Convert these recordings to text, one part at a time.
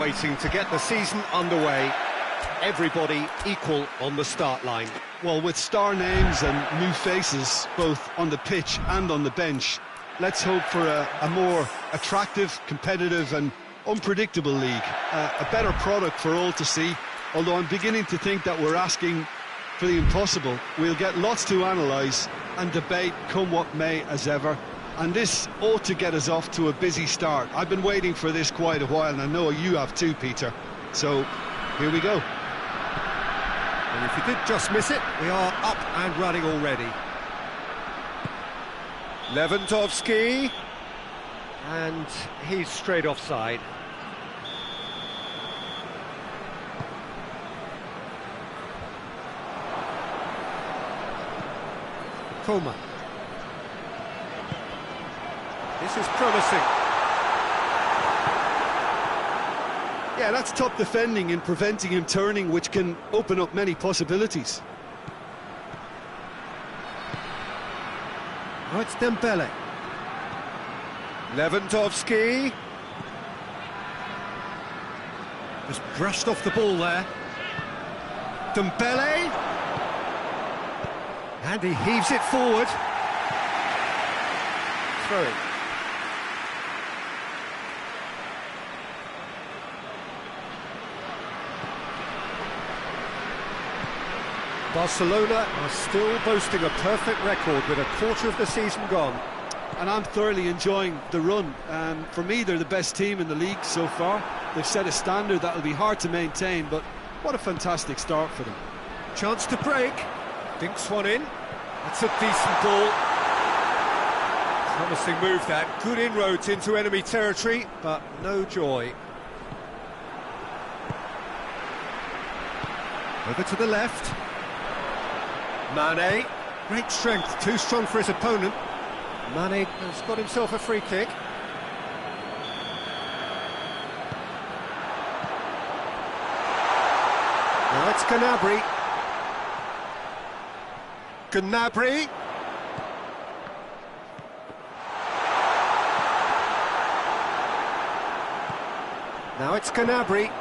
Waiting to get the season underway. Everybody equal on the start line. Well, with star names and new faces, both on the pitch and on the bench, let's hope for a more attractive, competitive and unpredictable league. A better product for all to see, although I'm beginning to think that we're asking for the impossible. We'll get lots to analyse and debate, come what may, as ever. And this ought to get us off to a busy start. I've been waiting for this quite a while, and I know you have too, Peter. So, here we go. And if you did just miss it, we are up and running already. Lewandowski. And he's straight offside. Coman. This is promising. Yeah, that's top defending in preventing him turning, which can open up many possibilities. Oh, it's Dembele. Lewandowski. Just brushed off the ball there. Dembele. And he heaves it forward. Throw it. Barcelona are still boasting a perfect record with a quarter of the season gone. And I'm thoroughly enjoying the run. For me, they're the best team in the league so far. They've set a standard that will be hard to maintain, but what a fantastic start for them. Chance to break. Dinks one in. That's a decent ball. Promising move that. Good inroads into enemy territory, but no joy. Over to the left. Mane. Great strength, too strong for his opponent. Mane has got himself a free kick. Now it's Gnabry. Gnabry. Now it's Gnabry.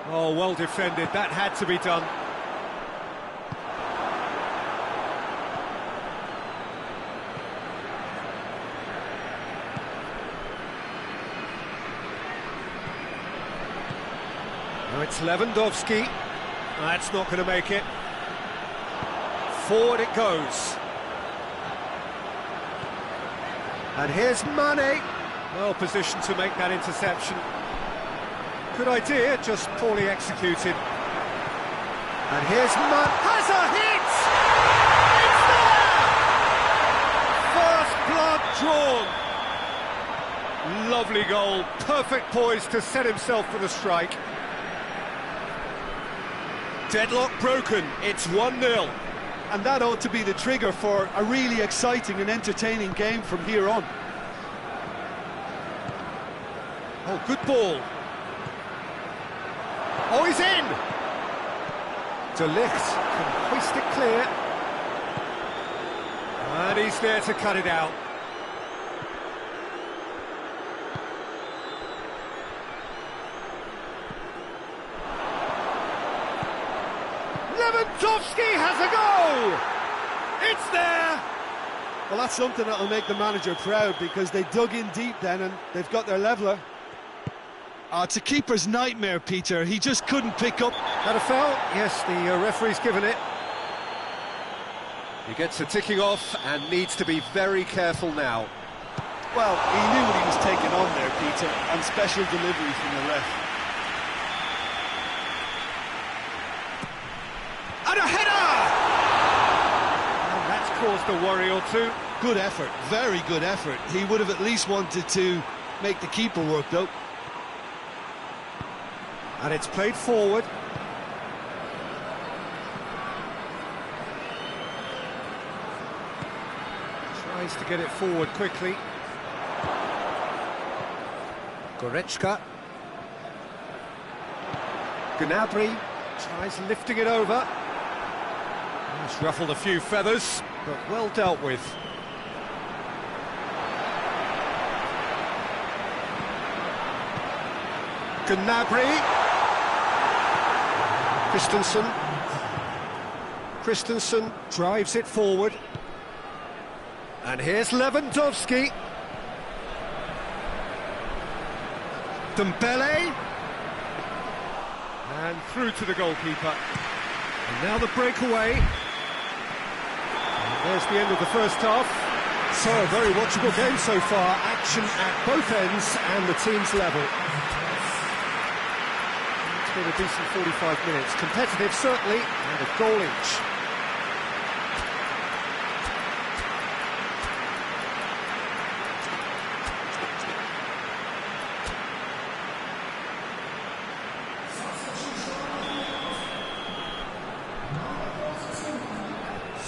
Oh, well defended. That had to be done. Now it's Lewandowski. That's not going to make it. Forward it goes. And here's Mane. Well positioned to make that interception. Good idea, just poorly executed. And here's Mane. Has a hit! It's there! First blood drawn. Lovely goal. Perfect poise to set himself for the strike. Deadlock broken. It's 1-0. And that ought to be the trigger for a really exciting and entertaining game from here on. Oh, good ball. Oh, he's in! De Ligt can hoist it clear. And he's there to cut it out. Lewandowski has a go! It's there! Well, that's something that'll make the manager proud, because they dug in deep then and they've got their leveller. It's a keeper's nightmare, Peter. He just couldn't pick up. That a foul? Yes, the referee's given it. He gets a ticking off and needs to be very careful now. Well, he knew what he was taking on there, Peter, and special delivery from the ref. And a header! And that's caused a worry or two. Good effort, very good effort. He would have at least wanted to make the keeper work, though. And it's played forward. Tries to get it forward quickly. Goretzka. Gnabry tries lifting it over. It's ruffled a few feathers, but well dealt with. Gnabry. Christensen drives it forward. And here's Lewandowski. Dembele. And through to the goalkeeper. And now the breakaway. And there's the end of the first half. So, a very watchable game so far. Action at both ends and the team's level. It's been a decent 45 minutes. Competitive, certainly, and a goal each.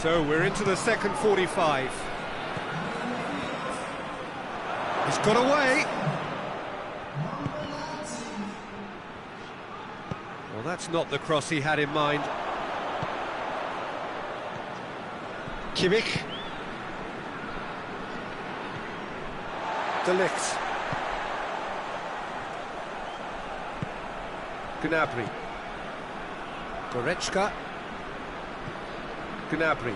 So we're into the second 45. He's got away. Well, that's not the cross he had in mind. Kimmich. De Ligt. Gnabry. Goretzka. Gnabry.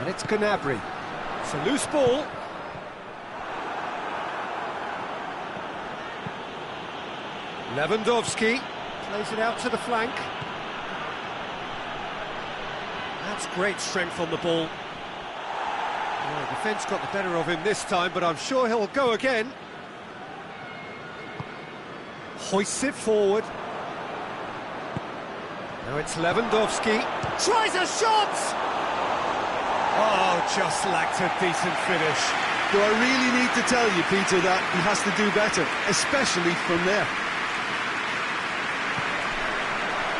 And it's Gnabry. It's a loose ball. Lewandowski plays it out to the flank. That's great strength on the ball. Well, the defence got the better of him this time, but I'm sure he'll go again. Hoists it forward. Now it's Lewandowski. Tries a shot! Oh, just lacked a decent finish. Do I really need to tell you, Peter, that he has to do better, especially from there?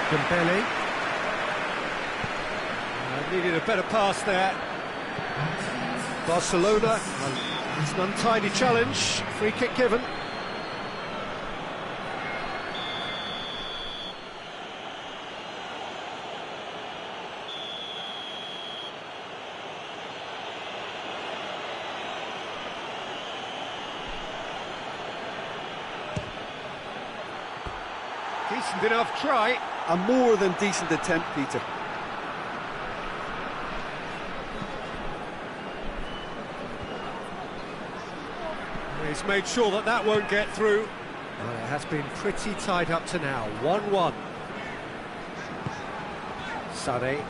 Dembele. Needed a better pass there. Barcelona. It's an untidy challenge. Free kick given. Decent enough try. A more than decent attempt, Peter. He's made sure that that won't get through. Well, it has been pretty tied up to now. 1-1. Sané.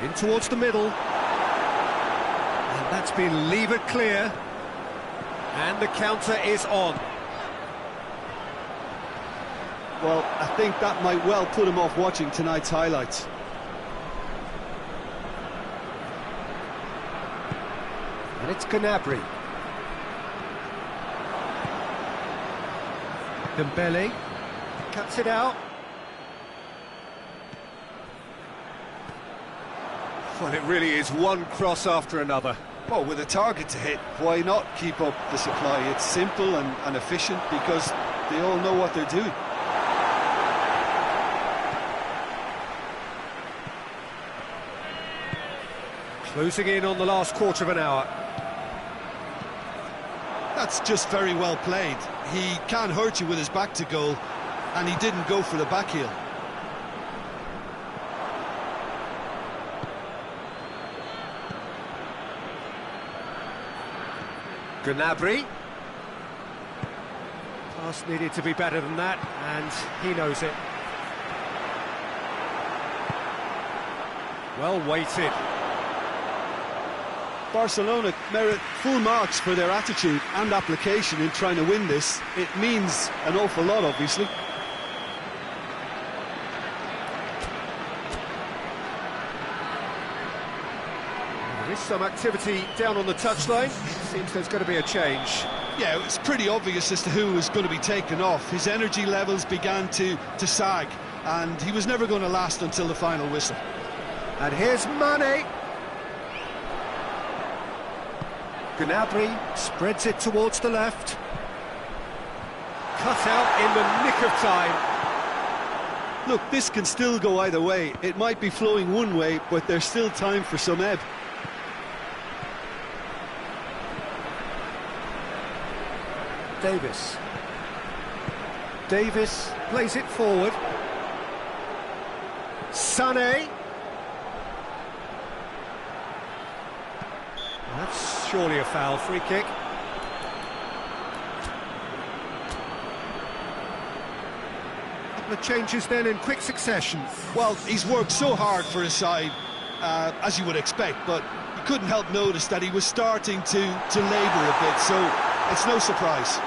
In towards the middle. And that's been levered clear. And the counter is on. Well, I think that might well put him off watching tonight's highlights. And it's Gnabry. Dembele cuts it out. Well, it really is one cross after another. Well, with a target to hit, why not keep up the supply? It's simple and efficient because they all know what they're doing. Closing in on the last quarter of an hour. That's just very well played. He can hurt you with his back to goal, and he didn't go for the back heel. Gnabry. Pass needed to be better than that, and he knows it. Well weighted. Barcelona merit full marks for their attitude and application in trying to win this. It means an awful lot, obviously. There is some activity down on the touchline. Seems there's going to be a change. Yeah, it's pretty obvious as to who was going to be taken off. His energy levels began to sag, and he was never going to last until the final whistle. And here's Mane. Gnabry spreads it towards the left. cut out in the nick of time. Look, this can still go either way. It might be flowing one way, but there's still time for some ebb. Davis. Davis plays it forward. Sané. That's surely a foul. Free kick. The changes then in quick succession. Well, he's worked so hard for his side, as you would expect, but you couldn't help notice that he was starting to labour a bit, so it's no surprise.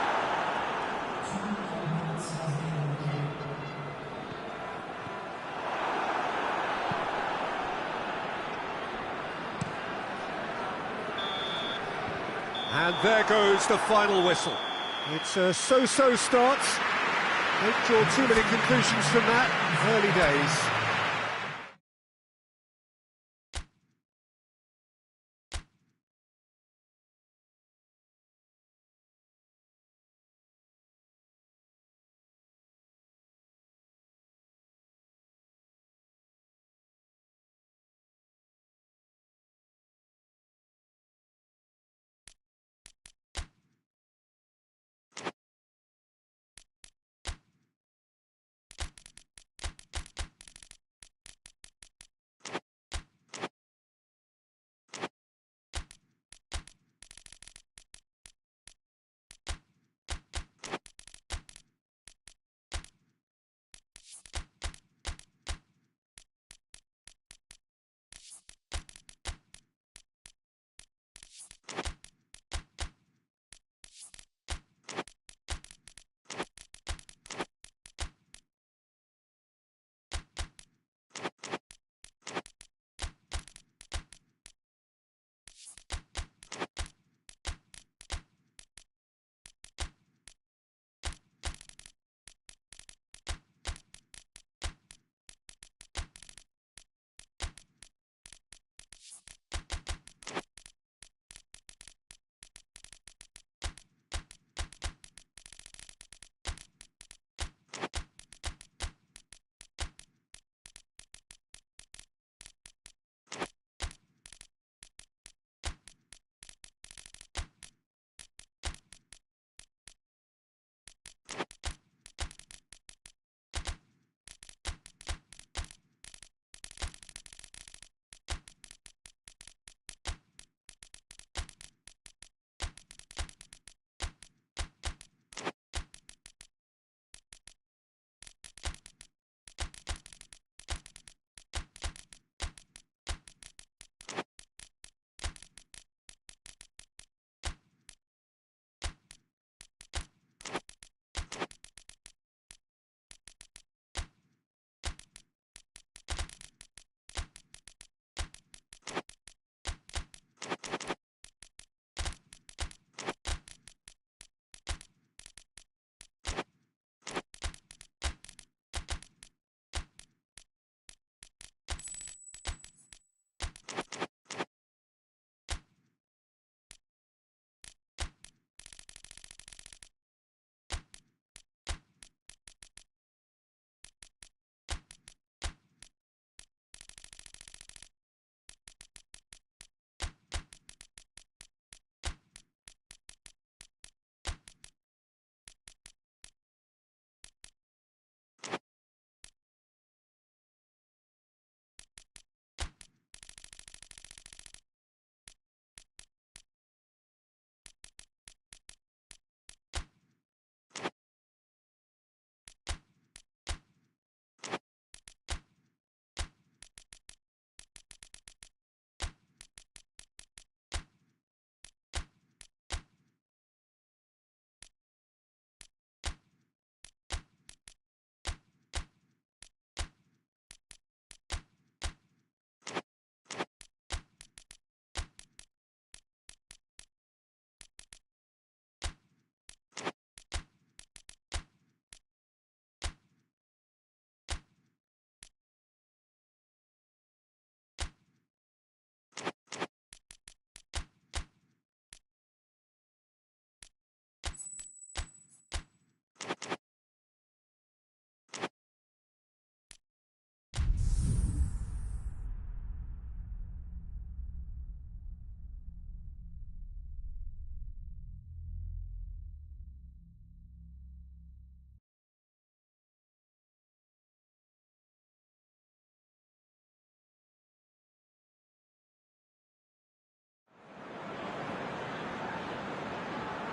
And there goes the final whistle. It's a so-so start. Don't draw too many conclusions from that. Early days.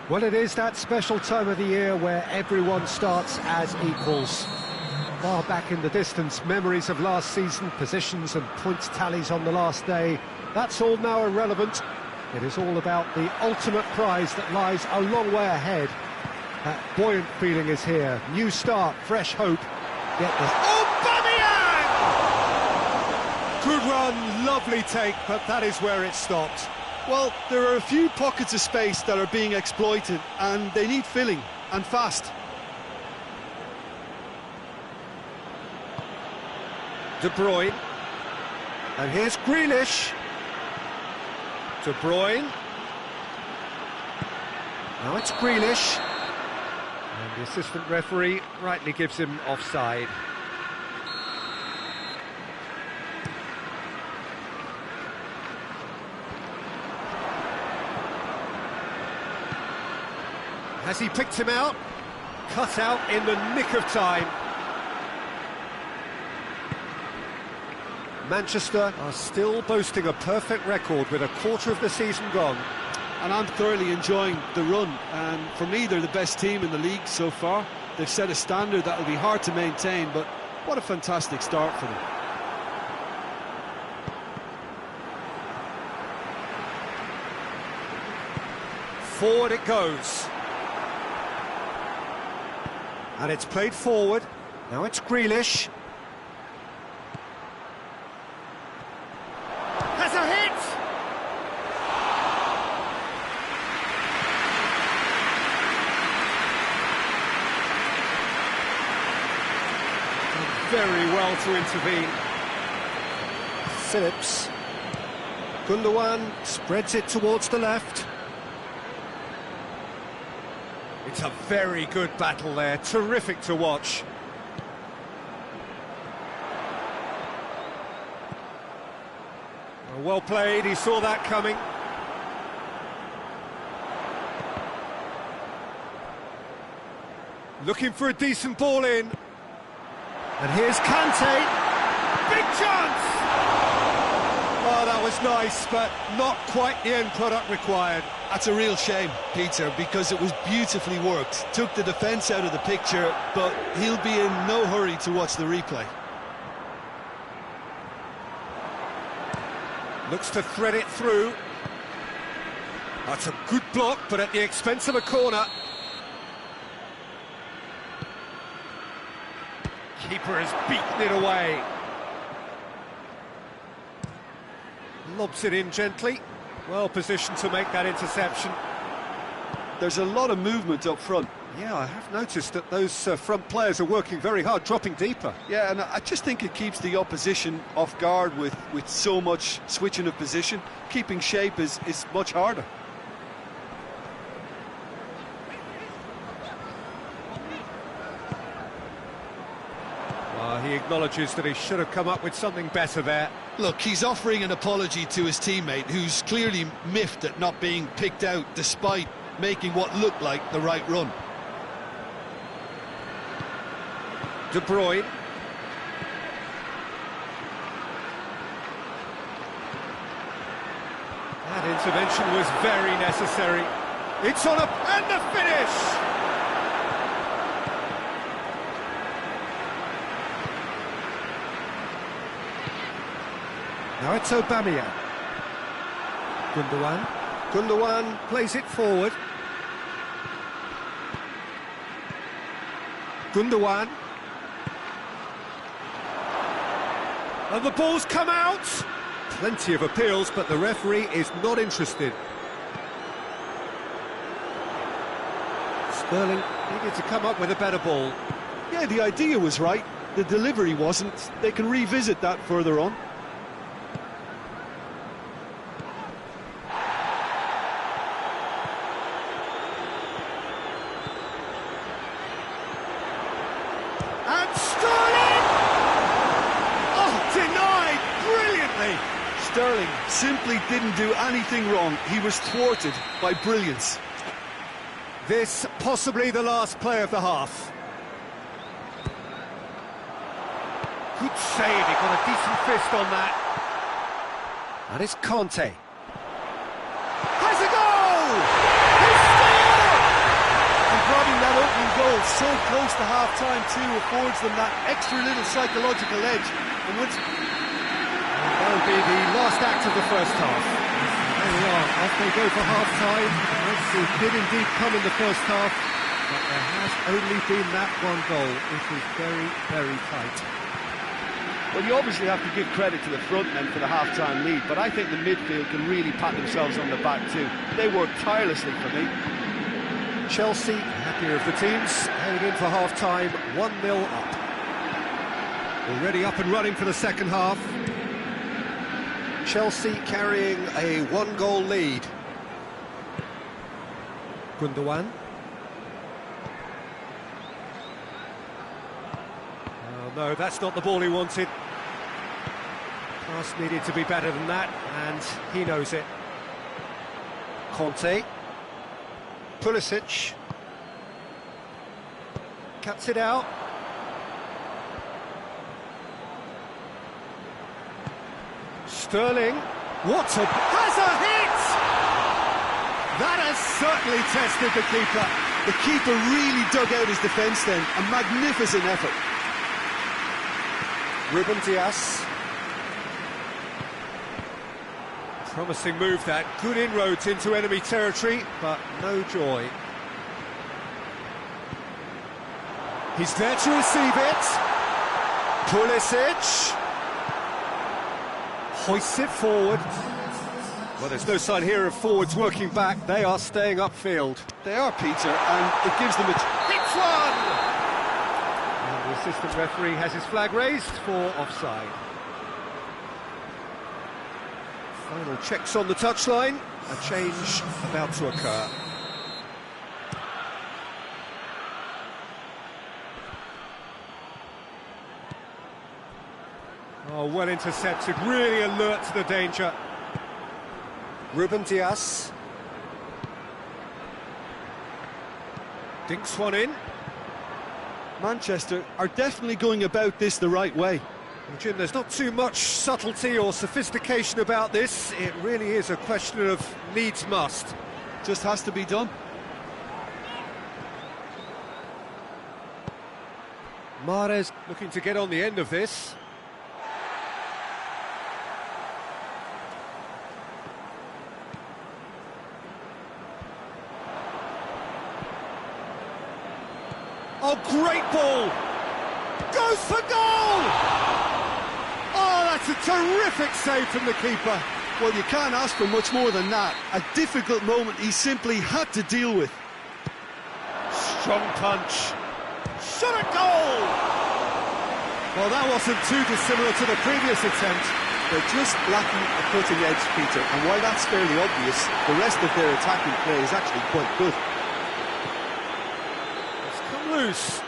Well, it is that special time of the year where everyone starts as equals. Far back in the distance, memories of last season, positions and points tallies on the last day, that's all now irrelevant. It is all about the ultimate prize that lies a long way ahead. That buoyant feeling is here. New start, fresh hope. Get this. Aubameyang! Good run, lovely take, but that is where it stopped. Well, there are a few pockets of space that are being exploited, and they need filling, and fast. De Bruyne. And here's Grealish. De Bruyne. Now it's Grealish. And the assistant referee rightly gives him offside. Has he picked him out? Cut out in the nick of time. Manchester are still boasting a perfect record with a quarter of the season gone. And I'm thoroughly enjoying the run, and for me they're the best team in the league so far. They've set a standard that will be hard to maintain, but what a fantastic start for them. Forward it goes. And it's played forward. Now it's Grealish. Has a hit! Very well to intervene. Phillips. Gundogan spreads it towards the left. It's a very good battle there, terrific to watch. Well played, he saw that coming. Looking for a decent ball in. And here's Kante. Big chance! Oh, that was nice, but not quite the end product required. That's a real shame, Peter, because it was beautifully worked. Took the defence out of the picture, but he'll be in no hurry to watch the replay. Looks to thread it through. That's a good block, but at the expense of a corner. Keeper has beaten it away. Lobs it in gently. Well positioned to make that interception. There's a lot of movement up front. Yeah, I have noticed that those front players are working very hard, dropping deeper. Yeah, and I just think it keeps the opposition off guard with so much switching of position. Keeping shape is much harder. He acknowledges that he should have come up with something better there. Look, he's offering an apology to his teammate, who's clearly miffed at not being picked out despite making what looked like the right run. De Bruyne. That intervention was very necessary. It's on and the finish! Now it's Aubameyang. Gundogan. Gundogan plays it forward. Gundogan. And the ball's come out! Plenty of appeals, but the referee is not interested. Sterling needed to come up with a better ball. Yeah, the idea was right. The delivery wasn't. They can revisit that further on. And Sterling! Oh, denied brilliantly! Sterling simply didn't do anything wrong. He was thwarted by brilliance. This possibly the last play of the half. Good save, he got a decent fist on that. And it's Conte. Has a goal! He scored! so close to half-time too affords them that extra little psychological edge. And once... That'll be the last act of the first half. There we are, off they go for half-time. It did indeed come in the first half, but there has only been that one goal. It was very, very tight. Well, you obviously have to give credit to the front men for the half-time lead, but I think the midfield can really pat themselves on the back too. They worked tirelessly for me. Chelsea, happier of the teams, heading in for half-time, 1-0 up. Already up and running for the second half. Chelsea carrying a one-goal lead. Gundogan. Oh, no, that's not the ball he wanted. Pass needed to be better than that, and he knows it. Conte. Pulisic. Cuts it out. Sterling. What a... has a hit! That has certainly tested the keeper. The keeper really dug out his defence then. A magnificent effort. Ruben Dias. Promising move that. Good inroads into enemy territory, but no joy. He's there to receive it. Pulisic. Hoists it forward. Well, there's no sign here of forwards working back. They are staying upfield. They are, Peter, and it gives them a... Hits one! And the assistant referee has his flag raised for offside. Final checks on the touchline. A change about to occur. Oh, well intercepted, really alert to the danger. Ruben Dias. Dinks one in. Manchester are definitely going about this the right way. Well, Jim, there's not too much subtlety or sophistication about this. It really is a question of needs must. Just has to be done. Mahrez looking to get on the end of this. Oh, great ball! Goes for goal! Oh, that's a terrific save from the keeper. Well, you can't ask for much more than that. A difficult moment he simply had to deal with. Strong punch. Shot at goal! Well, that wasn't too dissimilar to the previous attempt. They're just lacking a cutting edge, Peter, and while that's fairly obvious, the rest of their attacking play is actually quite good. Loose.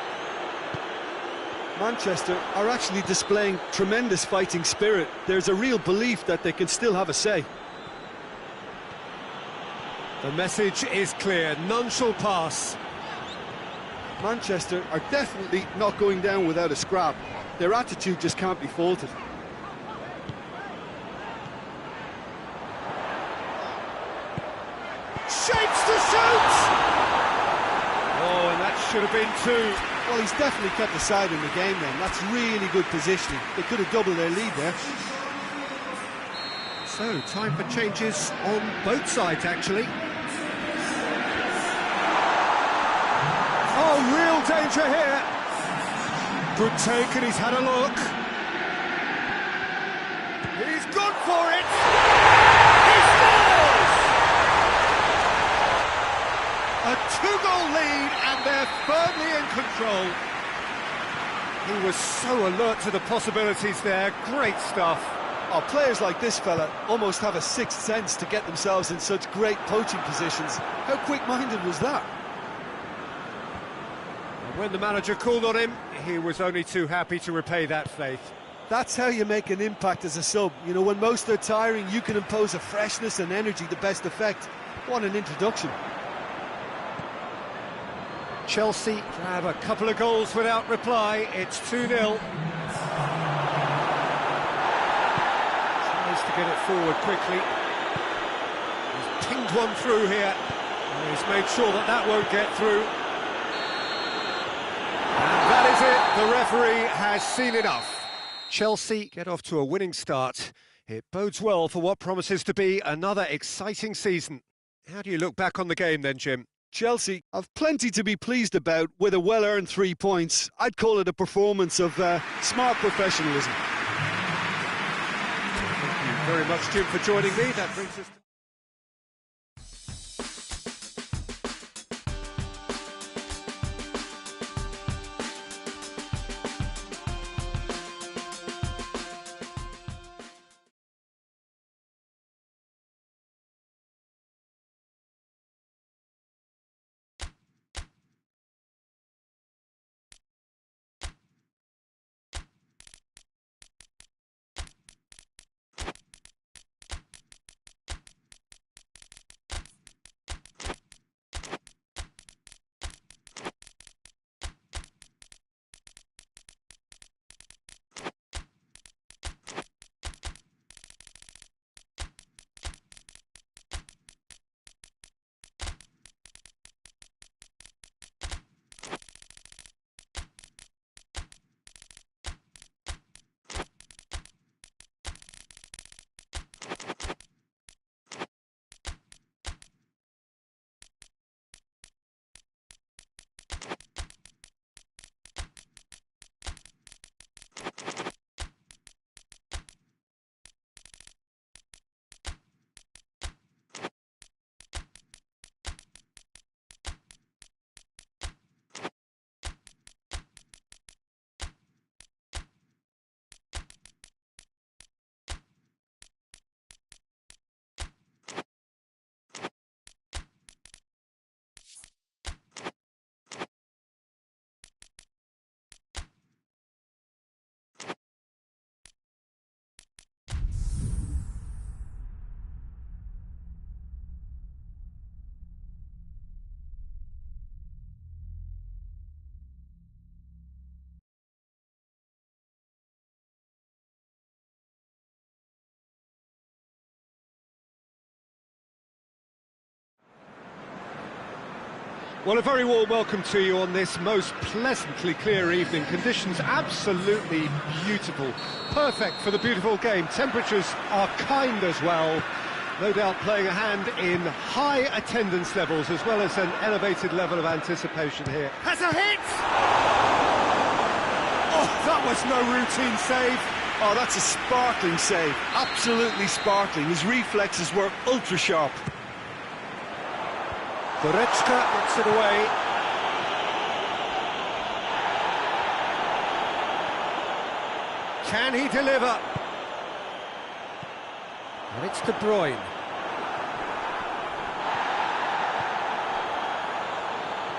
Manchester are actually displaying tremendous fighting spirit. There's a real belief that they can still have a say. The message is clear, none shall pass. Manchester are definitely not going down without a scrap. Their attitude just can't be faulted. Shapes to shoot! Oh, and that should have been two. Well, he's definitely kept the side in the game then. That's really good positioning. They could have doubled their lead there. So, time for changes on both sides, actually. Oh, real danger here. Good take, and he's had a look. He's gone for it. He scores! A two-goal lead, and they're firmly in control. He was so alert to the possibilities there. Great stuff. Oh, players like this fella almost have a sixth sense to get themselves in such great poaching positions. How quick-minded was that? And when the manager called on him, he was only too happy to repay that faith. That's how you make an impact as a sub. You know, when most are tiring, you can impose a freshness and energy to best effect. What an introduction. Chelsea have a couple of goals without reply. It's 2-0. Tries to get it forward quickly. He's pinged one through here. And he's made sure that that won't get through. The referee has seen enough. Chelsea get off to a winning start. It bodes well for what promises to be another exciting season. How do you look back on the game then, Jim? Chelsea have plenty to be pleased about with a well-earned 3 points. I'd call it a performance of smart professionalism. Thank you very much, Jim, for joining me. That brings us to... Well, a very warm welcome to you on this most pleasantly clear evening. Conditions absolutely beautiful. Perfect for the beautiful game. Temperatures are kind as well. No doubt playing a hand in high attendance levels as well as an elevated level of anticipation here. Has a hit! Oh, that was no routine save. Oh, that's a sparkling save. Absolutely sparkling. His reflexes were ultra-sharp. Goretzka gets it away. Can he deliver? And it's De Bruyne.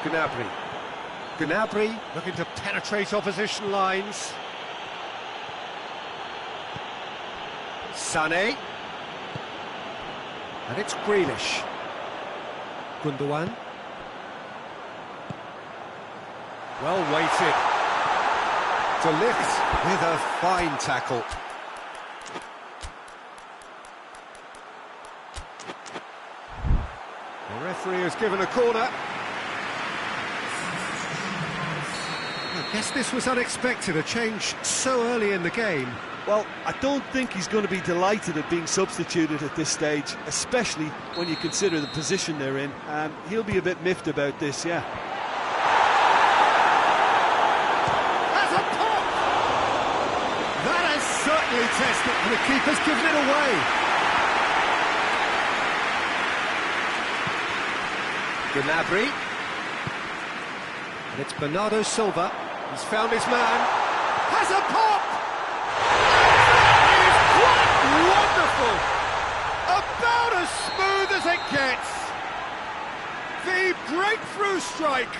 Gnabry. Gnabry looking to penetrate opposition lines. Sané. And it's Grealish. Gundogan. Well weighted. De Ligt with a fine tackle. The referee has given a corner. I guess this was unexpected, a change so early in the game. Well, I don't think he's going to be delighted at being substituted at this stage, especially when you consider the position they're in. He'll be a bit miffed about this, yeah. That's a pop! That has certainly tested, and the keeper's given it away. Gnabry. And it's Bernardo Silva. He's found his man. Has a pop! Wonderful! About as smooth as it gets! The breakthrough strike!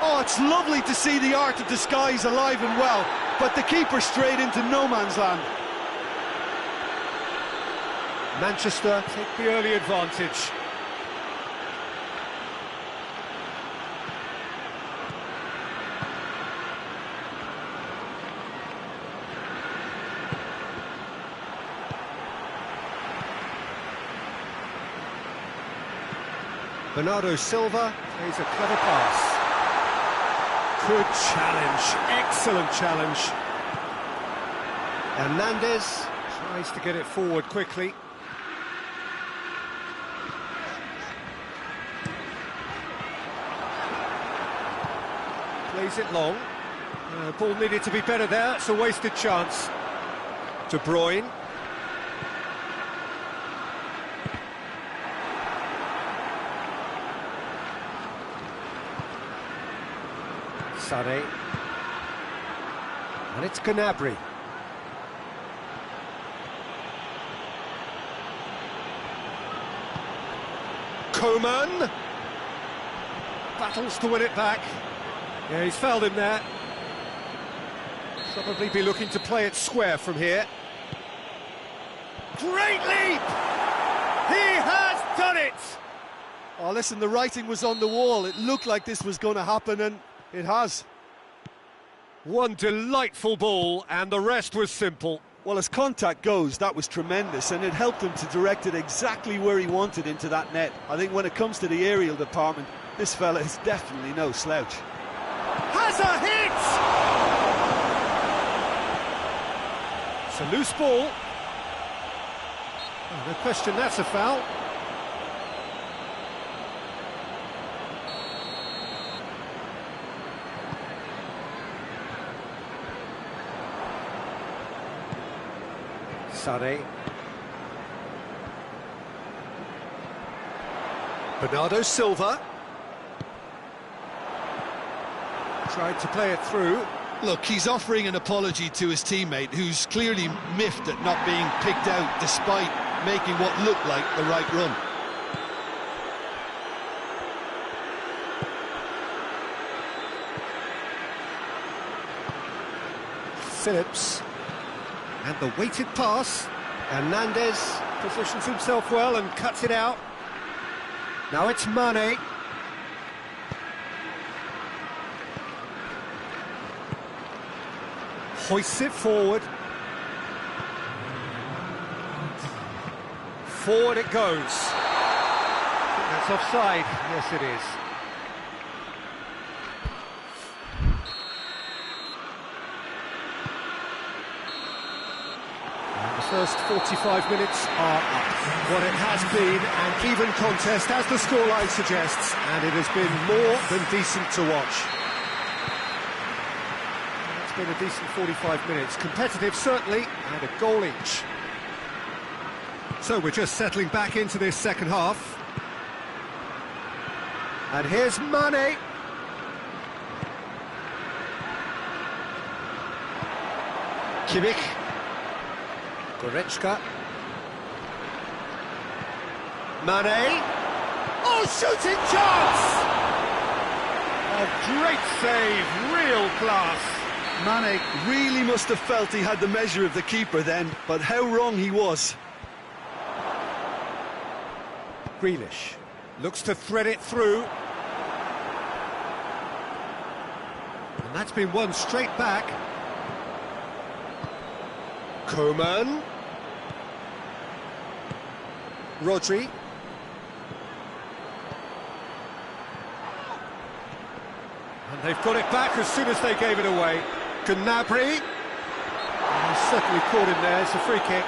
Oh, it's lovely to see the art of disguise alive and well, but the keeper straight into no man's land. Manchester take the early advantage. Bernardo Silva plays a clever pass. Good challenge, excellent challenge. Hernandez tries to get it forward quickly. Plays it long. Ball needed to be better there, it's a wasted chance. De Bruyne. Sade. And it's Gnabry. Coman. Battles to win it back. Yeah, he's fouled him there. Probably be looking to play it square from here. Great leap! He has done it! Oh, listen, the writing was on the wall. It looked like this was going to happen, and it has. One delightful ball, and the rest was simple. Well, as contact goes, that was tremendous, and it helped him to direct it exactly where he wanted into that net. I think when it comes to the aerial department, this fella is definitely no slouch. Has a hit! It's a loose ball. Oh, no question, that's a foul. Sade. Bernardo Silva. Tried to play it through. Look, he's offering an apology to his teammate, who's clearly miffed at not being picked out despite making what looked like the right run. Phillips. And the weighted pass. Hernandez positions himself well and cuts it out. Now it's Mane. Hoists it forward. Forward it goes. I think that's offside. Yes, it is. And the first 45 minutes are up. What it has been an even contest, as the scoreline suggests, and it has been more than decent to watch. It's been a decent 45 minutes. Competitive, certainly, and a goal each. So we're just settling back into this second half. And here's Mane. Kimmich. Goretzka. Mane. Oh, shooting chance! A great save, real class. Mane really must have felt he had the measure of the keeper then, but how wrong he was. Grealish looks to thread it through. And that's been won straight back. Coman. Rodri. And they've got it back as soon as they gave it away. Gnabry. He's certainly caught him there, it's a free kick.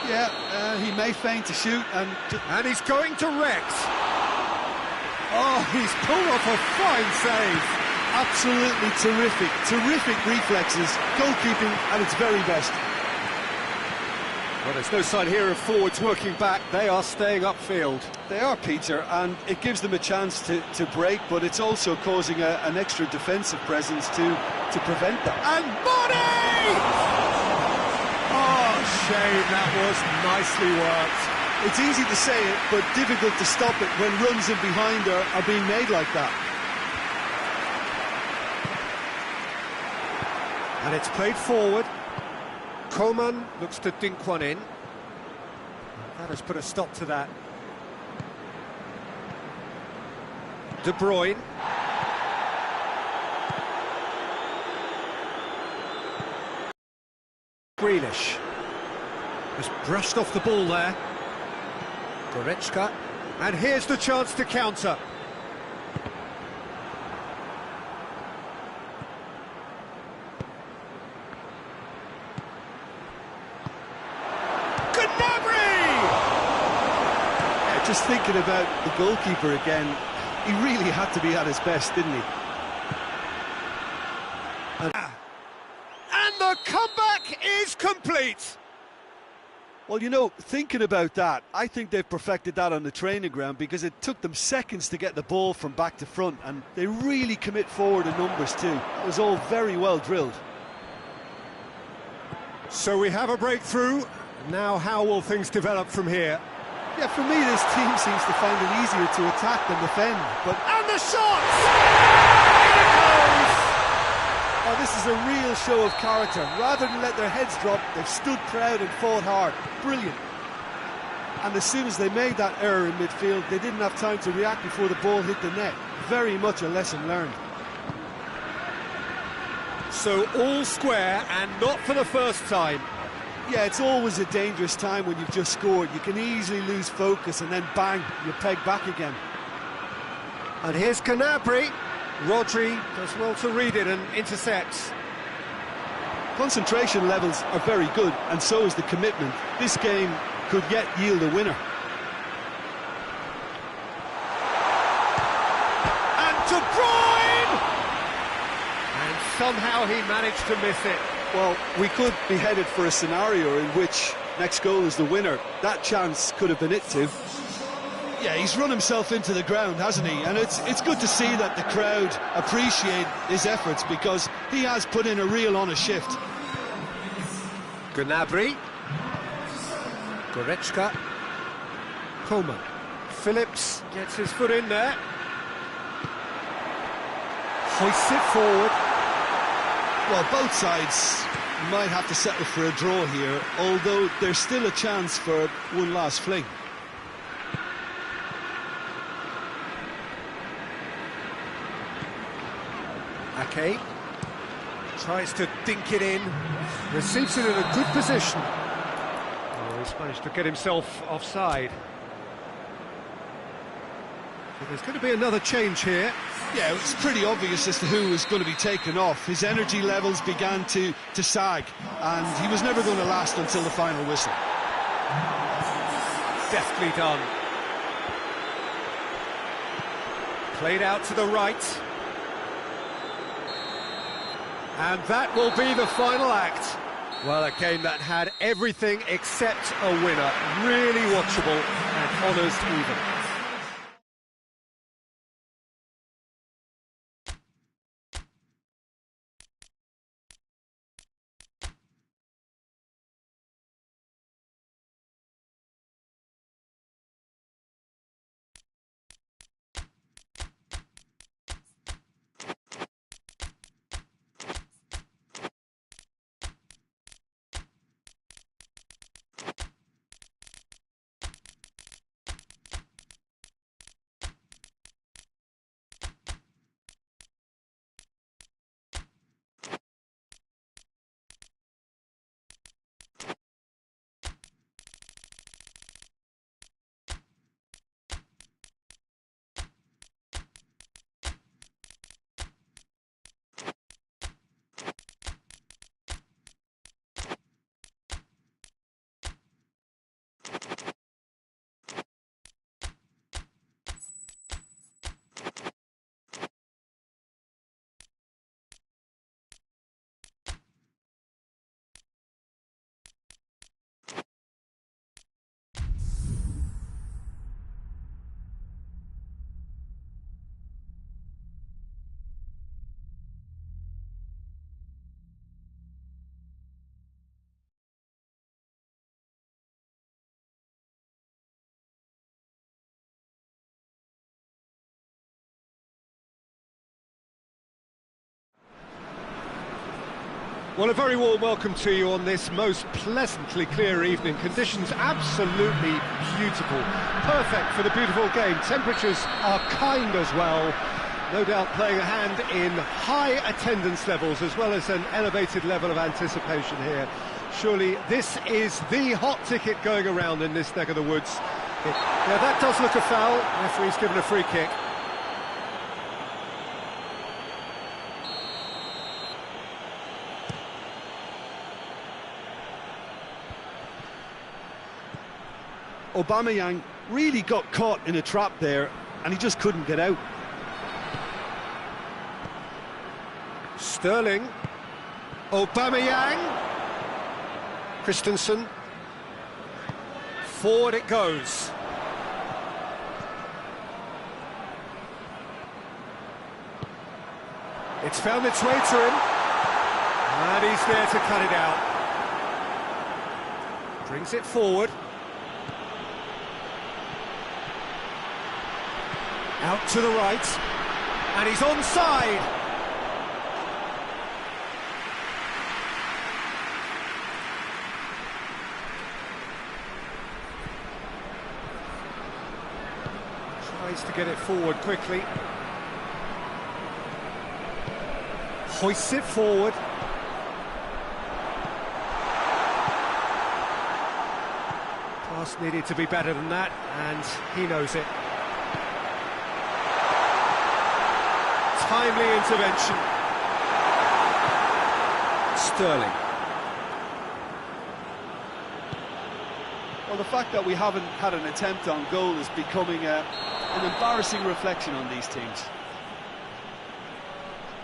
Yeah, he may feign to shoot and he's going direct. Oh, he's pulled off a fine save. Absolutely terrific reflexes, goalkeeping at its very best. Well, there's no sign here of forwards working back, they are staying upfield. They are, Peter, and it gives them a chance to break, but it's also causing an extra defensive presence to prevent that. And Mane! Oh, shame, that was nicely worked. It's easy to say it, but difficult to stop it when runs in behind are being made like that. And it's played forward. Coman looks to dink one in. That has put a stop to that. De Bruyne. Grealish has brushed off the ball there. Goretzka. And here's the chance to counter. Just thinking about the goalkeeper again, he really had to be at his best, didn't he? And the comeback is complete! Well, you know, thinking about that, I think they've perfected that on the training ground because it took them seconds to get the ball from back to front, and they really commit forward in numbers too. It was all very well drilled. So we have a breakthrough. Now how will things develop from here? Yeah, for me, this team seems to find it easier to attack than defend. But and the shot! In it goes! Oh, this is a real show of character. Rather than let their heads drop, they've stood proud and fought hard. Brilliant. And as soon as they made that error in midfield, they didn't have time to react before the ball hit the net. Very much a lesson learned. So all square, and not for the first time. Yeah, it's always a dangerous time when you've just scored. You can easily lose focus and then bang, you're pegged back again. And here's Gnabry. Rodri does well to read it and intercepts. Concentration levels are very good, and so is the commitment. This game could yet yield a winner. And De Bruyne! And somehow he managed to miss it. Well, we could be headed for a scenario in which next goal is the winner. That chance could have been it too. Yeah, he's run himself into the ground, hasn't he? And it's good to see that the crowd appreciate his efforts because he has put in a real honest shift. Gnabry. Goretzka. Coman. Phillips gets his foot in there. Hoists it forward. Well, both sides might have to settle for a draw here, although there's still a chance for one last fling. Ake tries to dink it in, receives it in a good position. Oh, he's managed to get himself offside. So there's going to be another change here. Yeah, it's pretty obvious as to who was going to be taken off. His energy levels began to sag, and he was never going to last until the final whistle. Deftly done. Played out to the right. And that will be the final act. Well, a game that had everything except a winner. Really watchable and honours even. Well, a very warm welcome to you on this most pleasantly clear evening. Conditions absolutely beautiful. Perfect for the beautiful game. Temperatures are kind as well. No doubt playing a hand in high attendance levels as well as an elevated level of anticipation here. Surely this is the hot ticket going around in this neck of the woods. Yeah, that does look a foul. Referee's given a free kick. Aubameyang really got caught in a trap there, and he just couldn't get out. Sterling. Aubameyang. Christensen. Forward it goes. It's found its way to him. And he's there to cut it out. Brings it forward. Out to the right. And he's onside. Tries to get it forward quickly. Hoists it forward. Pass needed to be better than that, and he knows it. Timely intervention. Sterling. Well, the fact that we haven't had an attempt on goal is becoming an embarrassing reflection on these teams.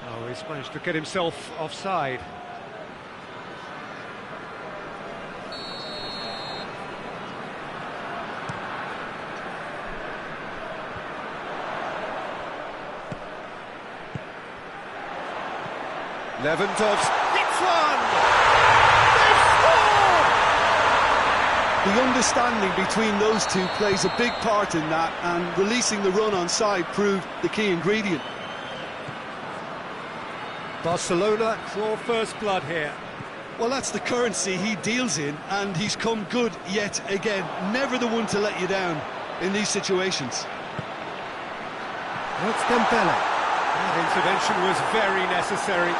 Oh, he's managed to get himself offside. Lewandowski, it's one! They've scored! The understanding between those two plays a big part in that, and releasing the run on side proved the key ingredient. Barcelona draw first blood here. Well, that's the currency he deals in, and he's come good yet again. Never the one to let you down in these situations. That's Dembele. That intervention was very necessary.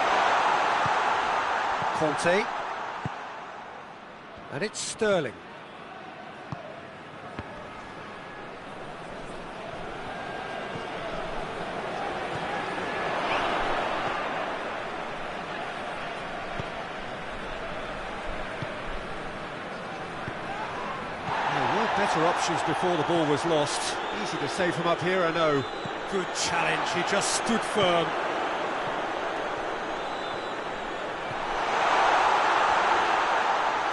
Conte. And it's Sterling. Better options before the ball was lost. Easy to save from up here, I know. Good challenge, he just stood firm.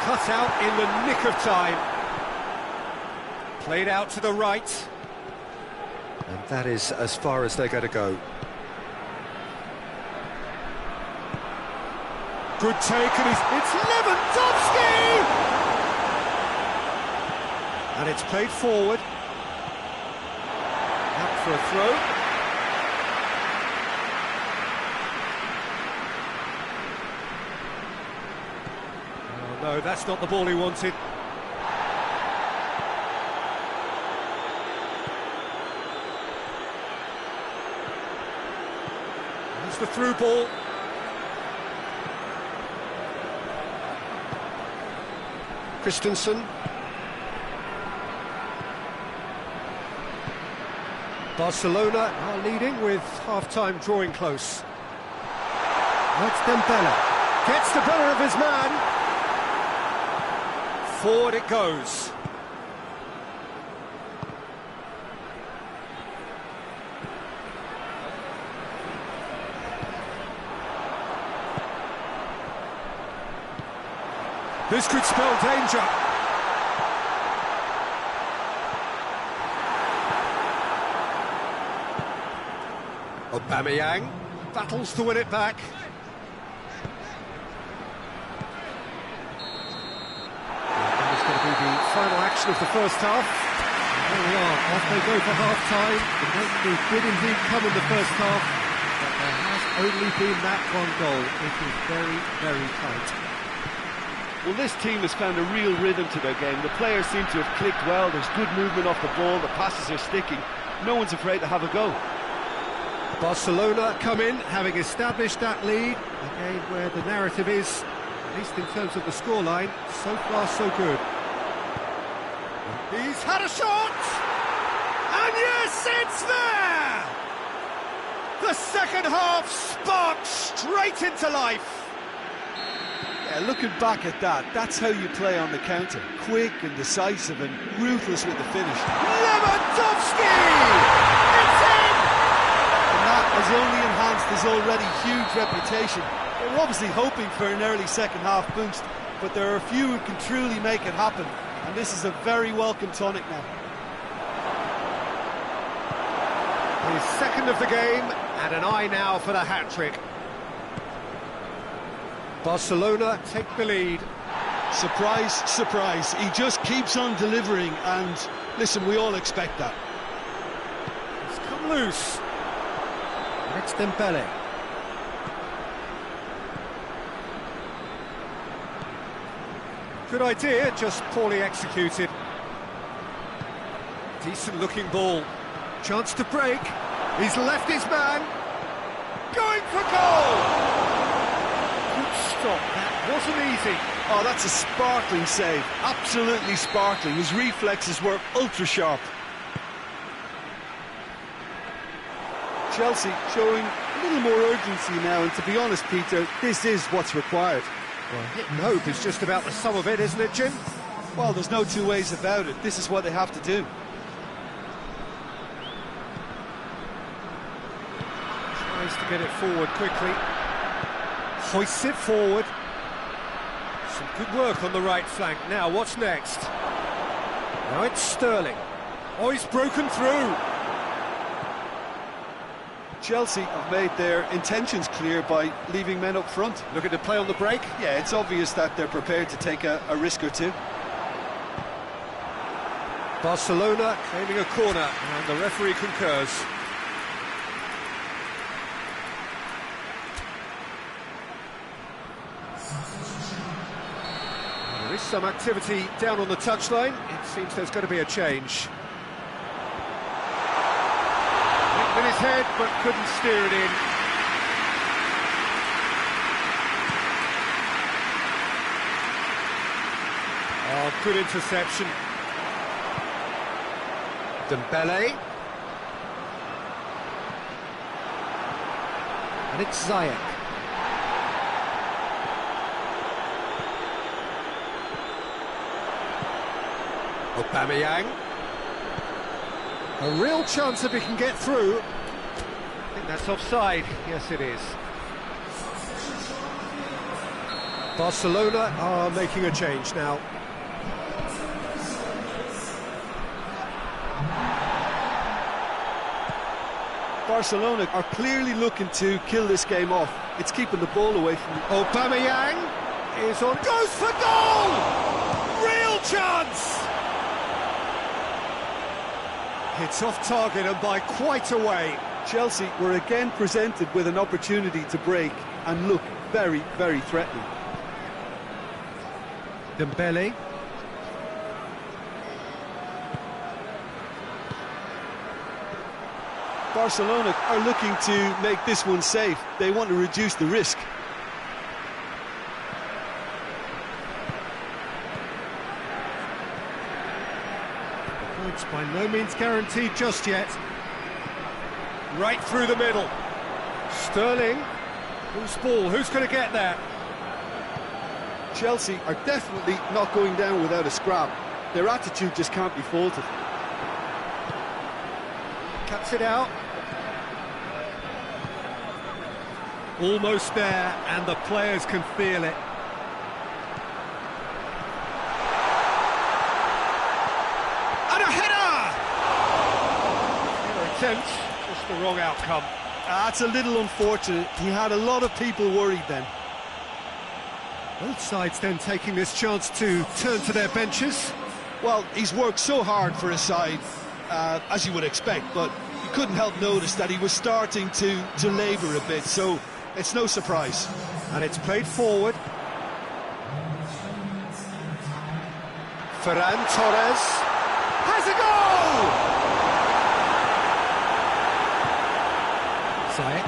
Cut out in the nick of time. Played out to the right. And that is as far as they're going to go. Good take, and it's Lewandowski! And it's played forward. Out for a throw. Oh no, that's not the ball he wanted. There's the through ball. Christensen. Barcelona are leading with half-time drawing close. That's Dembele. Gets the better of his man. Forward it goes. This could spell danger. Aubameyang battles to win it back. That is going to be the final action of the first half. And there we are, off they go for half-time. The momentum did indeed come in the first half, but there has only been that one goal. It is very, very tight. Well, this team has found a real rhythm to their game. The players seem to have clicked well. There's good movement off the ball. The passes are sticking. No one's afraid to have a go. Barcelona come in, having established that lead, again where the narrative is, at least in terms of the scoreline, so far so good. And he's He's had a shot! And yes, it's there! The second half sparks straight into life. Yeah, looking back at that, that's how you play on the counter. Quick and decisive and ruthless with the finish. Lewandowski! It's in! And that has only enhanced his already huge reputation. They're obviously hoping for an early second half boost, but there are a few who can truly make it happen, and this is a very welcome tonic now. His second of the game, and an eye now for the hat-trick. Barcelona take the lead. Surprise, surprise, he just keeps on delivering, and listen, we all expect that. It's come loose. And it's Dembele. Good idea, just poorly executed. Decent looking ball. Chance to break. He's left his man. Going for goal! Good stop, that wasn't easy. Oh, that's a sparkling save, absolutely sparkling. His reflexes were ultra sharp. Chelsea showing a little more urgency now, and to be honest, Peter, this is what's required. Well, hitting hope is just about the sum of it, isn't it, Jim? Well, there's no two ways about it. This is what they have to do. Tries to get it forward quickly. Hoists it forward. Some good work on the right flank. Now, what's next? Now it's Sterling. Oh, he's broken through. Chelsea have made their intentions clear by leaving men up front. Looking to play on the break. Yeah, it's obvious that they're prepared to take a risk or two. Barcelona claiming a corner, and the referee concurs. There is some activity down on the touchline. It seems there's going to be a change. With his head, but couldn't steer it in. Oh, good interception. Dembele. And it's Ziyech. Aubameyang. A real chance if he can get through. I think that's offside. Yes, it is. Barcelona are making a change now. Barcelona are clearly looking to kill this game off. It's keeping the ball away from them. Aubameyang is on. Goes for goal! Real chance! It's off target and by quite a way. Chelsea were again presented with an opportunity to break and look very, very threatening. Dembele. Barcelona are looking to make this one safe. They want to reduce the risk. It's by no means guaranteed just yet. Right through the middle. Sterling. Who's ball? Who's going to get there? Chelsea are definitely not going down without a scrap. Their attitude just can't be faulted. Cuts it out. Almost there, and the players can feel it. Just the wrong outcome. That's a little unfortunate. He had a lot of people worried then. Both sides then taking this chance to turn to their benches. Well, he's worked so hard for his side, as you would expect, but you couldn't help notice that he was starting to labour a bit, so it's no surprise. And it's played forward. Ferran Torres has a goal! Ziyech.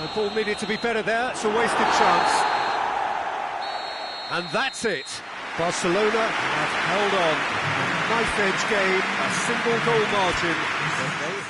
The ball needed to be better there, it's a wasted chance. And that's it. Barcelona have held on. knife-edge game, a single goal margin. But they had...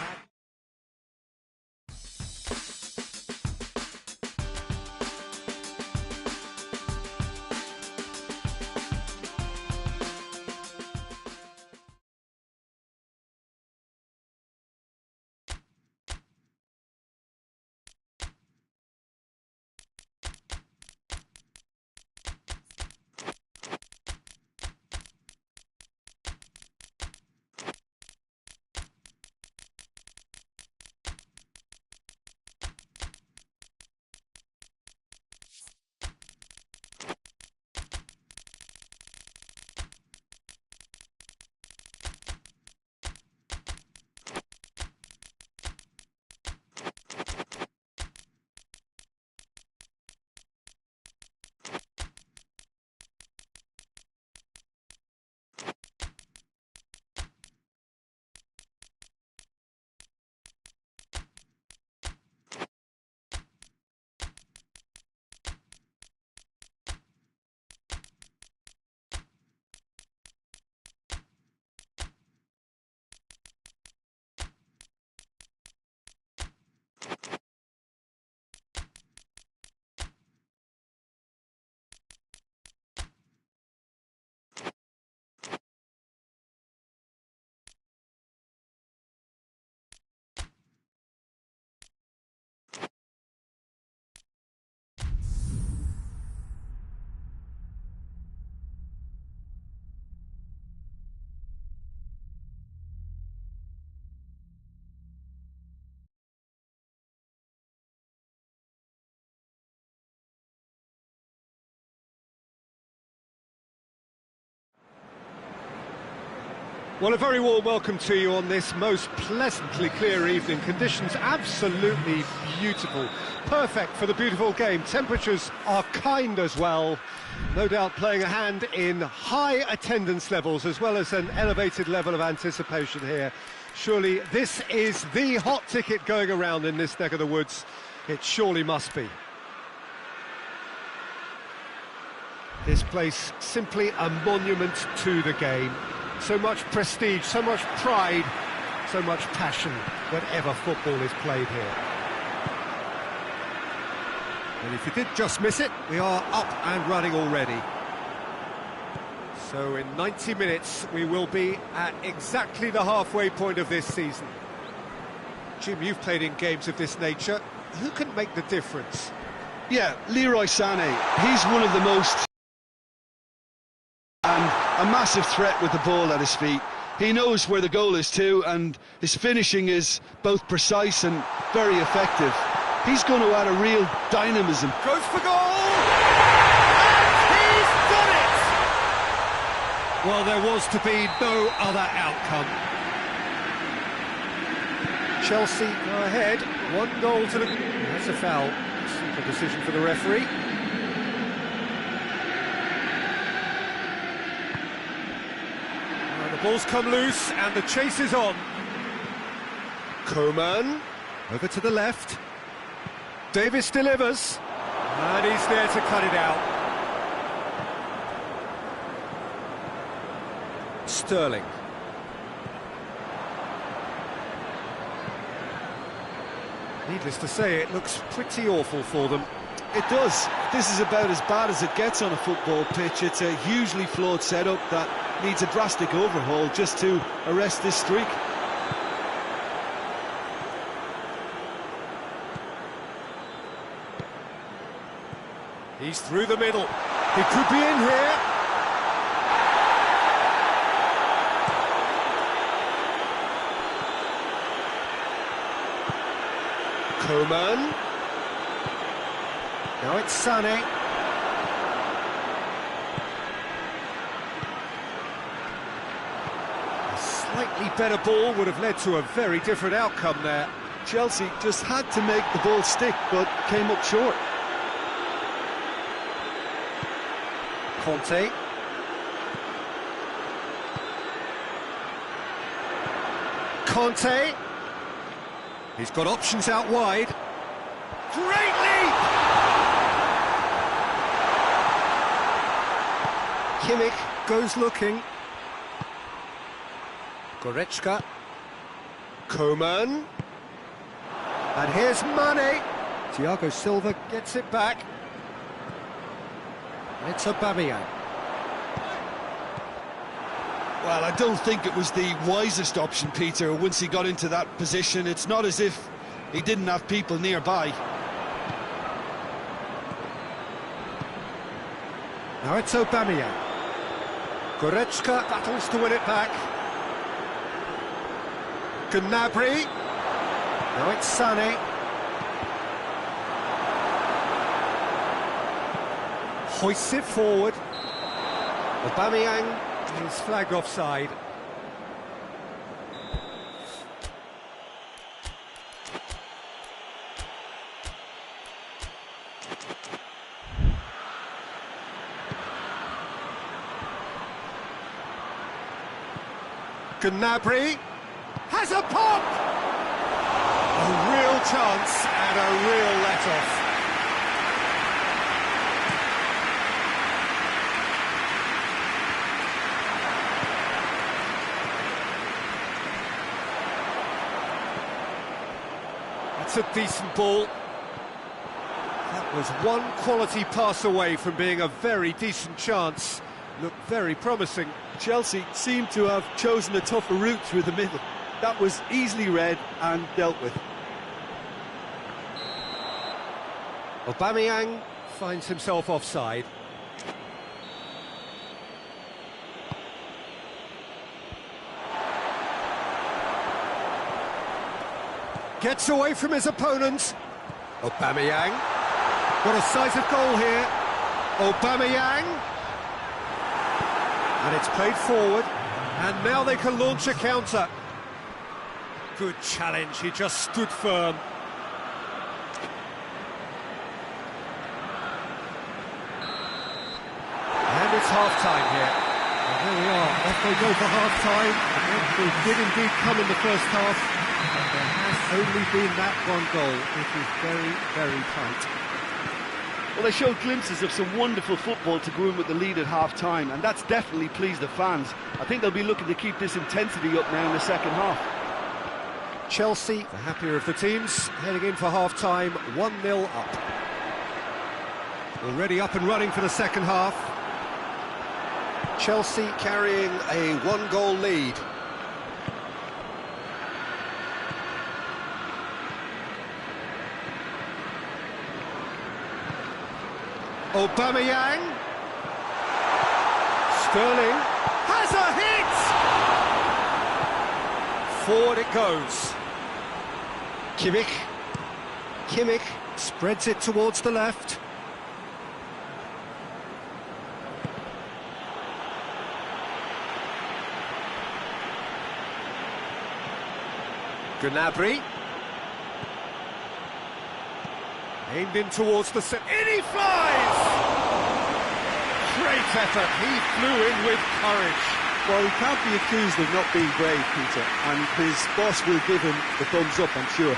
Well, a very warm welcome to you on this most pleasantly clear evening. Conditions absolutely beautiful, perfect for the beautiful game. Temperatures are kind as well, no doubt playing a hand in high attendance levels as well as an elevated level of anticipation here. Surely this is the hot ticket going around in this neck of the woods. It surely must be. This place simply a monument to the game. So much prestige, so much pride, so much passion whenever football is played here. And if you did just miss it, we are up and running already. So in 90 minutes, we will be at exactly the halfway point of this season. Jim, you've played in games of this nature. Who can make the difference? Yeah, Leroy Sané, he's one of the most... and a massive threat with the ball at his feet. He knows where the goal is too, and his finishing is both precise and very effective. He's going to add a real dynamism. Goes for goal! And he's done it! Well, there was to be no other outcome. Chelsea go ahead, 1 goal to the... That's a foul. Simple decision for the referee. The ball's come loose and the chase is on. Coman over to the left. Davis delivers and he's there to cut it out. Sterling. Needless to say, it looks pretty awful for them. It does. This is about as bad as it gets on a football pitch. It's a hugely flawed setup that needs a drastic overhaul just to arrest this streak. He's through the middle. He could be in here. Coman. Now it's Sané. A slightly better ball would have led to a very different outcome there. Chelsea just had to make the ball stick, but came up short. Conte. Conte. He's got options out wide. Great leap! Kimmich goes looking. Goretzka. Koeman. And here's Mane. Thiago Silva gets it back. It's Aubameyang. Well, I don't think it was the wisest option, Peter, once he got into that position. It's not as if he didn't have people nearby. Now it's Aubameyang. Goretzka battles to win it back. Gnabry. Now it's Sané. Hoists it forward. Aubameyang is flagged offside. Gnabry has a pop! A real chance and a real let-off. It's a decent ball. That was one quality pass away from being a very decent chance. Looked very promising. Chelsea seemed to have chosen a tougher route through the middle. That was easily read and dealt with. Aubameyang finds himself offside. Gets away from his opponent. Aubameyang. Got a sight of goal here. Aubameyang. And it's played forward. And now they can launch a counter. Good challenge, he just stood firm. And it's half-time here. And there we are, off they go for half-time. They did indeed come in the first half. And there has only been that one goal. It is very, very tight. Well, they showed glimpses of some wonderful football to go in with the lead at half-time, and that's definitely pleased the fans. I think they'll be looking to keep this intensity up now in the second half. Chelsea, the happier of the teams, heading in for half-time, 1-0 up. Already up and running for the second half. Chelsea carrying a one-goal lead. Aubameyang. Sterling has a hit! Forward it goes. Kimmich spreads it towards the left. Gnabry. Aimed in towards the set. In he flies! Great effort. He flew in with courage. Well, he can't be accused of not being brave, Peter, and his boss will give him the thumbs up, I'm sure.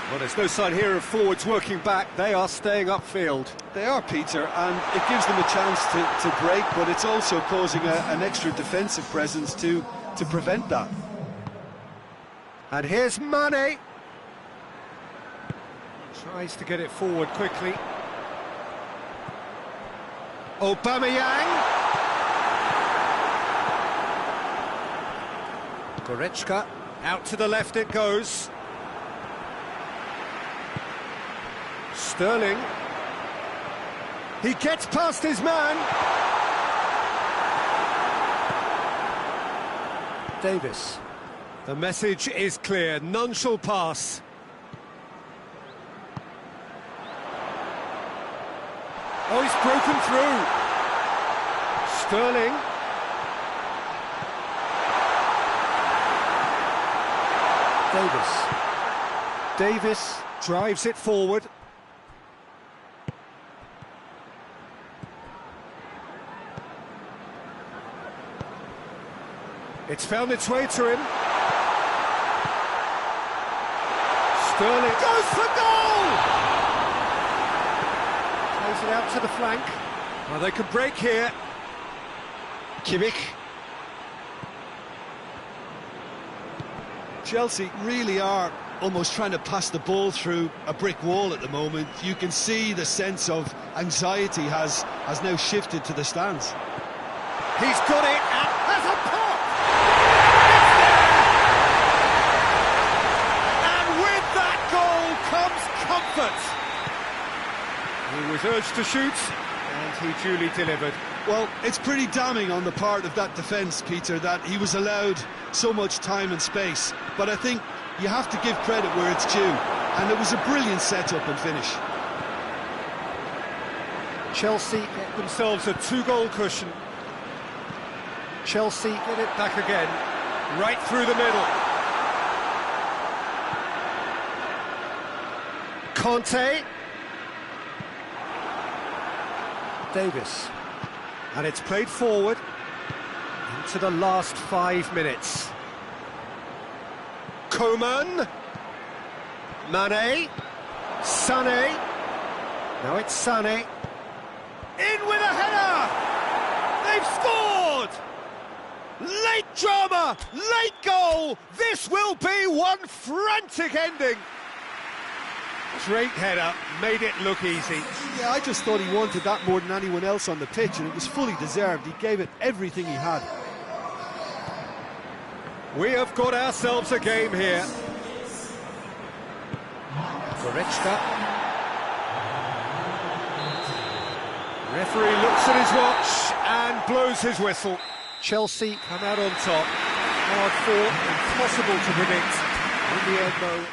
Well, there's no sign here of forwards working back. They are staying upfield. They are, Peter, and it gives them a chance to break, but it's also causing an extra defensive presence to prevent that. And here's Mane. Tries to get it forward quickly. Aubameyang. Goretzka. Out to the left it goes. Sterling. He gets past his man. Davis. The message is clear. None shall pass. Oh, he's broken through. Sterling. Davis drives it forward. It's found its way to him. Sterling goes for goal! Plays it out to the flank. Well, they can break here. Kimmich. Chelsea really are almost trying to pass the ball through a brick wall at the moment. You can see the sense of anxiety has now shifted to the stands. He's got it and has a pop! And with that goal comes comfort. He was urged to shoot and he duly delivered. Well, it's pretty damning on the part of that defence, Peter, that he was allowed so much time and space. But I think you have to give credit where it's due, and it was a brilliant set-up and finish. Chelsea get themselves a 2-goal cushion. Chelsea get it back again, right through the middle. Conte. Davis. And it's played forward into the last 5 minutes. Coman. Mane. Sané. Now it's Sané. In with a header! They've scored! Late drama, late goal! This will be one frantic ending! Great header, made it look easy. Yeah, I just thought he wanted that more than anyone else on the pitch, and it was fully deserved. He gave it everything he had. We have got ourselves a game here. Goretzka. Referee looks at his watch and blows his whistle. Chelsea come out on top. Hard fought, impossible to predict. In the end, though.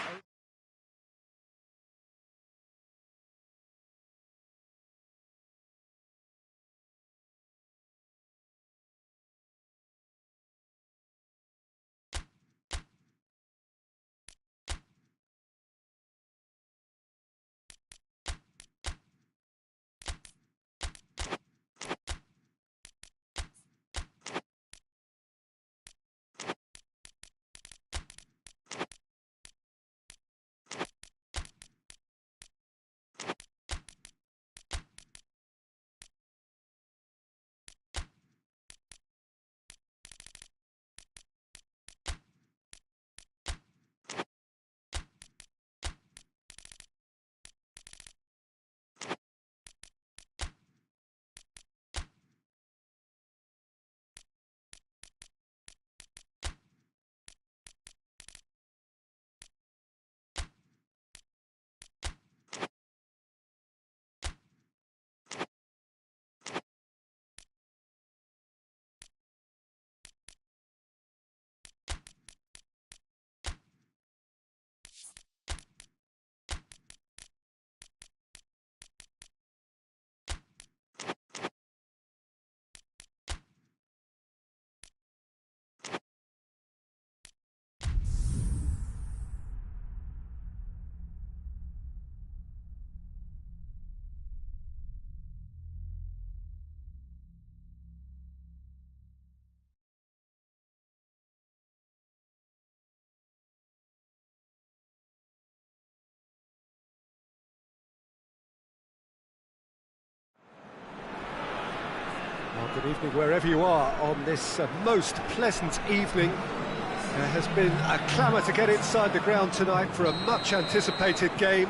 Good evening wherever you are on this most pleasant evening. There has been a clamour to get inside the ground tonight for a much anticipated game.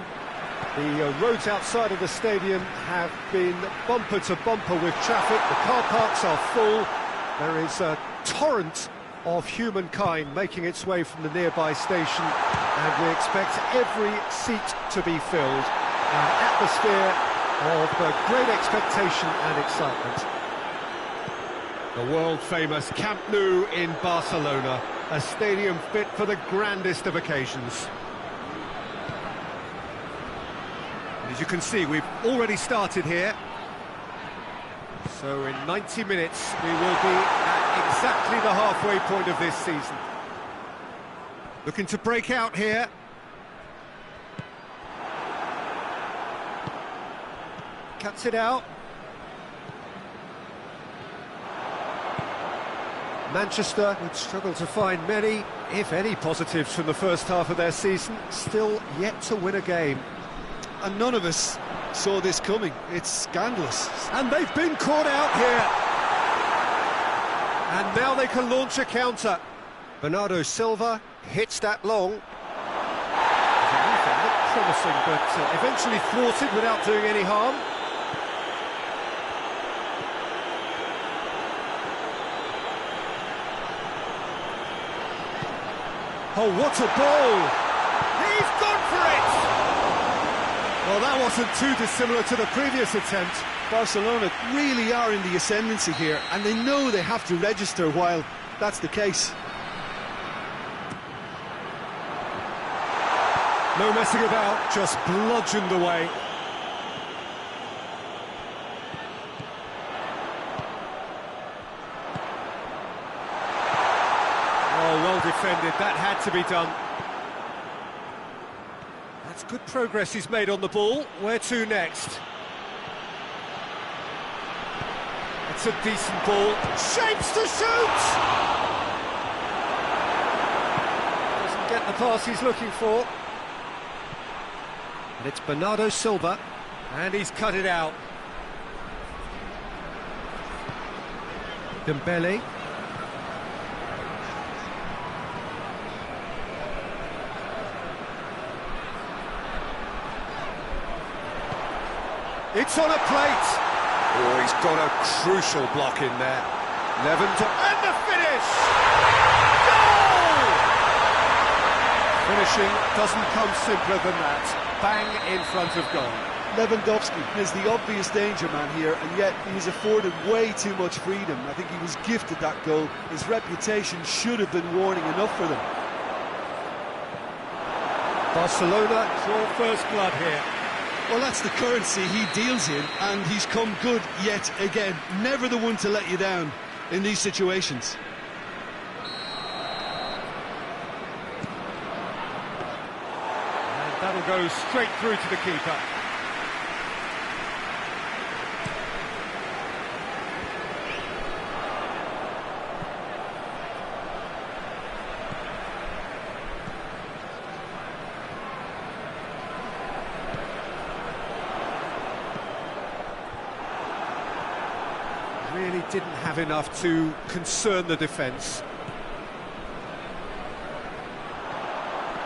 The roads outside of the stadium have been bumper to bumper with traffic. The car parks are full. There is a torrent of humankind making its way from the nearby station, and we expect every seat to be filled. An atmosphere of great expectation and excitement. The world-famous Camp Nou in Barcelona, a stadium fit for the grandest of occasions. And as you can see, we've already started here. So in 90 minutes, we will be at exactly the halfway point of this season. Looking to break out here. Cuts it out. Manchester would struggle to find many, if any, positives from the first half of their season. Still yet to win a game. And none of us saw this coming. It's scandalous. And they've been caught out here. And now they can launch a counter. Bernardo Silva hits that long. Looked promising, but eventually thwarted without doing any harm. Oh, what a ball! He's gone for it! Well, that wasn't too dissimilar to the previous attempt. Barcelona really are in the ascendancy here, and they know they have to register while that's the case. No messing about, just bludgeoned away. Oh, well defended, that had to be done. That's good progress he's made on the ball. Where to next? It's a decent ball. Shapes to shoot! Doesn't get the pass he's looking for. And it's Bernardo Silva, and he's cut it out. Dembele. It's on a plate. Oh, he's got a crucial block in there. And the finish! Goal! Finishing doesn't come simpler than that. Bang in front of goal. Lewandowski is the obvious danger man here, and yet he was afforded way too much freedom. I think he was gifted that goal. His reputation should have been warning enough for them. Barcelona draw first blood here. Well, that's the currency he deals in, and he's come good yet again. Never the one to let you down in these situations. That'll go straight through to the keeper. Really didn't have enough to concern the defence.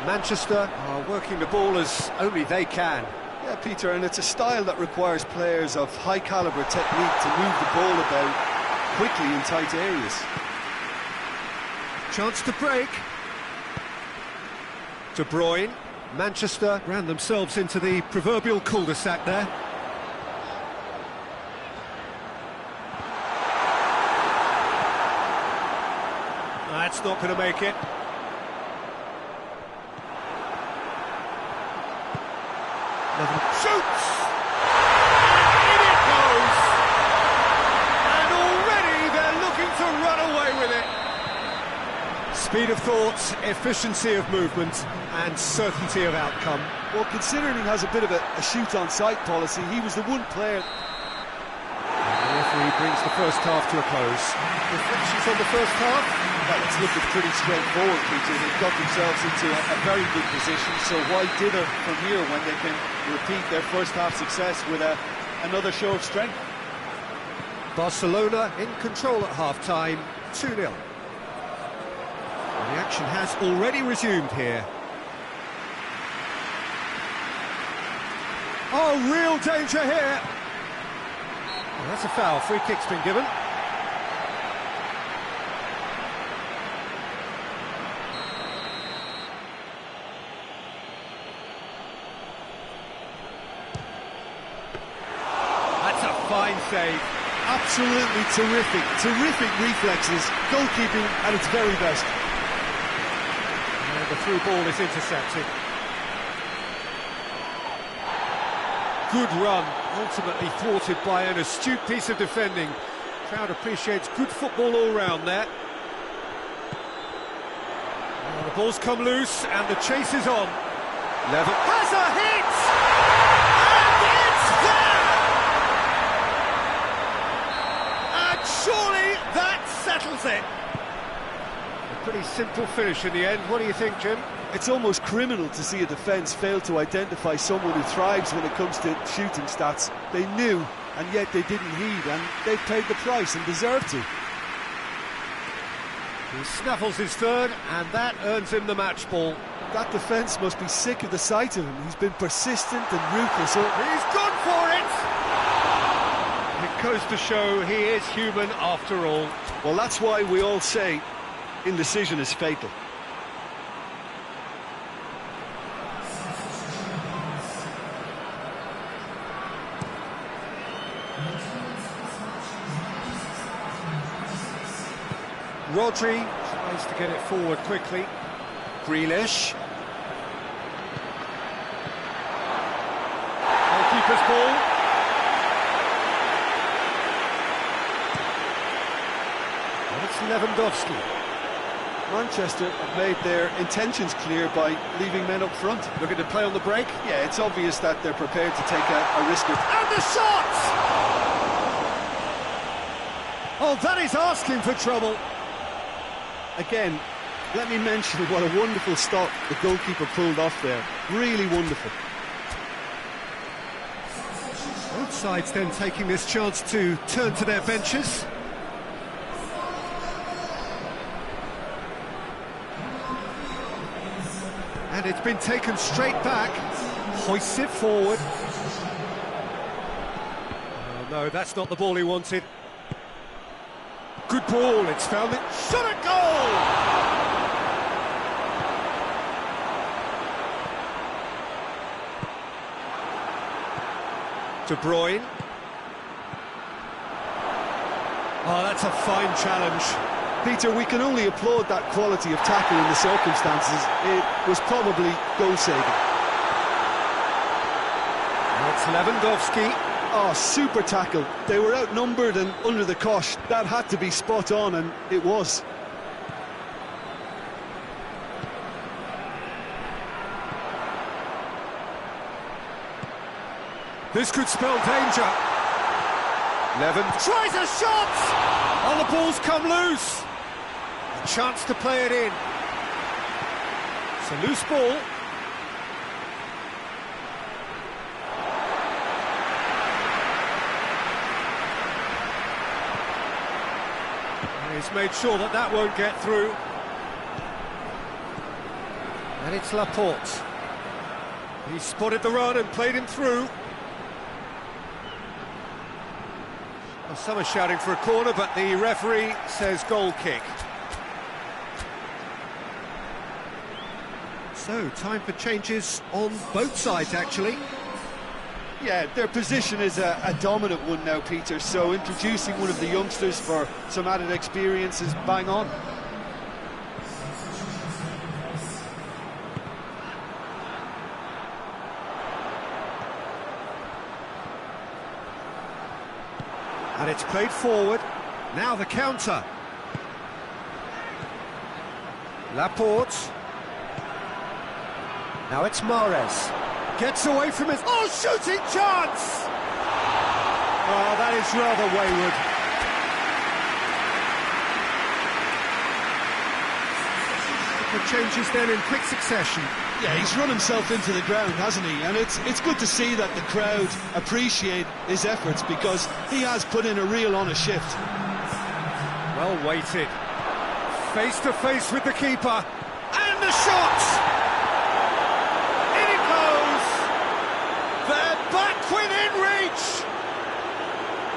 Manchester are working the ball as only they can. Yeah, Peter, and it's a style that requires players of high calibre technique to move the ball about quickly in tight areas. Chance to break. De Bruyne. Manchester ran themselves into the proverbial cul-de-sac there. That's not going to make it. Shoots! In it goes! And already they're looking to run away with it. Speed of thought, efficiency of movement, and certainty of outcome. Well, considering he has a bit of a shoot-on-sight policy, he was the one player. And the referee brings the first half to a close. Reflections on the first half? Well, it's looking pretty straightforward, Peter. They've got themselves into a very good position, so why dither from here when they can repeat their first half success with another show of strength? Barcelona in control at half-time, 2-0. The action has already resumed here. Oh, real danger here! Well, that's a foul, free kick's been given. Fine save. Absolutely terrific reflexes, goalkeeping at its very best. And the through ball is intercepted. Good run, ultimately thwarted by an astute piece of defending. Crowd appreciates good football all round there. And the ball's come loose and the chase is on. Level has a hit! And it's there! Surely that settles it. A pretty simple finish in the end. What do you think, Jim? It's almost criminal to see a defence fail to identify someone who thrives when it comes to shooting stats. They knew, and yet they didn't heed, and they paid the price and deserved to. He snaffles his third, and that earns him the match ball. That defence must be sick of the sight of him. He's been persistent and ruthless. He's gone for it! It goes to show he is human after all. Well, that's why we all say indecision is fatal. Rodri tries to get it forward quickly. Grealish. Goalkeeper's ball. And it's Lewandowski. Manchester have made their intentions clear by leaving men up front. Looking to play on the break. Yeah, it's obvious that they're prepared to take a risk. And the shot! Oh, that is asking for trouble. Again, let me mention what a wonderful stop the goalkeeper pulled off there. Really wonderful. Both sides then taking this chance to turn to their benches. And it's been taken straight back. Hoists it forward. Oh no, that's not the ball he wanted. Good ball, it's found it. Shot at goal! De Bruyne. Oh, that's a fine challenge. Peter, we can only applaud that quality of tackle in the circumstances. It was probably goal-saving. It's Lewandowski. Oh, super tackle. They were outnumbered and under the cosh. That had to be spot on, and it was. This could spell danger. Levin tries a shot! Oh, the ball's come loose. A chance to play it in. It's a loose ball. He's made sure that that won't get through. And it's Laporte. He spotted the run and played him through. Well, some are shouting for a corner, but the referee says goal kick. So, time for changes on both sides, actually. Yeah, their position is a dominant one now, Peter, so introducing one of the youngsters for some added experience is bang on. And it's played forward. Now the counter. Laporte. Now it's Mahrez. Gets away from his... Oh, shooting chance! Oh, that is rather wayward. The changes then in quick succession. Yeah, he's run himself into the ground, hasn't he? And it's good to see that the crowd appreciate his efforts because he has put in a real honest shift. Well weighted. Face to face with the keeper. And the shot! Within reach!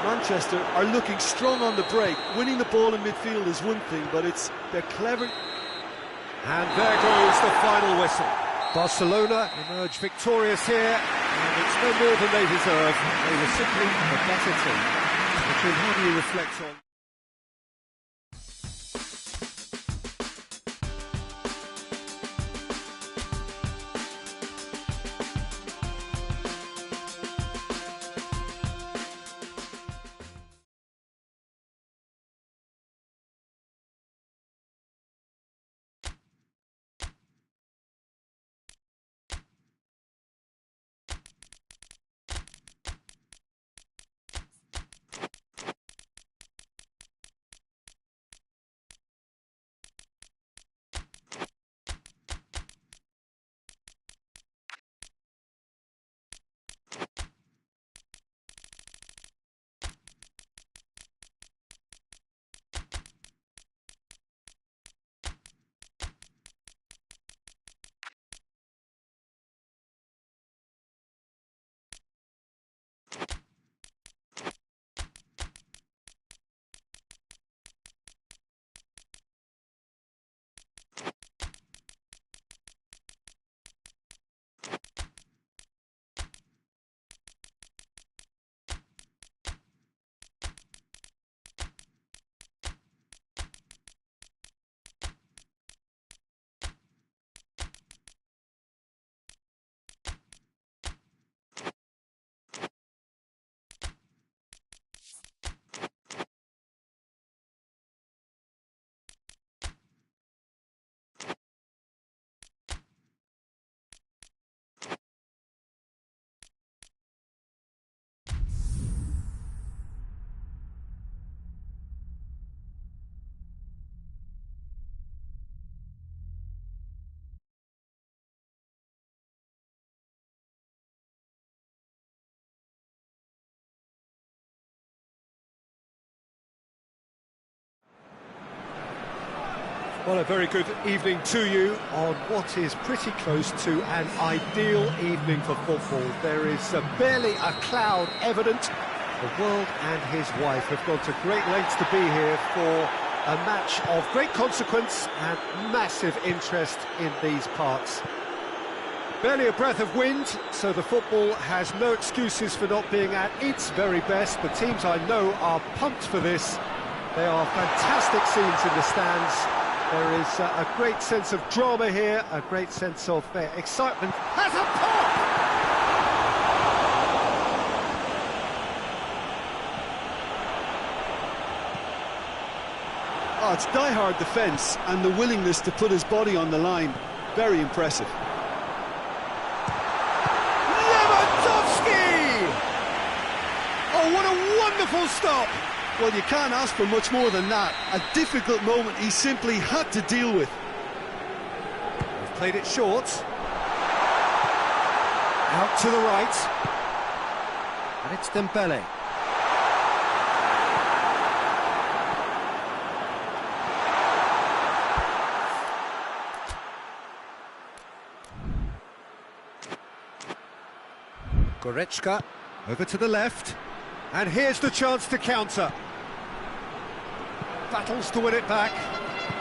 Manchester are looking strong on the break. Winning the ball in midfield is one thing, but they're clever. And there goes the final whistle. Barcelona emerge victorious here, and it's no more than they deserve. They were simply the better team. Richard, how do you reflect on... Well, a very good evening to you on what is pretty close to an ideal evening for football. There is barely a cloud evident. The world and his wife have gone to great lengths to be here for a match of great consequence and massive interest in these parts. Barely a breath of wind, so the football has no excuses for not being at its very best. The teams I know are pumped for this. They are fantastic scenes in the stands. There is a great sense of drama here, a great sense of excitement. Has a pop! Oh, it's die-hard defence and the willingness to put his body on the line. Very impressive. Oh, what a wonderful stop! Well, you can't ask for much more than that. A difficult moment he simply had to deal with. They've played it short. Out to the right. And it's Dembele. Goretzka over to the left. And here's the chance to counter. Battles to win it back.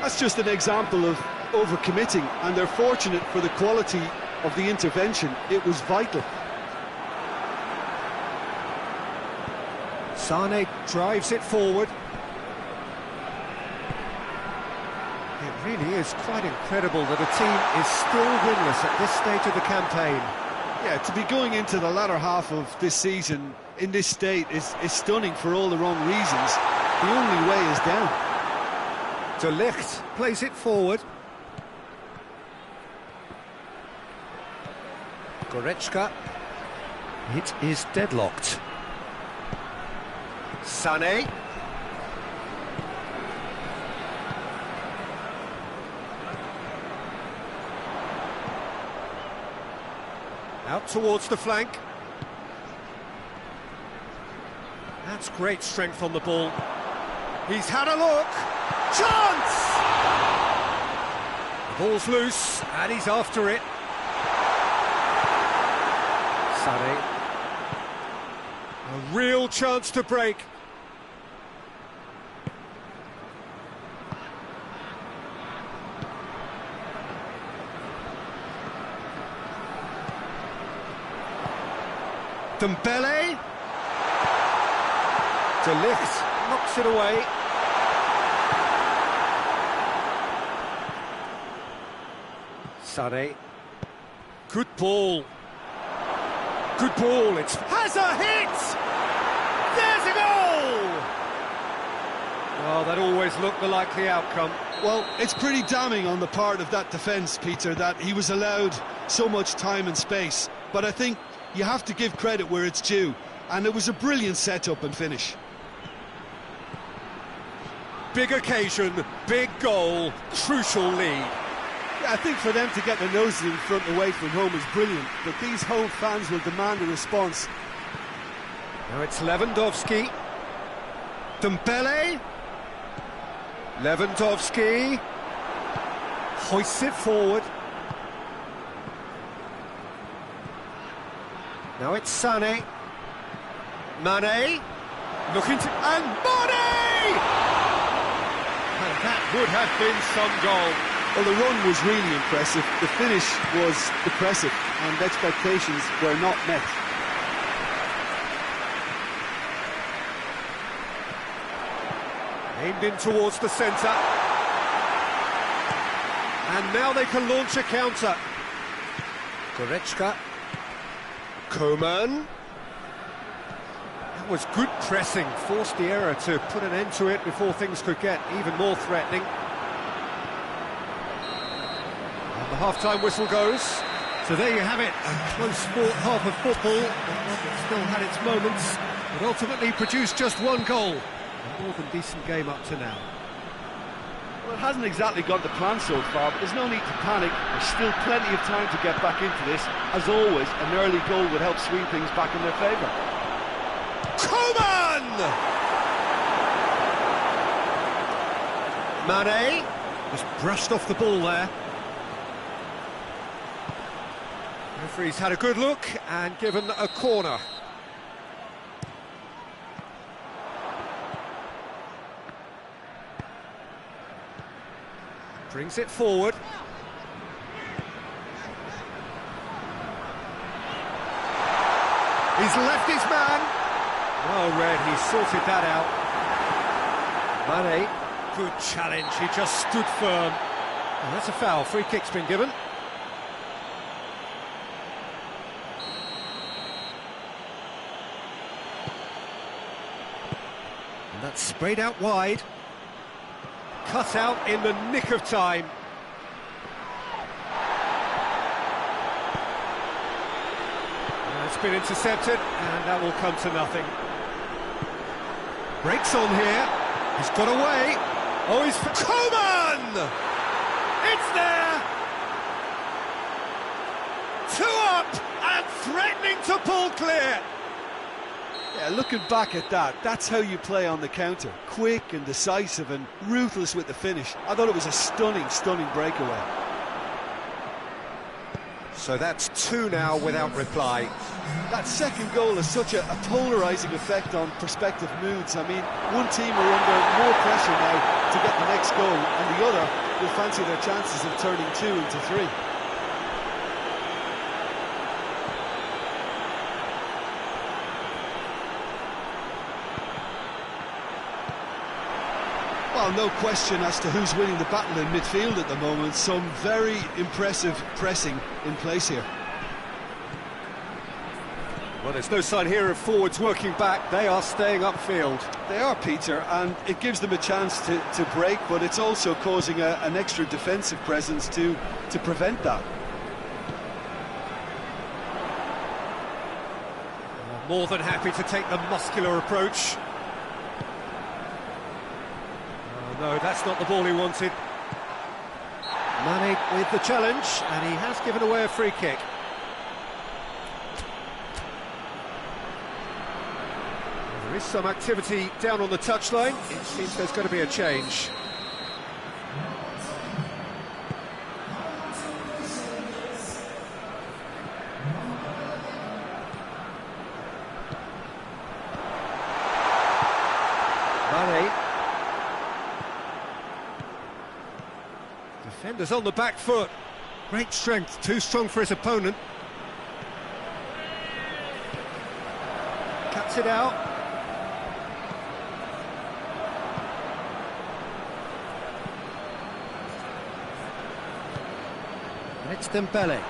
That's just an example of overcommitting, and they're fortunate for the quality of the intervention. It was vital. Sane drives it forward. It really is quite incredible that a team is still winless at this stage of the campaign. Yeah, to be going into the latter half of this season in this state is stunning for all the wrong reasons. The only way is down. De Ligt plays it forward. Goretzka. It is deadlocked. Sané. Out towards the flank. That's great strength on the ball. He's had a look. Chance! The ball's loose, and he's after it. Sané. A real chance to break. Dembele. De Ligt knocks it away. Sané. Good ball. Good ball. It has a hit! There's a goal! Well, that always looked the likely outcome. Well, it's pretty damning on the part of that defence, Peter, that he was allowed so much time and space. But I think you have to give credit where it's due, and it was a brilliant set-up and finish. Big occasion, big goal, crucial lead. Yeah, I think for them to get the noses in front away from home is brilliant, but these home fans will demand a response. Now it's Lewandowski. Dembele. Lewandowski. Hoists it forward. Now it's Sané. Mane. Looking to... and Mane! And that would have been some goal. Well, the run was really impressive. The finish was depressive, and expectations were not met. Aimed in towards the centre. And now they can launch a counter. Goretzka. Coman. That was good pressing, forced the error to put an end to it before things could get even more threatening. And the half-time whistle goes. So there you have it, a close sport half of football, that still had its moments, but ultimately produced just one goal. A more than decent game up to now. Well, it hasn't exactly gone to plan so far, but there's no need to panic. There's still plenty of time to get back into this. As always, an early goal would help swing things back in their favour. Coman! Mane, Just brushed off the ball there. Referee's had a good look and given a corner. Brings it forward. He's left his man. Well read, he sorted that out. Mane, good challenge, he just stood firm. And that's a foul, free kick's been given. And that's sprayed out wide. Cut out in the nick of time. It's been intercepted, and that will come to nothing. Breaks on here. He's got away. Oh, he's... Coman! It's there! 2 up and threatening to pull clear. Yeah, looking back at that, that's how you play on the counter. Quick and decisive and ruthless with the finish. I thought it was a stunning, stunning breakaway. So that's 2 now without reply. That second goal has such a polarising effect on prospective moods. I mean, one team are under more pressure now to get the next goal, and the other will fancy their chances of turning 2 into 3. Well, no question as to who's winning the battle in midfield at the moment. Some very impressive pressing in place here. Well, there's no sign here of forwards working back. They are staying upfield. They are, Peter, and it gives them a chance to break, but it's also causing an extra defensive presence to prevent that. More than happy to take the muscular approach. No, that's not the ball he wanted. Mane with the challenge, and he has given away a free kick. Well, there is some activity down on the touchline. It seems there's going to be a change. Mane. Defenders on the back foot. Great strength, too strong for his opponent. Cuts it out. And it's Dembele.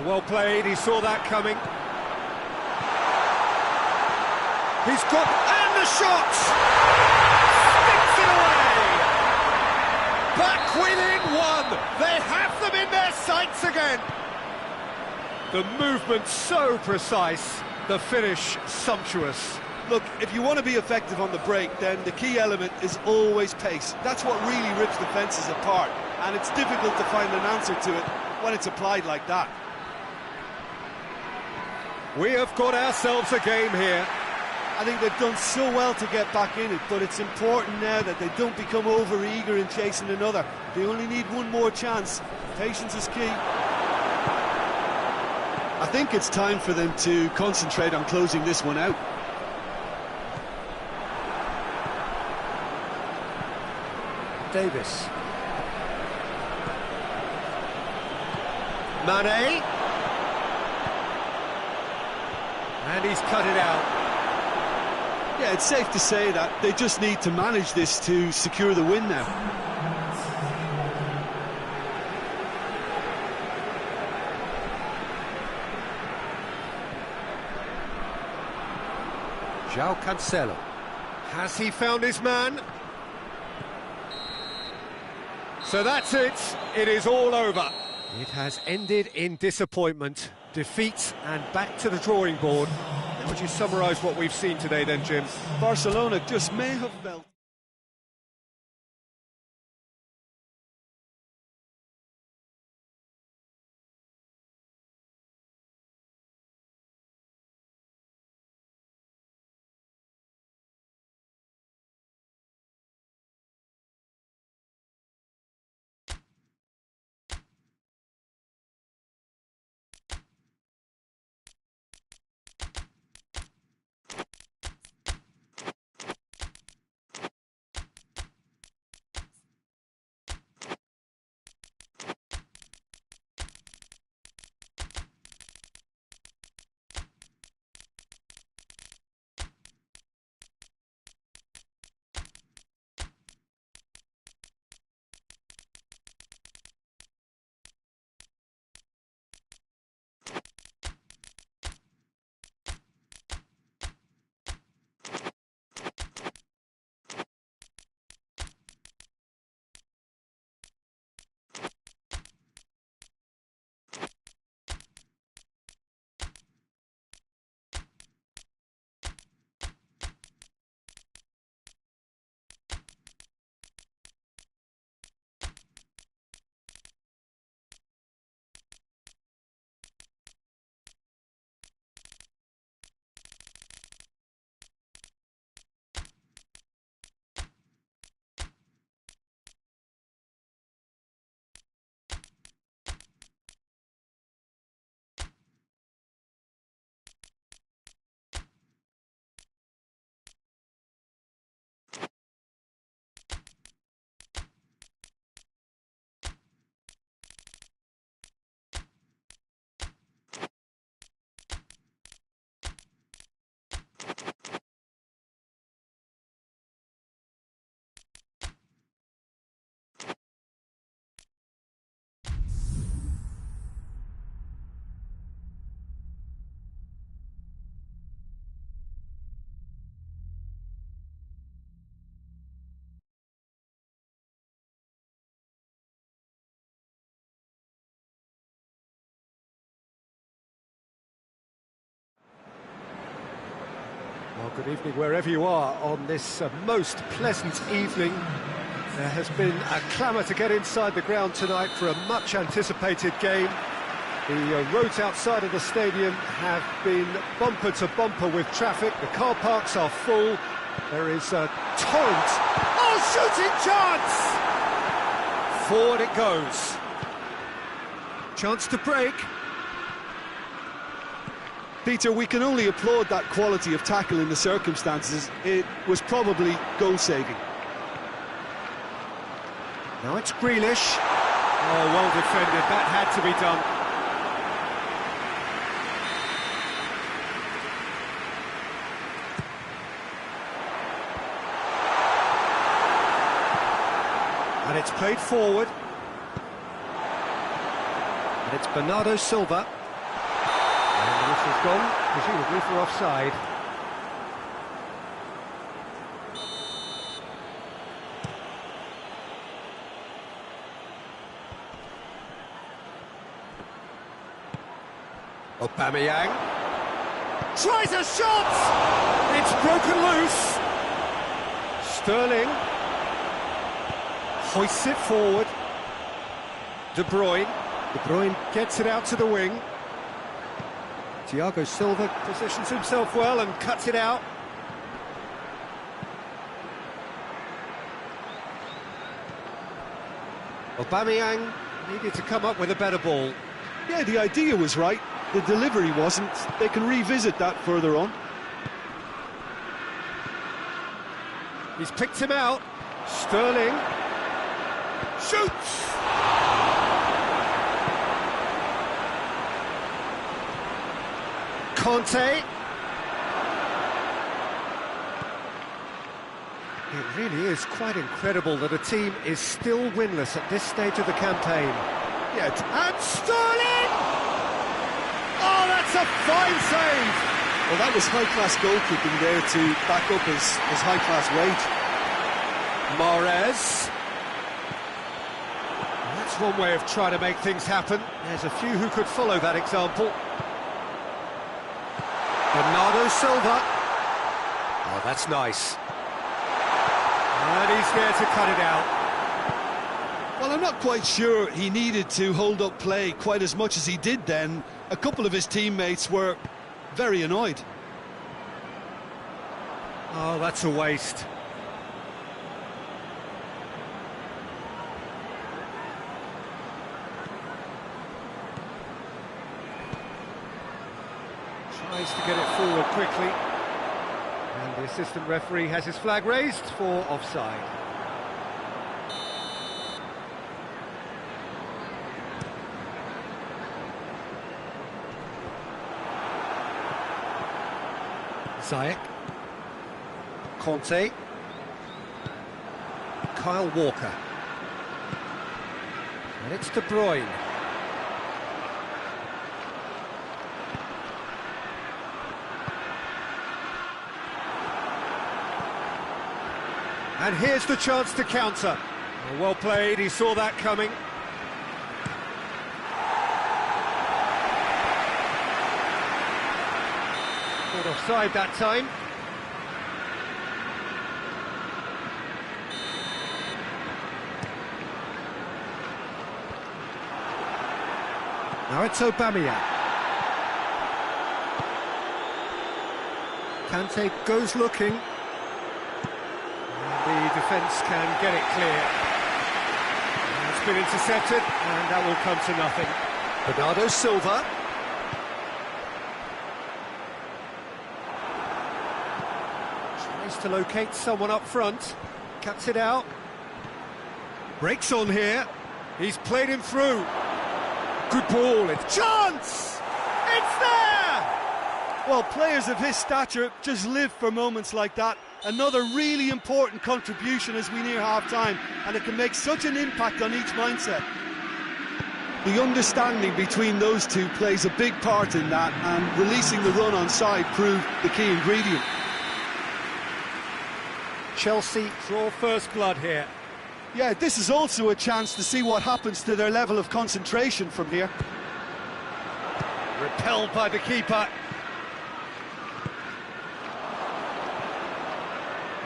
Well played, he saw that coming. He's got... and the shot! Sticks it away! Back within 1! They have them in their sights again! The movement so precise, the finish sumptuous. Look, if you want to be effective on the break, then the key element is always pace. That's what really rips defences apart, and it's difficult to find an answer to it when it's applied like that. We have got ourselves a game here. I think they've done so well to get back in it, but it's important now that they don't become over-eager in chasing another. They only need one more chance. Patience is key. I think it's time for them to concentrate on closing this one out. Davis. Mane. And he's cut it out. Yeah, it's safe to say that they just need to manage this to secure the win now. João Cancelo. Has he found his man? So that's it. It is all over. It has ended in disappointment, defeat, and back to the drawing board. How would you summarise what we've seen today then, Jim? Barcelona just may have felt Good evening wherever you are on this most pleasant evening. There has been a clamour to get inside the ground tonight for a much anticipated game. The roads outside of the stadium have been bumper to bumper with traffic. The car parks are full. There is a torrent. Oh, shooting chance! Forward it goes. Chance to break. Peter, we can only applaud that quality of tackle in the circumstances. It was probably goal-saving. Now it's Grealish. Oh, well defended. That had to be done. And it's played forward. And it's Bernardo Silva. And the whistle's gone, presumably for offside. Aubameyang tries a shot! It's broken loose. Sterling hoists it forward. De Bruyne gets it out to the wing. Thiago Silva positions himself well and cuts it out. Aubameyang needed to come up with a better ball. Yeah, the idea was right. The delivery wasn't. They can revisit that further on. He's picked him out. Sterling shoots! Conte. It really is quite incredible that a team is still winless at this stage of the campaign. Yeah, and Sterling! Oh, that's a fine save! Well, that was high-class goalkeeping there to back up his high-class weight. Mahrez. That's one way of trying to make things happen. There's a few who could follow that example. Bernardo Silva. Oh, that's nice. And he's there to cut it out. Well, I'm not quite sure he needed to hold up play quite as much as he did then. A couple of his teammates were very annoyed. Oh, that's a waste. Tries to get it forward quickly. And the assistant referee has his flag raised for offside. Ziyech. Conte. Kyle Walker. And it's De Bruyne. And here's the chance to counter. Well played, he saw that coming. Caught offside that time. Now it's Aubameyang. Kante goes looking. The defence can get it clear. It's been intercepted, and that will come to nothing. Bernardo Silva. Tries to locate someone up front. Cuts it out. Breaks on here. He's played him through. Good ball, it's chance! It's there! Well, players of his stature just live for moments like that. Another really important contribution as we near half-time, and it can make such an impact on each mindset. The understanding between those two plays a big part in that, and releasing the run on side proved the key ingredient. Chelsea draw first blood here. Yeah, this is also a chance to see what happens to their level of concentration from here. Repelled by the keeper.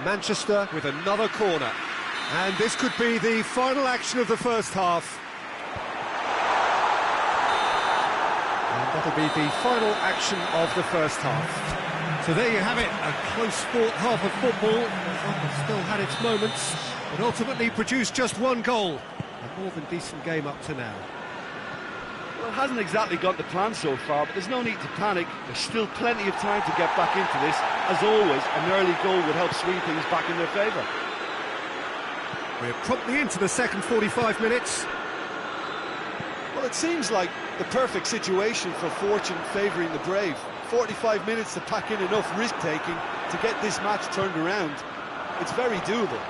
Manchester with another corner. And this could be the final action of the first half. And that'll be the final action of the first half. So there you have it, a close sport half of football. It's still had its moments, but ultimately produced just one goal. A more than decent game up to now. Well, it hasn't exactly got the plan so far, but there's no need to panic. There's still plenty of time to get back into this. As always, an early goal would help swing things back in their favour. We're promptly into the second 45 minutes. Well, it seems like the perfect situation for fortune favouring the brave. 45 minutes to pack in enough risk-taking to get this match turned around. It's very doable.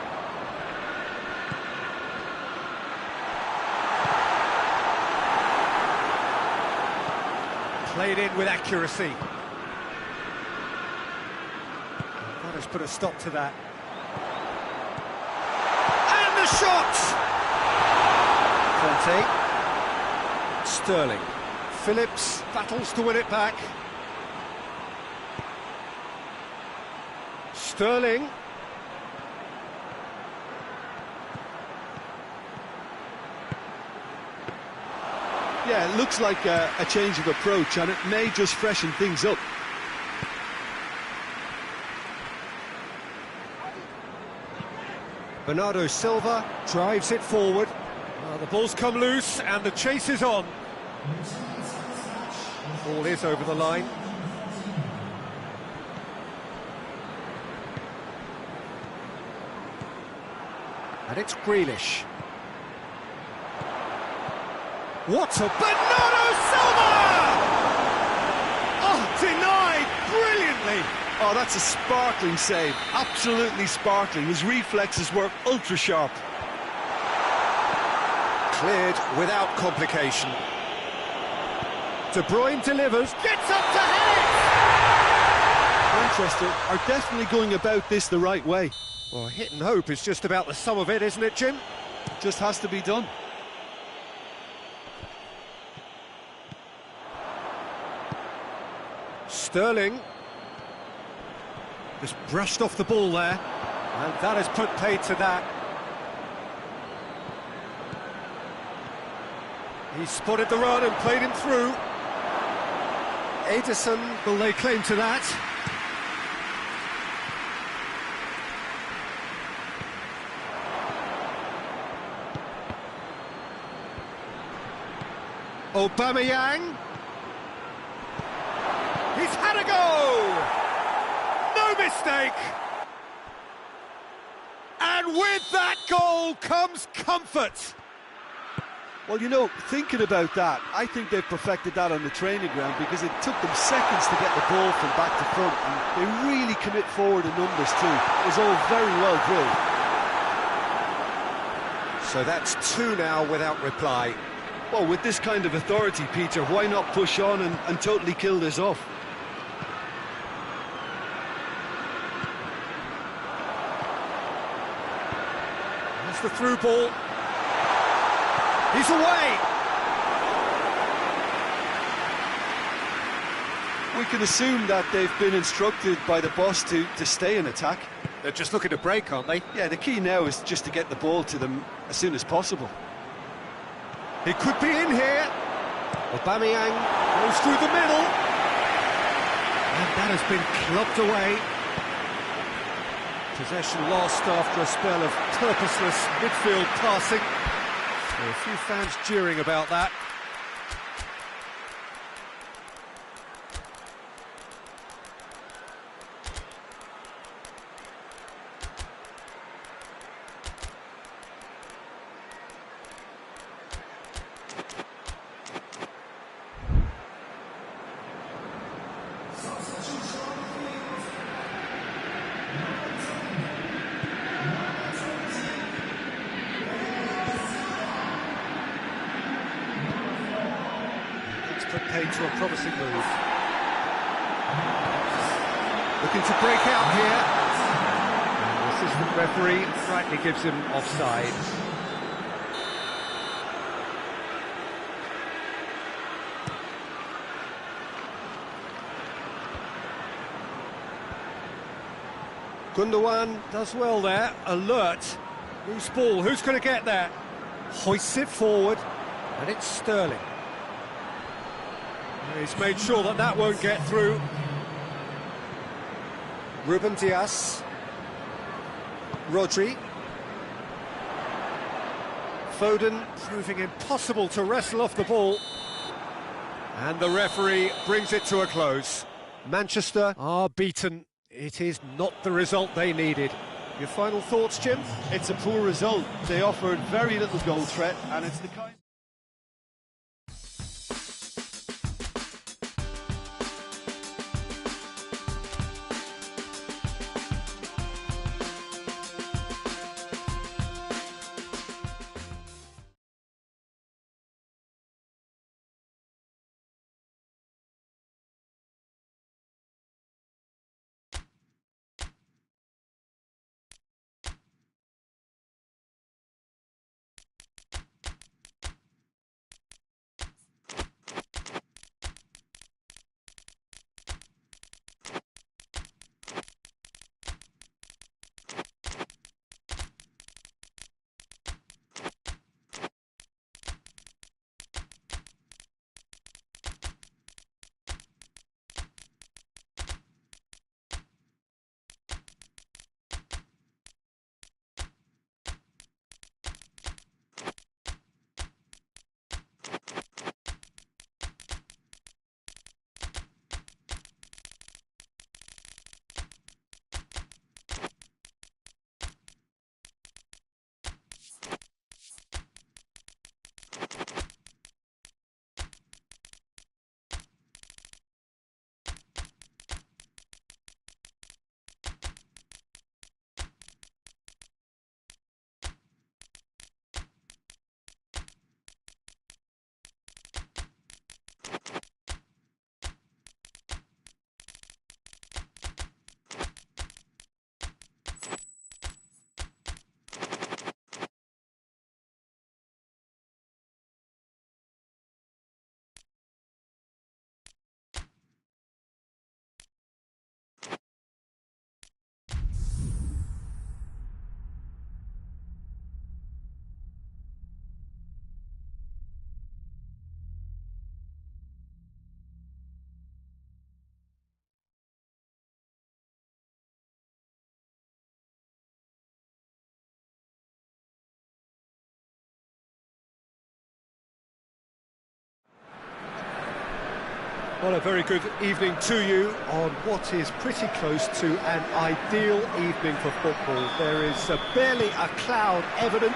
Played in with accuracy. That has put a stop to that. And the shot! Conte. Sterling. Phillips battles to win it back. Sterling. Yeah, it looks like a change of approach, and it may just freshen things up. Bernardo Silva drives it forward. The ball's come loose, and the chase is on. Ball is over the line. And it's Grealish. What a Bernardo Silva! Oh, denied brilliantly. Oh, that's a sparkling save. Absolutely sparkling. His reflexes were ultra sharp. Cleared without complication. De Bruyne delivers, gets up to head it! Manchester are definitely going about this the right way. Well, hit and hope is just about the sum of it, isn't it, Jim? Just has to be done. Sterling. Just brushed off the ball there. And that has put paid to that. He spotted the run and played him through. Edison will lay claim to that. Aubameyang. He's had a go! No mistake! And with that goal comes comfort. Well, you know, thinking about that, I think they've perfected that on the training ground because it took them seconds to get the ball from back to front, and they really commit forward in numbers too. It was all very well drilled. So that's two now without reply. Well, with this kind of authority, Peter, why not push on and totally kill this off? That's the through ball. He's away! We can assume that they've been instructed by the boss to stay in attack. They're just looking to break, aren't they? Yeah, the key now is just to get the ball to them as soon as possible. He could be in here. Aubameyang goes through the middle. And that has been clubbed away. Possession lost after a spell of purposeless midfield passing. There are a few fans jeering about that. Put paid to a promising move. Looking to break out here. And the assistant referee rightly gives him offside. Gundogan does well there, alert. Loose ball, who's going to get that? Hoists it forward, and it's Sterling. He's made sure that that won't get through. Ruben Dias. Rodri. Foden proving impossible to wrestle off the ball. And the referee brings it to a close. Manchester are beaten. It is not the result they needed. Your final thoughts, Jim? It's a poor result. They offered very little goal threat, and it's the kind... Well, a very good evening to you on what is pretty close to an ideal evening for football. There is barely a cloud evident.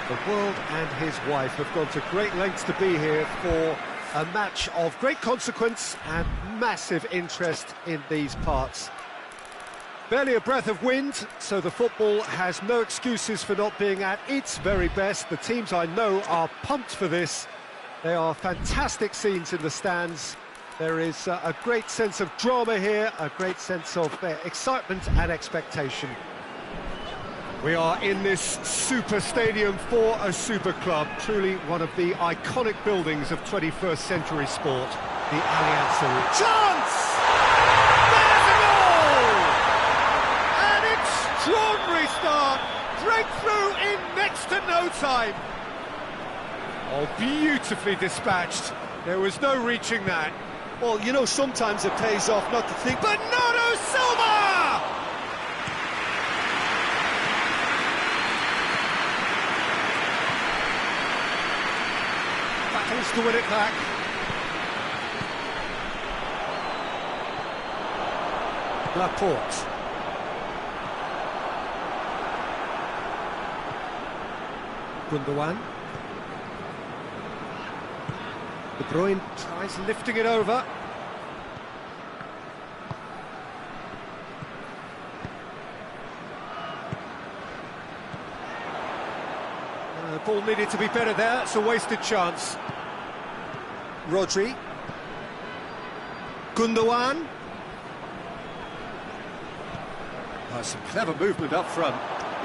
The world and his wife have gone to great lengths to be here for a match of great consequence and massive interest in these parts. Barely a breath of wind, so the football has no excuses for not being at its very best. The teams I know are pumped for this. They are fantastic scenes in the stands. There is a great sense of drama here, a great sense of excitement and expectation. We are in this super stadium for a super club, truly one of the iconic buildings of 21st century sport, the Allianz Arena. Chance! There's a goal! An extraordinary start, breakthrough in next to no time. Oh, beautifully dispatched. There was no reaching that. Well, you know, sometimes it pays off not to think... Bernardo Silva! Battles to win it back. Laporte. Gundogan. De Bruyne tries lifting it over. The ball needed to be better there, it's a wasted chance. Rodri. Gundogan. Oh, some clever movement up front.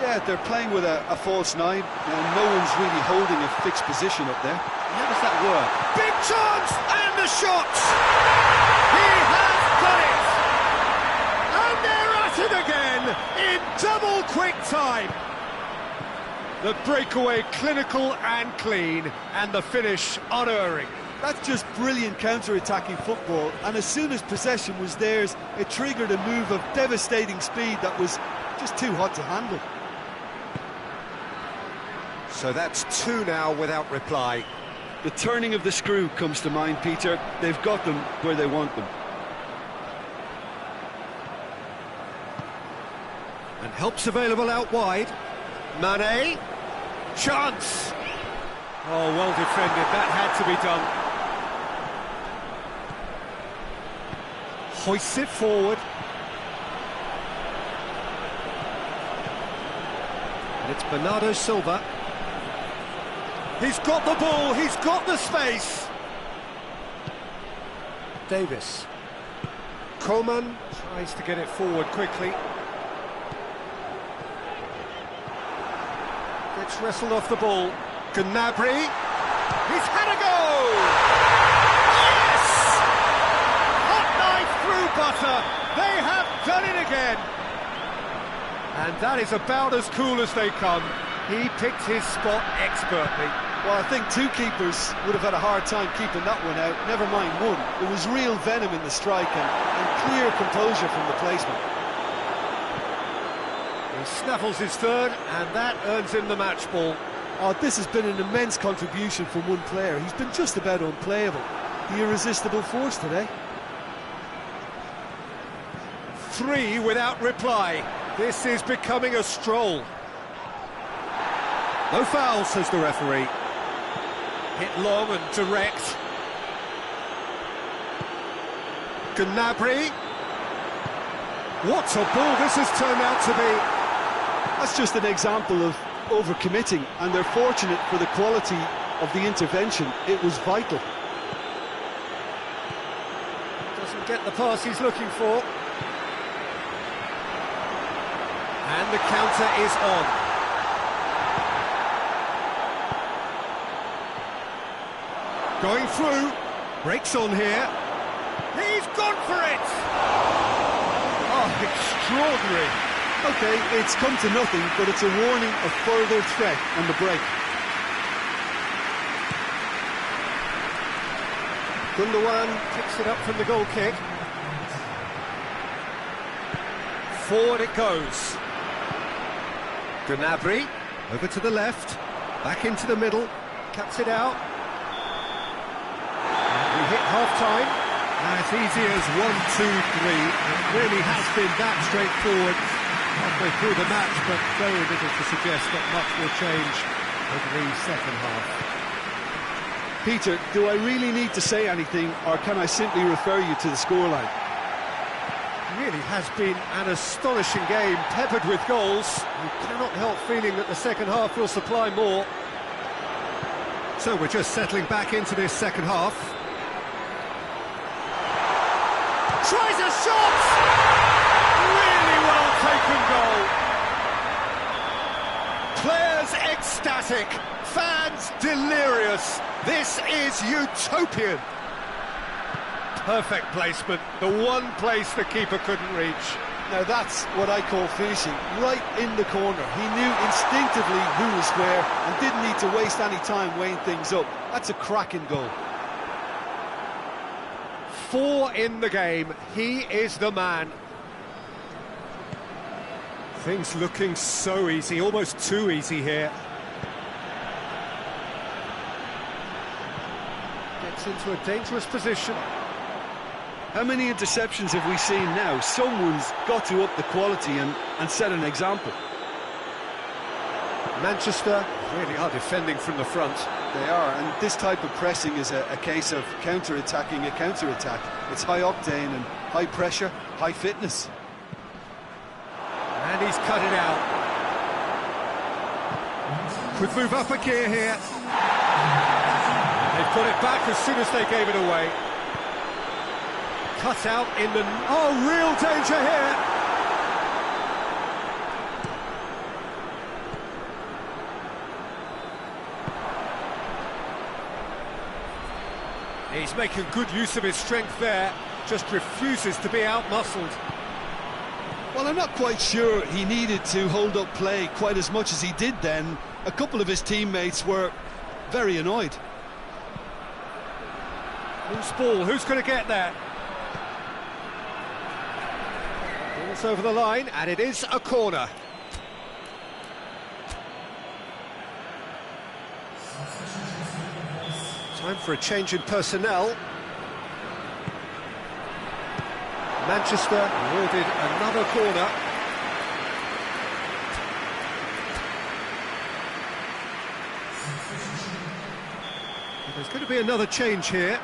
Yeah, they're playing with a false nine, and no one's really holding a fixed position up there. How does that work? Big chance! And the shot! He has done it! And they're at it again in time. The breakaway clinical and clean, and the finish unerring. That's just brilliant counter-attacking football, and as soon as possession was theirs, it triggered a move of devastating speed that was just too hot to handle. So that's 2 now without reply. The turning of the screw comes to mind, Peter. They've got them where they want them. And help's available out wide. Mane. Chance. Oh, well defended. That had to be done. Hoists it forward. And it's Bernardo Silva. He's got the ball, he's got the space. Davis. Coman tries to get it forward quickly. Gets wrestled off the ball. Gnabry. He's had a go! Yes! Hot knife through butter. They have done it again. And that is about as cool as they come. He picked his spot expertly. Well, I think 2 keepers would have had a hard time keeping that one out, never mind 1. There was real venom in the strike and clear composure from the placement. He snaffles his third, and that earns him the match ball. Oh, this has been an immense contribution from one player. He's been just about unplayable. The irresistible force today. 3 without reply. This is becoming a stroll. No foul, says the referee. Hit long and direct. Gnabry. What a ball this has turned out to be. That's just an example of overcommitting, and they're fortunate for the quality of the intervention. It was vital. Doesn't get the pass he's looking for. And the counter is on. Going through, breaks on here. He's gone for it! Oh, extraordinary. OK, it's come to nothing, but it's a warning of further threat on the break. Gundogan picks it up from the goal kick. Forward it goes. Gnabry, over to the left, back into the middle, cuts it out. We hit half-time. As easy as 1, 2, 3. It really has been that straightforward halfway through the match, but very little to suggest that much will change over the second half. Peter, do I really need to say anything, or can I simply refer you to the scoreline? It really has been an astonishing game, peppered with goals. You cannot help feeling that the second half will supply more. So we're just settling back into this second half. Tries a shot! Really well taken goal. Players ecstatic, fans delirious. This is utopian. Perfect placement, the one place the keeper couldn't reach. Now that's what I call finishing, right in the corner. He knew instinctively who was where and didn't need to waste any time weighing things up. That's a cracking goal. 4 in the game, he is the man. Things looking so easy, almost too easy here. Gets into a dangerous position. How many interceptions have we seen now? Someone's got to up the quality and set an example. Manchester really are defending from the front. They are, and this type of pressing is a case of counter-attacking a counter-attack. It's high octane and high pressure, high fitness. And he's cut it out. Could move up a gear here. They've got it back as soon as they gave it away. Cut out in the... Oh, real danger here! He's making good use of his strength there, just refuses to be out-muscled. Well, I'm not quite sure he needed to hold up play quite as much as he did then. A couple of his teammates were very annoyed. Who's ball? Who's going to get there? Ball's over the line, and it is a corner. Time for a change in personnel. Manchester awarded another corner. There's going to be another change here.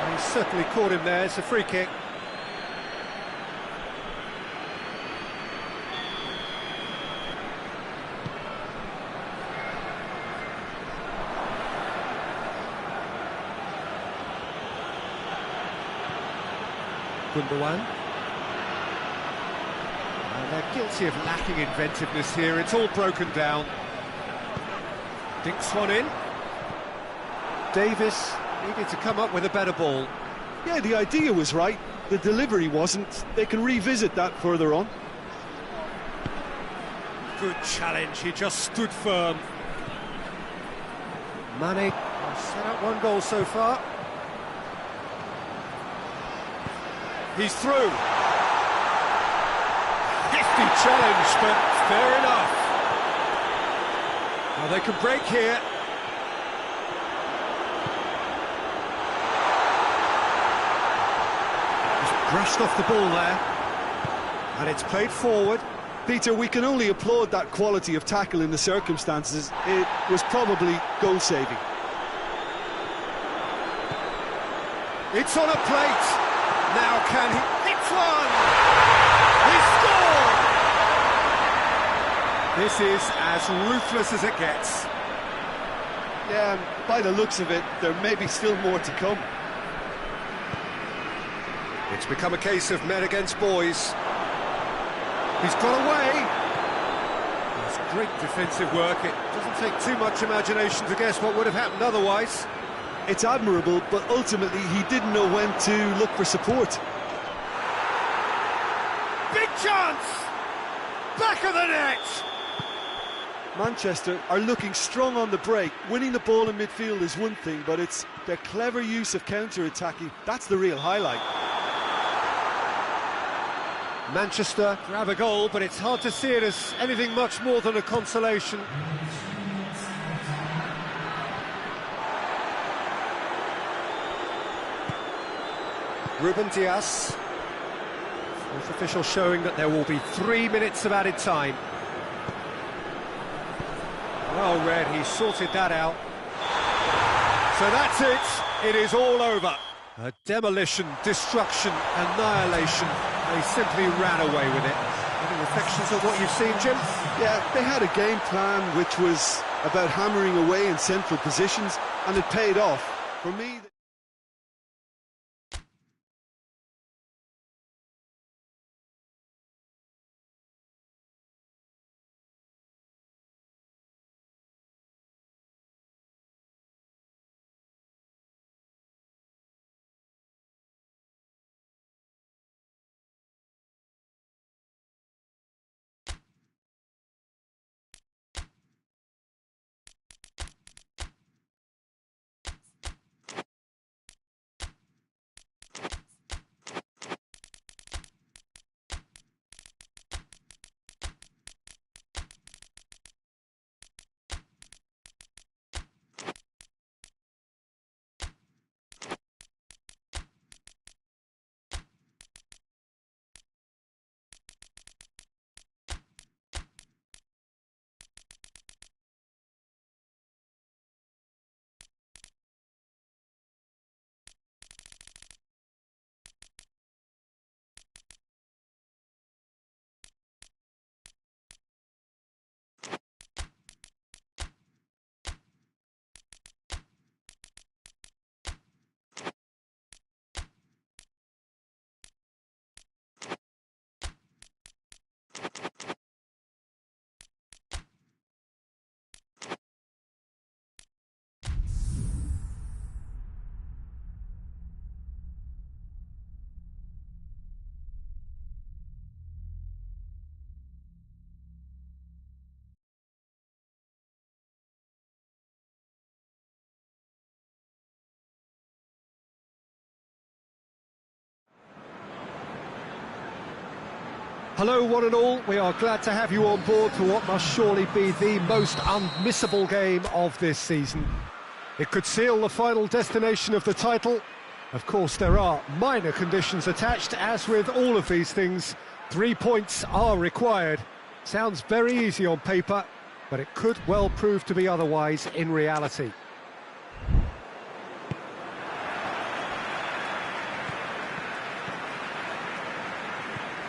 He certainly caught him there. It's a free kick. Lawan. And they're guilty of lacking inventiveness here. It's all broken down. Dinks one in. Davis needed to come up with a better ball. Yeah, the idea was right. The delivery wasn't. They can revisit that further on. Good challenge. He just stood firm. Mane has set up one goal so far. He's through. Hefty challenge, but fair enough. Now they can break here. Just brushed off the ball there. And it's played forward. Peter, we can only applaud that quality of tackle in the circumstances. It was probably goal-saving. It's on a plate. Now can he? It's one! He scored! This is as ruthless as it gets. Yeah, by the looks of it, there may be still more to come. It's become a case of men against boys. He's got away. That's great defensive work. It doesn't take too much imagination to guess what would have happened otherwise. It's admirable, but ultimately he didn't know when to look for support. Big chance! Back of the net! Manchester are looking strong on the break. Winning the ball in midfield is one thing, but it's their clever use of counter-attacking. That's the real highlight. Manchester grab a goal, but it's hard to see it as anything much more than a consolation. Ruben Dias. Fourth official showing that there will be 3 minutes of added time. Well read, he sorted that out. So that's it, it is all over. A demolition, destruction, annihilation. They simply ran away with it. Any reflections on what you've seen, Jim? Yeah, they had a game plan which was about hammering away in central positions, and it paid off. For me... Hello one and all, we are glad to have you on board for what must surely be the most unmissable game of this season. It could seal the final destination of the title. Of course there are minor conditions attached, as with all of these things. 3 points are required. Sounds very easy on paper, but it could well prove to be otherwise in reality.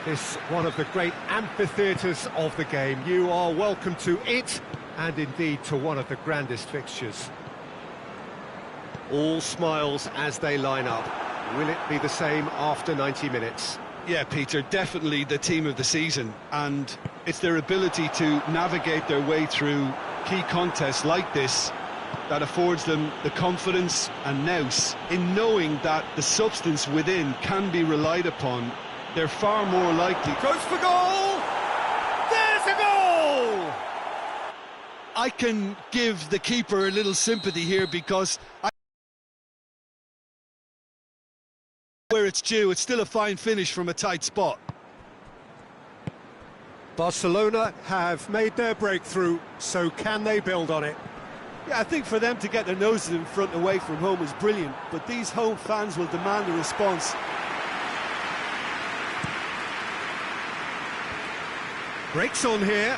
This one of the great amphitheatres of the game. You are welcome to it, and indeed to one of the grandest fixtures. All smiles as they line up. Will it be the same after 90 minutes? Yeah, Peter, definitely the team of the season, and it's their ability to navigate their way through key contests like this that affords them the confidence and nous in knowing that the substance within can be relied upon. They're far more likely. Goes for goal! There's a goal! I can give the keeper a little sympathy here, because where it's due, it's still a fine finish from a tight spot. Barcelona have made their breakthrough, so can they build on it? Yeah, I think for them to get their noses in front away from home is brilliant, but these home fans will demand a response. Breaks on here.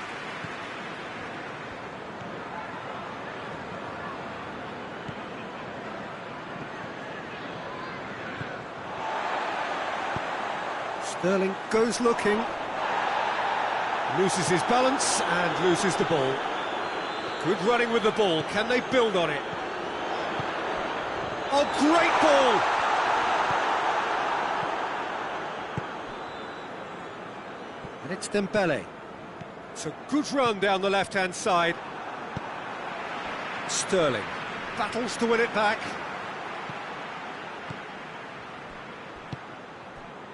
Sterling goes looking. Loses his balance and loses the ball. Good running with the ball. Can they build on it? Oh, great ball! And it's Dembele. It's a good run down the left-hand side. Sterling battles to win it back.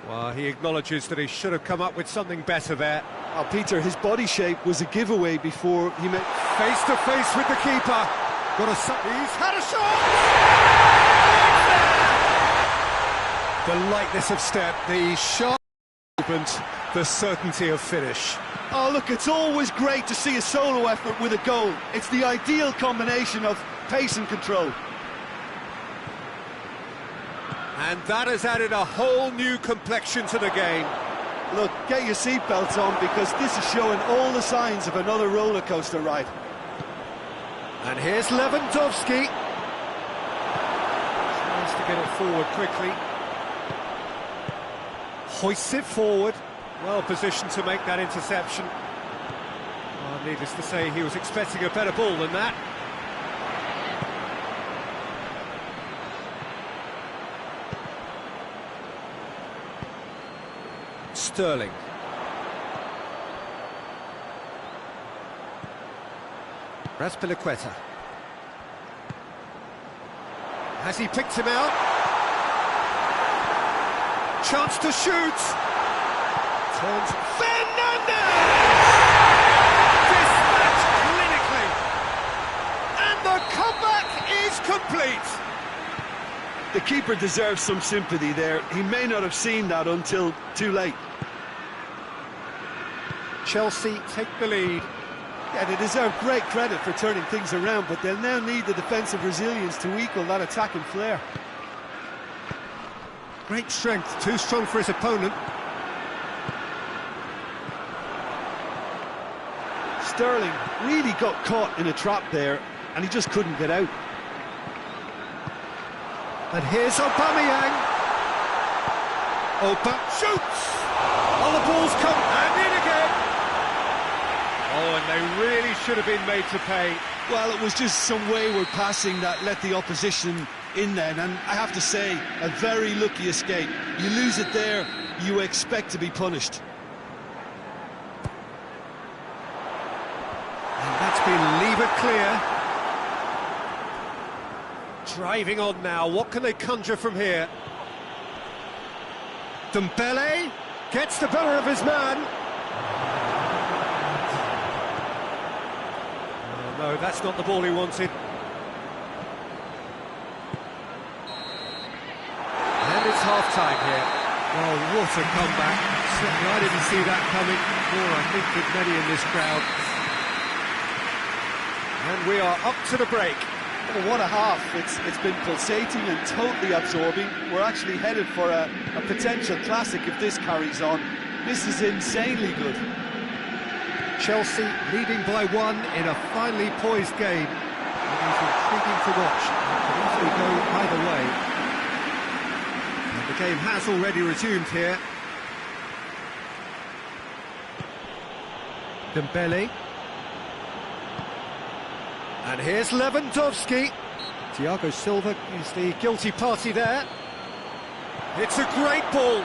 Well, he acknowledges that he should have come up with something better there. Oh, Peter, his body shape was a giveaway before he met... Face to face with the keeper. He's had a shot! The lightness of step, the sharp movement, the certainty of finish. Oh, look, it's always great to see a solo effort with a goal. It's the ideal combination of pace and control. And that has added a whole new complexion to the game. Look, get your seatbelts on, because this is showing all the signs of another roller coaster ride. And here's Lewandowski. Tries to get it forward quickly. Hoists it forward. Well positioned to make that interception. Well, needless to say, he was expecting a better ball than that. Sterling. Raspilicueta. Has he picked him out? Chance to shoot. Turns. Fernandez! Dispatched clinically. And the comeback is complete. The keeper deserves some sympathy there. He may not have seen that until too late. Chelsea take the lead. Yeah, they deserve great credit for turning things around, but they'll now need the defensive resilience to equal that attacking flair. Great strength, too strong for his opponent. Sterling really got caught in a trap there, and he just couldn't get out. And here's Aubameyang. Shoots! Oh, the ball's come, and in again! Oh, and they really should have been made to pay. Well, it was just some wayward passing that let the opposition in then, and I have to say, a very lucky escape. You lose it there, you expect to be punished. And that's been levered clear. Driving on now, what can they conjure from here? Dembele gets the better of his man. Oh, no, that's not the ball he wanted. And it's half-time here. Well, what a comeback. Certainly I didn't see that coming, nor I think did many in this crowd. And we are up to the break. Well, what a half. It's been pulsating and totally absorbing. We're actually headed for a potential classic if this carries on. This is insanely good. Chelsea leading by 1 in a finely poised game. It is intriguing to watch. It could easily go either way. And the game has already resumed here. Dembele. And here's Lewandowski. Thiago Silva is the guilty party there. It's a great ball.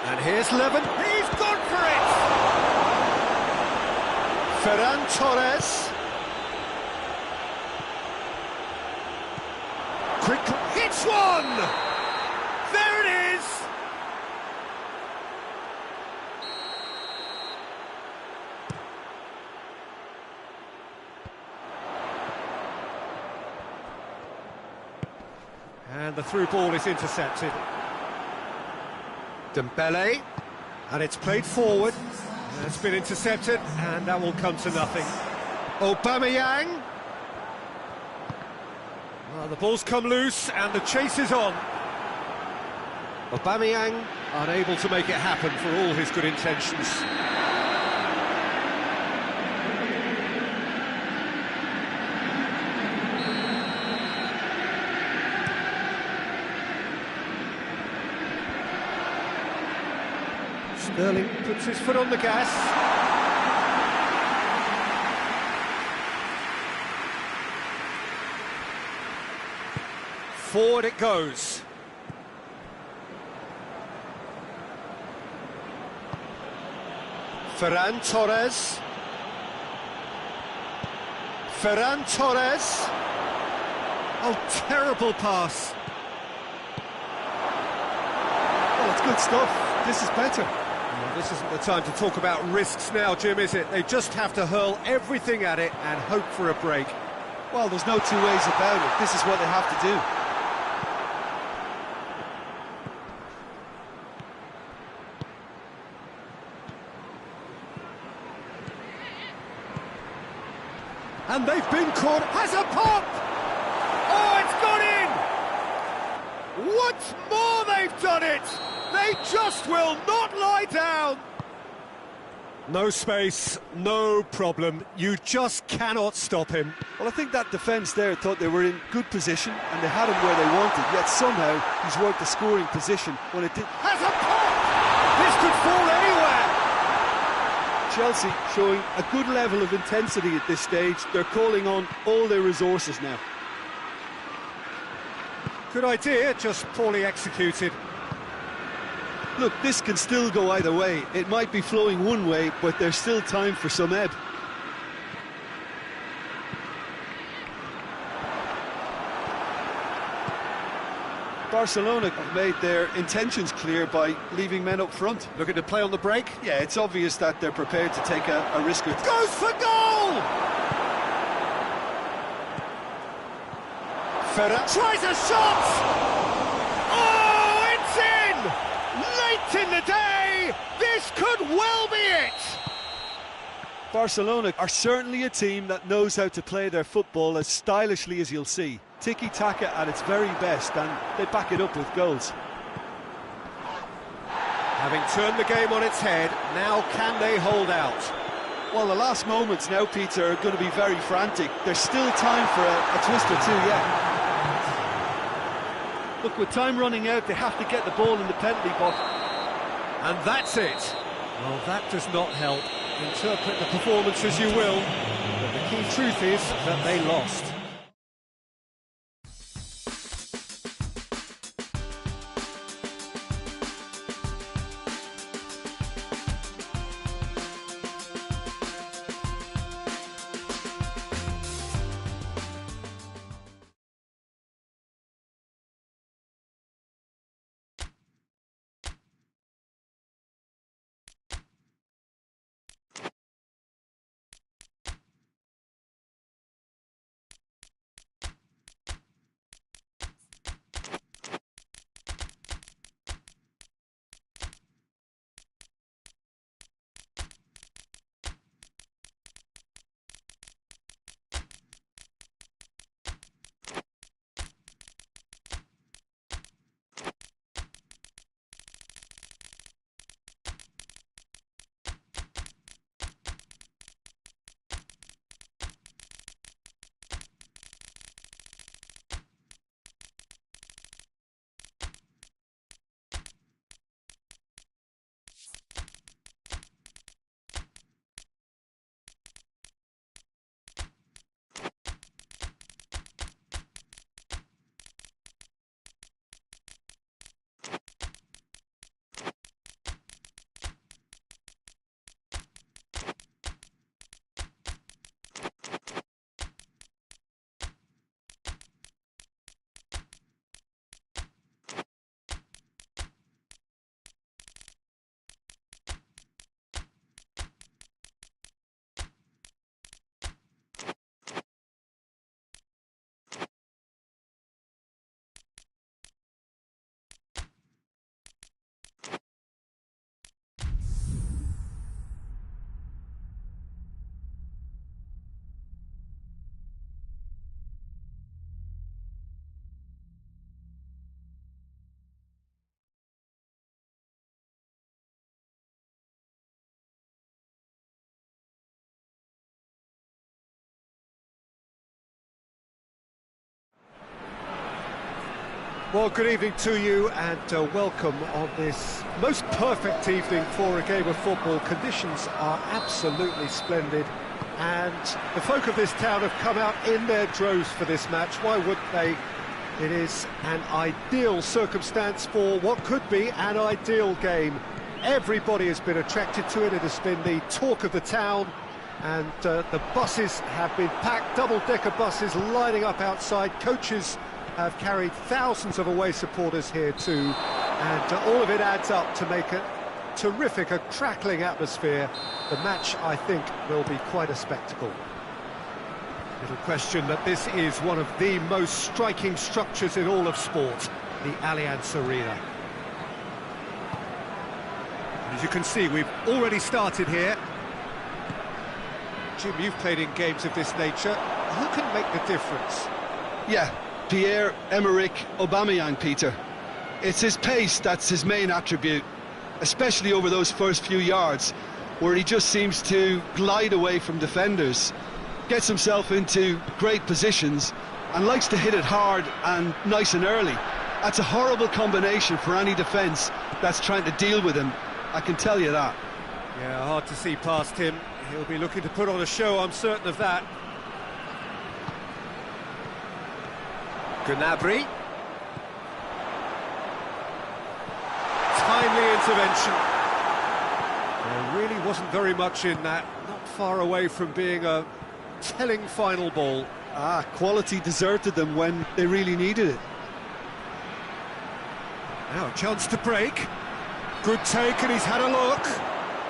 And here's Levin. He's gone for it! Ferran Torres. Quick Hits one! There it is! And the through ball is intercepted. Dembele. And it's played forward. It's been intercepted, and that will come to nothing. Aubameyang. Well, the ball's come loose, and the chase is on. Aubameyang. Unable to make it happen for all his good intentions. Sterling puts his foot on the gas. Forward it goes. Ferran Torres. Ferran Torres. Oh, terrible pass. Well, it's good stuff. This is better. Well, this isn't the time to talk about risks now, Jim, is it? They just have to hurl everything at it and hope for a break. Well, there's no two ways about it. This is what they have to do. And they've been caught. Has a pop! Oh, it's gone in! Once more they've done it! They just will not lie down! No space, no problem. You just cannot stop him. Well, I think that defence there thought they were in good position and they had him where they wanted, yet somehow he's worked the scoring position when it did. Has a pop! This could fall anywhere! Chelsea showing a good level of intensity at this stage. They're calling on all their resources now. Good idea, just poorly executed. Look, this can still go either way. It might be flowing one way, but there's still time for some ebb. Barcelona have made their intentions clear by leaving men up front. Looking to play on the break. Yeah, it's obvious that they're prepared to take a risk. Goes for goal! Ferran Tries a shot! Oh, it's in! Late in the day! This could well be it! Barcelona are certainly a team that knows how to play their football as stylishly as you'll see. Tiki-taka at its very best, and they back it up with goals. Having turned the game on its head, now can they hold out? Well, the last moments now, Peter, are going to be very frantic. There's still time for a twist or two yet. Look, with time running out, they have to get the ball in the penalty box. And that's it. Well, that does not help. Interpret the performance as you will, but the key truth is that they lost. Well, good evening to you and welcome on this most perfect evening for a game of football. Conditions are absolutely splendid and the folk of this town have come out in their droves for this match. Why wouldn't they? It is an ideal circumstance for what could be an ideal game. Everybody has been attracted to it. It has been the talk of the town, and the buses have been packed, double-decker buses lining up outside. Coaches have carried thousands of away supporters here too, and all of it adds up to make a terrific, a crackling atmosphere. The match, I think, will be quite a spectacle. Little question that this is one of the most striking structures in all of sport, the Allianz Arena. As you can see, we've already started here. Jim, you've played in games of this nature. Who can make the difference? Yeah, Pierre-Emerick Aubameyang, Peter. It's his pace that's his main attribute, especially over those first few yards, where he just seems to glide away from defenders, gets himself into great positions, and likes to hit it hard and nice and early. That's a horrible combination for any defence that's trying to deal with him, I can tell you that. Yeah, hard to see past him. He'll be looking to put on a show, I'm certain of that. Gnabry. Timely intervention. There really wasn't very much in that. Not far away from being a telling final ball. Quality deserted them when they really needed it. Now a chance to break. Good take, and he's had a look.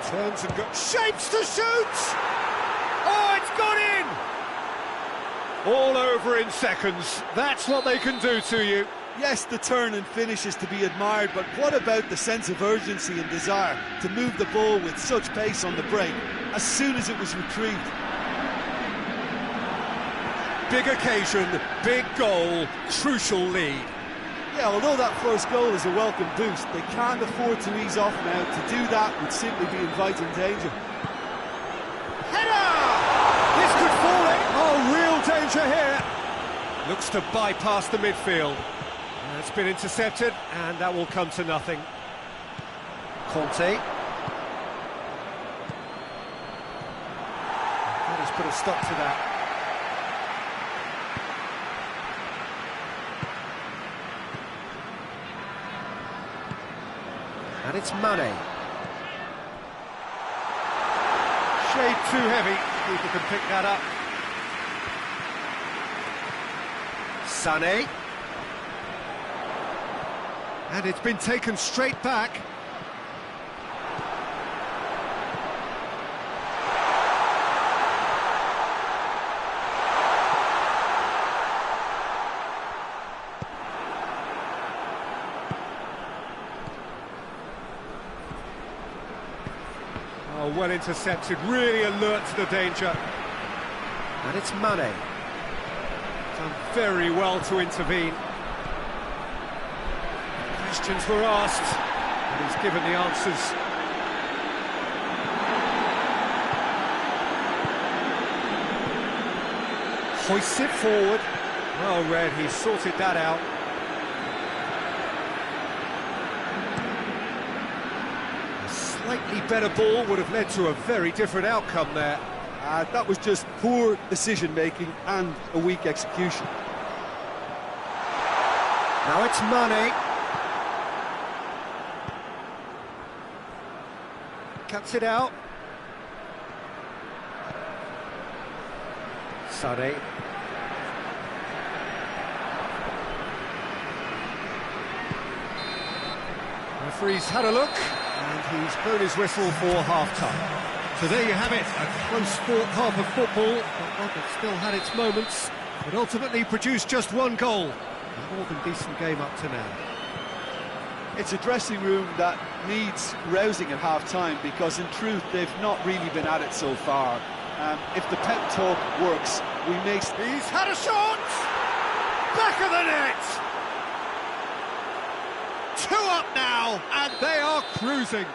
Turns and shapes to shoot! Oh, it's gone in! All over in seconds. That's what they can do to you. Yes, the turn and finish is to be admired, but what about the sense of urgency and desire to move the ball with such pace on the break as soon as it was retrieved? Big occasion, big goal, crucial lead. Yeah, although that first goal is a welcome boost, they can't afford to ease off now. To do that would simply be inviting danger. Header! This could fall in. Oh, real danger here. Looks to bypass the midfield. It's been intercepted, and that will come to nothing. Conte. That has put a stop to that. And it's Mane. Shade too heavy. People can pick that up. Sané. And it's been taken straight back. Oh, well intercepted, really alert to the danger. And it's Mane. Done very well to intervene. Questions were asked, and he's given the answers. Hoists it forward. Well read, he sorted that out. A slightly better ball would have led to a very different outcome there. That was just poor decision-making and a weak execution. Now it's Mane. Cuts it out. Sané. Referee's had a look, and he's blown his whistle for half-time. So there you have it, a close-fought half of football, but one that still had its moments, but ultimately produced just one goal. A more than decent game up to now. It's a dressing room that needs rousing at half-time, because in truth they've not really been at it so far. If the pep talk works, we may... He's had a shot! Back of the net! 2 up now, and they are cruising.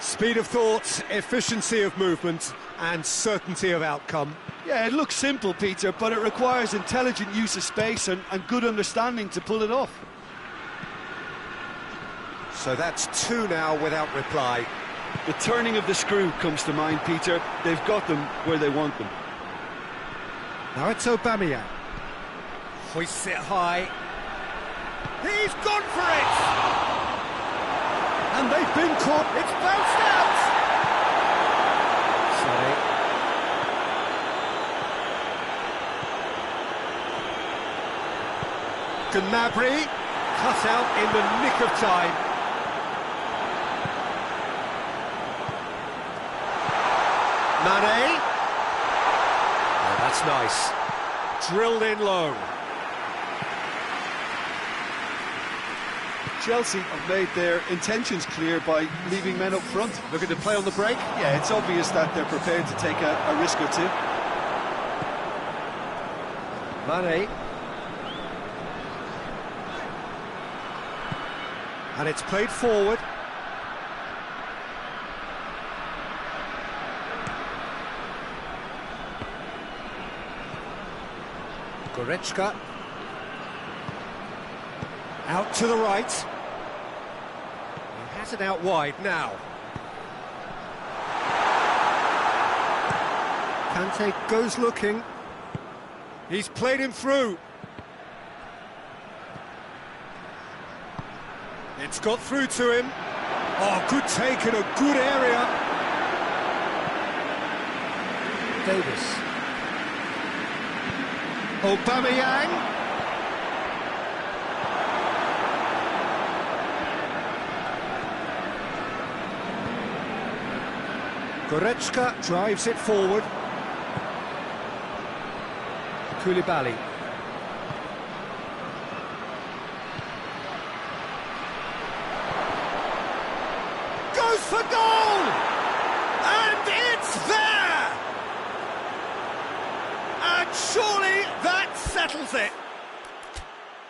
Speed of thought, efficiency of movement, and certainty of outcome. Yeah, it looks simple, Peter, but it requires intelligent use of space and good understanding to pull it off. So that's two now without reply. The turning of the screw comes to mind, Peter. They've got them where they want them. Now it's Aubameyang. Hoists it high. He's gone for it! And they've been caught. It's bounced out! Sorry. Gnabry, cut out in the nick of time. Mane. Oh, that's nice. Drilled in low. Chelsea have made their intentions clear by leaving men up front. Looking to play on the break. Yeah, it's obvious that they're prepared to take a risk or two. Mane. And it's played forward. Goretzka. Out to the right. He has it out wide now. Kante goes looking. He's played him through. It's got through to him. Oh, good take in a good area. Davis. Aubameyang. Goretzka drives it forward. Koulibaly. Goes for goal! And it's there! And surely that settles it.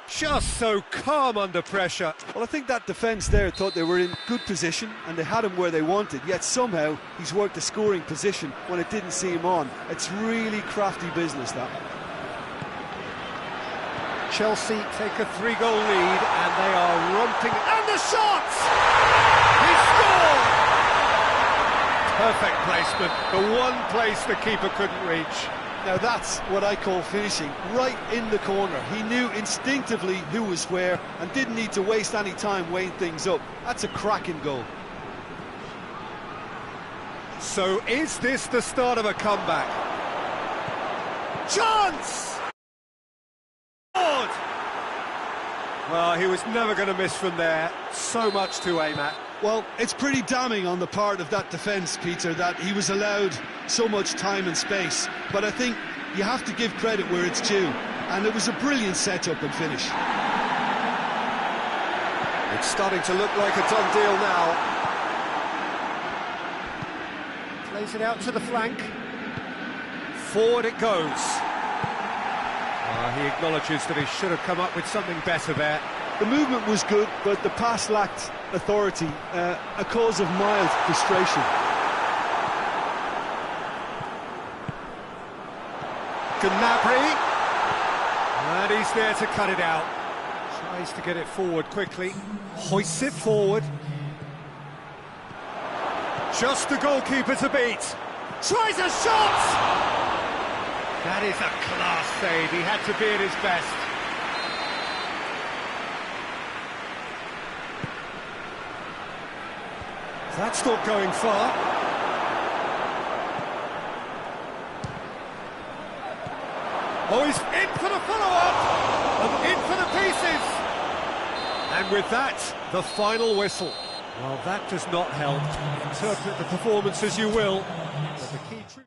Just so calm under pressure. Well, I think that defence there thought they were in good position and they had him where they wanted, yet somehow he's worked a scoring position when it didn't see him on. It's really crafty business, that. Chelsea take a 3-goal lead and they are romping. And the shot! He scored! Perfect placement, the one place the keeper couldn't reach. Now that's what I call finishing, right in the corner. He knew instinctively who was where and didn't need to waste any time weighing things up. That's a cracking goal. So is this the start of a comeback? Chance! Well, he was never going to miss from there. So much to aim at. Well, it's pretty damning on the part of that defence, Peter, that he was allowed so much time and space. But I think you have to give credit where it's due. And it was a brilliant setup and finish. It's starting to look like a done deal now. Plays it out to the flank. Forward it goes. He acknowledges that he should have come up with something better there. The movement was good, but the pass lacked authority, a cause of mild frustration. Gnabry, and he's there to cut it out. Tries to get it forward quickly, hoists it forward. Just the goalkeeper to beat. Tries a shot! That is a class save, he had to be at his best. That's not going far. Oh, he's in for the follow-up! And in for the pieces! And with that, the final whistle. Well, that does not help. Interpret the performance as you will, but the key truth...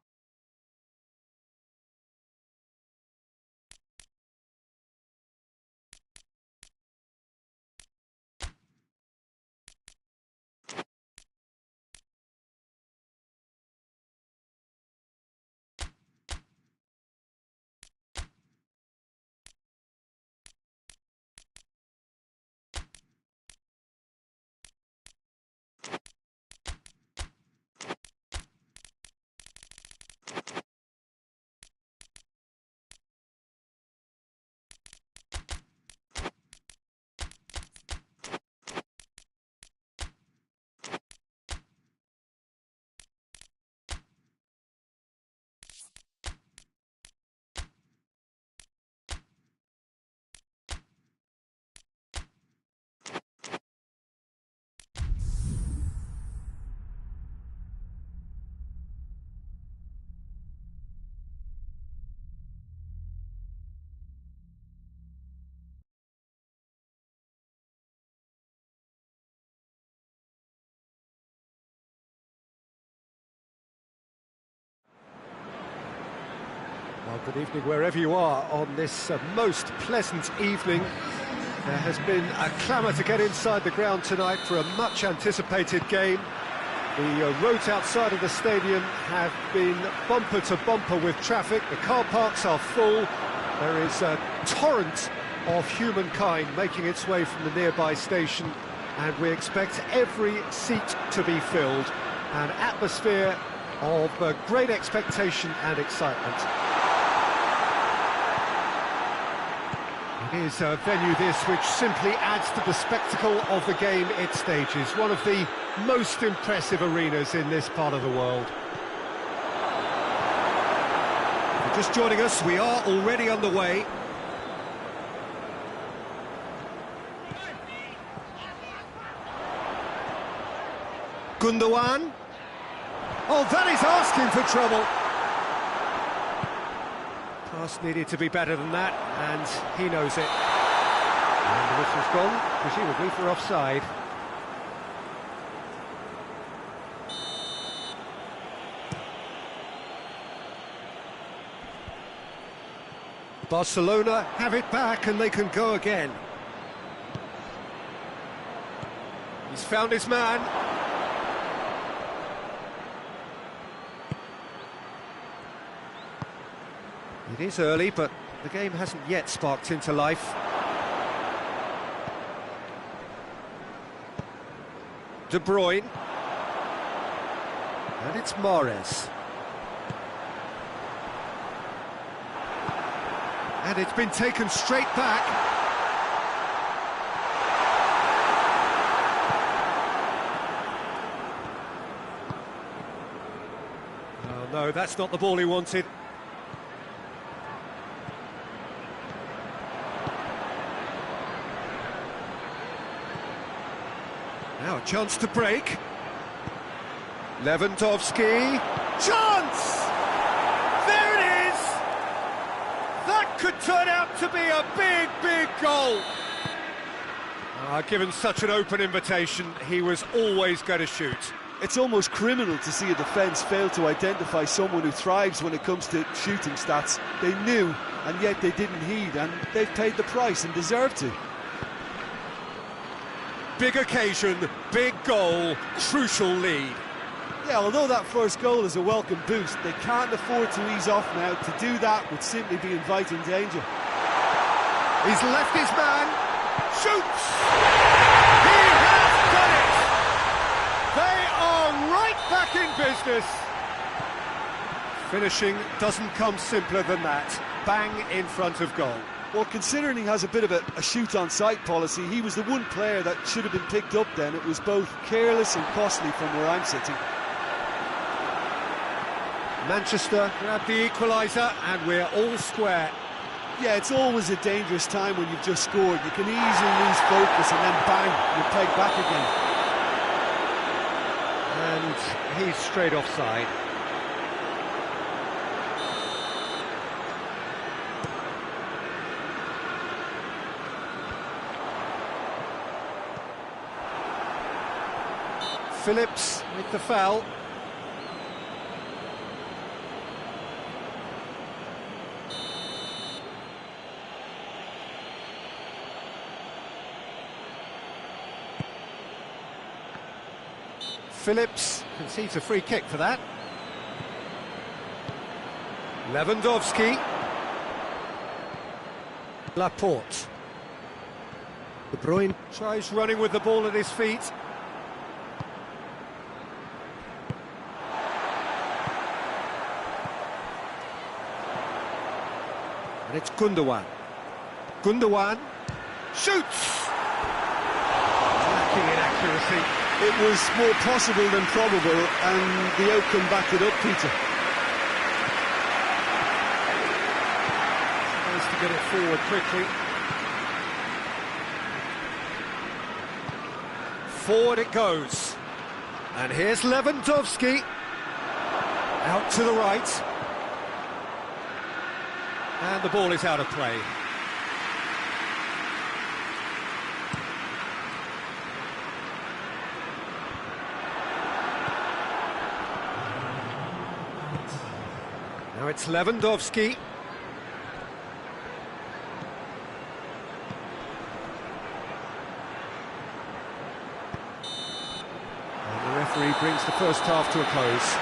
Good evening wherever you are on this most pleasant evening. There has been a clamour to get inside the ground tonight for a much anticipated game. The roads outside of the stadium have been bumper to bumper with traffic. The car parks are full. There is a torrent of humankind making its way from the nearby station, and we expect every seat to be filled. An atmosphere of great expectation and excitement. It is a venue this which simply adds to the spectacle of the game it stages. One of the most impressive arenas in this part of the world. If you're just joining us, we are already underway. Gundogan. Oh, that is asking for trouble. Pass needed to be better than that, and he knows it. And the whistle's gone, presumably for offside. Barcelona have it back and they can go again. He's found his man. It is early, but the game hasn't yet sparked into life. De Bruyne. And it's Mahrez. And it's been taken straight back. Oh no, that's not the ball he wanted. Now a chance to break. Lewandowski. Chance! There it is! That could turn out to be a big, big goal. Given such an open invitation, he was always going to shoot. It's almost criminal to see a defence fail to identify someone who thrives when it comes to shooting stats. They knew, and yet they didn't heed, and they've paid the price and deserve to. Big occasion, big goal, crucial lead. Yeah, although that first goal is a welcome boost, they can't afford to ease off now. To do that would simply be inviting danger. He's left his man, shoots! He has done it! They are right back in business. Finishing doesn't come simpler than that. Bang in front of goal. Well, considering he has a bit of a shoot-on-sight policy, he was the one player that should have been picked up then. It was both careless and costly from where I'm sitting. Manchester grab the equaliser and we're all square. Yeah, it's always a dangerous time when you've just scored. You can easily lose focus and then bang, you're pegged back again. And he's straight offside. Phillips with the foul. Phillips concedes a free kick for that. Lewandowski. Laporte. De Bruyne tries running with the ball at his feet. And it's Gundogan. Gundogan shoots! Lacking in accuracy. It was more possible than probable, and the outcome backed it up, Peter. Supposed to get it forward quickly. Forward it goes. And here's Lewandowski. Out to the right. And the ball is out of play. Now it's Lewandowski. referee brings the first half to a close.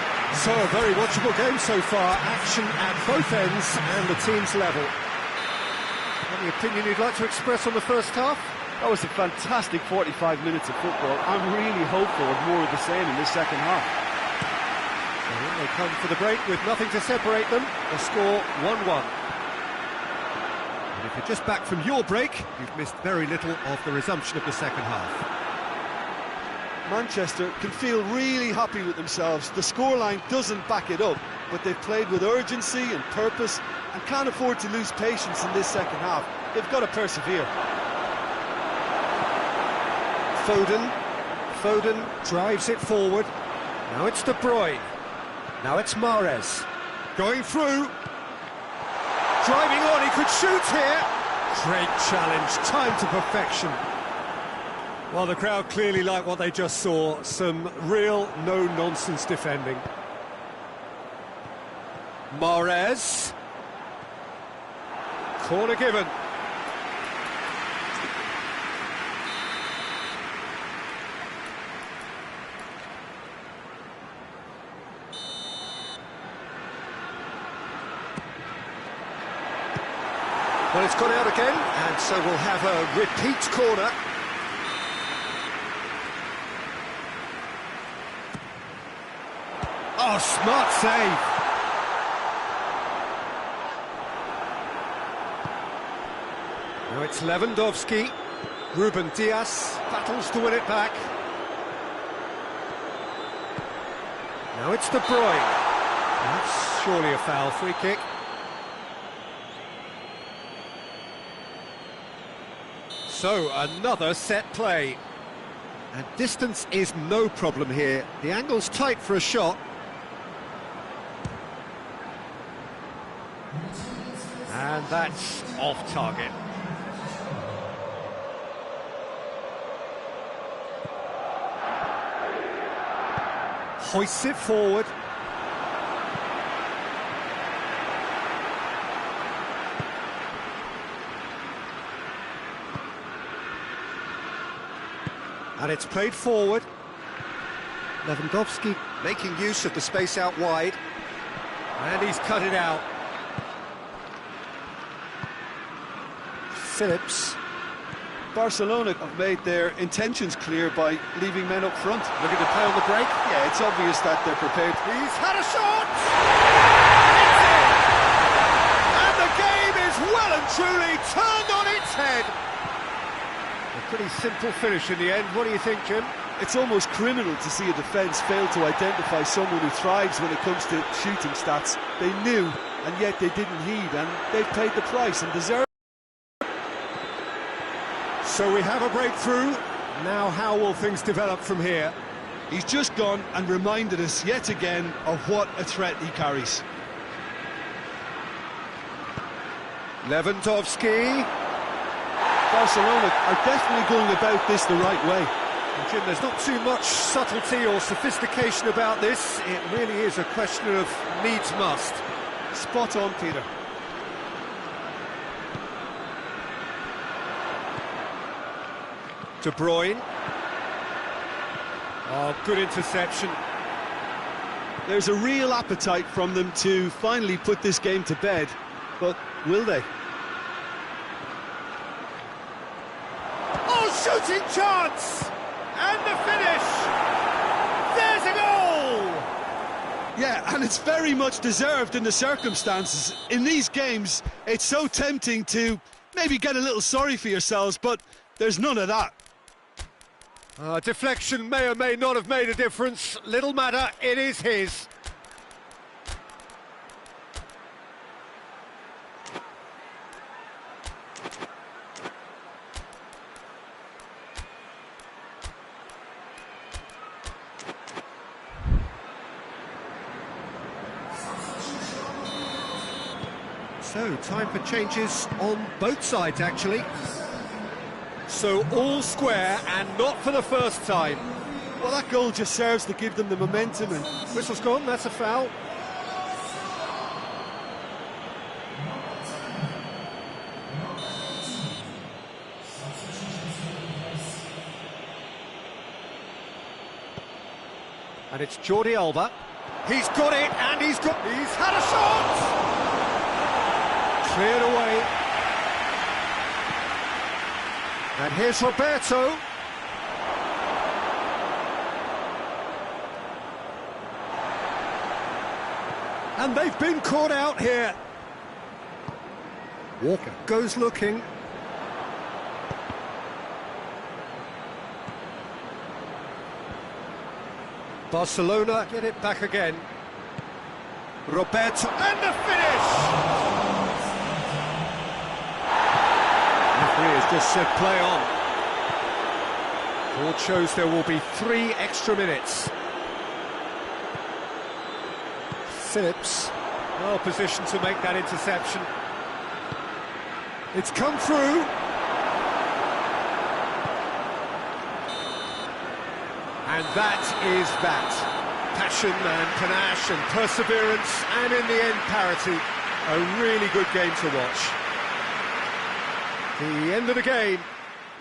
So, a very watchable game so far. Action at both ends and the teams level. Any opinion you'd like to express on the first half? That was a fantastic 45 minutes of football. I'm really hopeful of more of the same in this second half. And they come for the break with nothing to separate them. The score 1-1. And if you're just back from your break, you've missed very little of the resumption of the second half. Manchester can feel really happy with themselves. The scoreline doesn't back it up, but they've played with urgency and purpose and can't afford to lose patience in this second half. They've got to persevere. Foden drives it forward. Now it's De Bruyne. Now it's Mahrez. Going through. Driving on, he could shoot here. Great challenge, time to perfection. Well, the crowd clearly like what they just saw. Some real no-nonsense defending. Mahrez. Corner given. Well, it's gone out again, and so we'll have a repeat corner. Oh, smart save. Now it's Lewandowski. Ruben Dias battles to win it back. Now it's De Bruyne. That's surely a foul, free kick. So, another set play. And distance is no problem here. The angle's tight for a shot. And that's off target. Hoists it forward. And it's played forward. Lewandowski making use of the space out wide. And he's cut it out. Phillips. Barcelona have made their intentions clear by leaving men up front. Looking to play on the break. Yeah, it's obvious that they're prepared. He's had a shot! And the game is well and truly turned on its head. A pretty simple finish in the end. What do you think, Jim? It's almost criminal to see a defence fail to identify someone who thrives when it comes to shooting stats. They knew, and yet they didn't heed, and they've paid the price and deserve. So we have a breakthrough. Now how will things develop from here? He's just gone and reminded us yet again of what a threat he carries. Lewandowski. Barcelona are definitely going about this the right way. And Jim, there's not too much subtlety or sophistication about this. It really is a question of needs must. Spot on, Peter. De Bruyne. Oh, good interception. There's a real appetite from them to finally put this game to bed, but will they? Oh, shooting chance! And the finish! There's a goal! Yeah, and it's very much deserved in the circumstances. In these games, it's so tempting to maybe get a little sorry for yourselves, but there's none of that. Deflection may or may not have made a difference. Little matter, it is his. So, time for changes on both sides, actually. So, all square, and not for the first time. Well, that goal just serves to give them the momentum. And whistle's gone, that's a foul. And it's Jordi Alba. He's got it, and he's had a shot! Cleared away. And here's Roberto. And they've been caught out here. Walker goes looking. Barcelona get it back again. Roberto, and the finish! Referee has just said play on. Board shows there will be 3 extra minutes. Phillips, well positioned to make that interception. It's come through. And that is that. Passion and panache and perseverance, and in the end parity. A really good game to watch. The end of the game.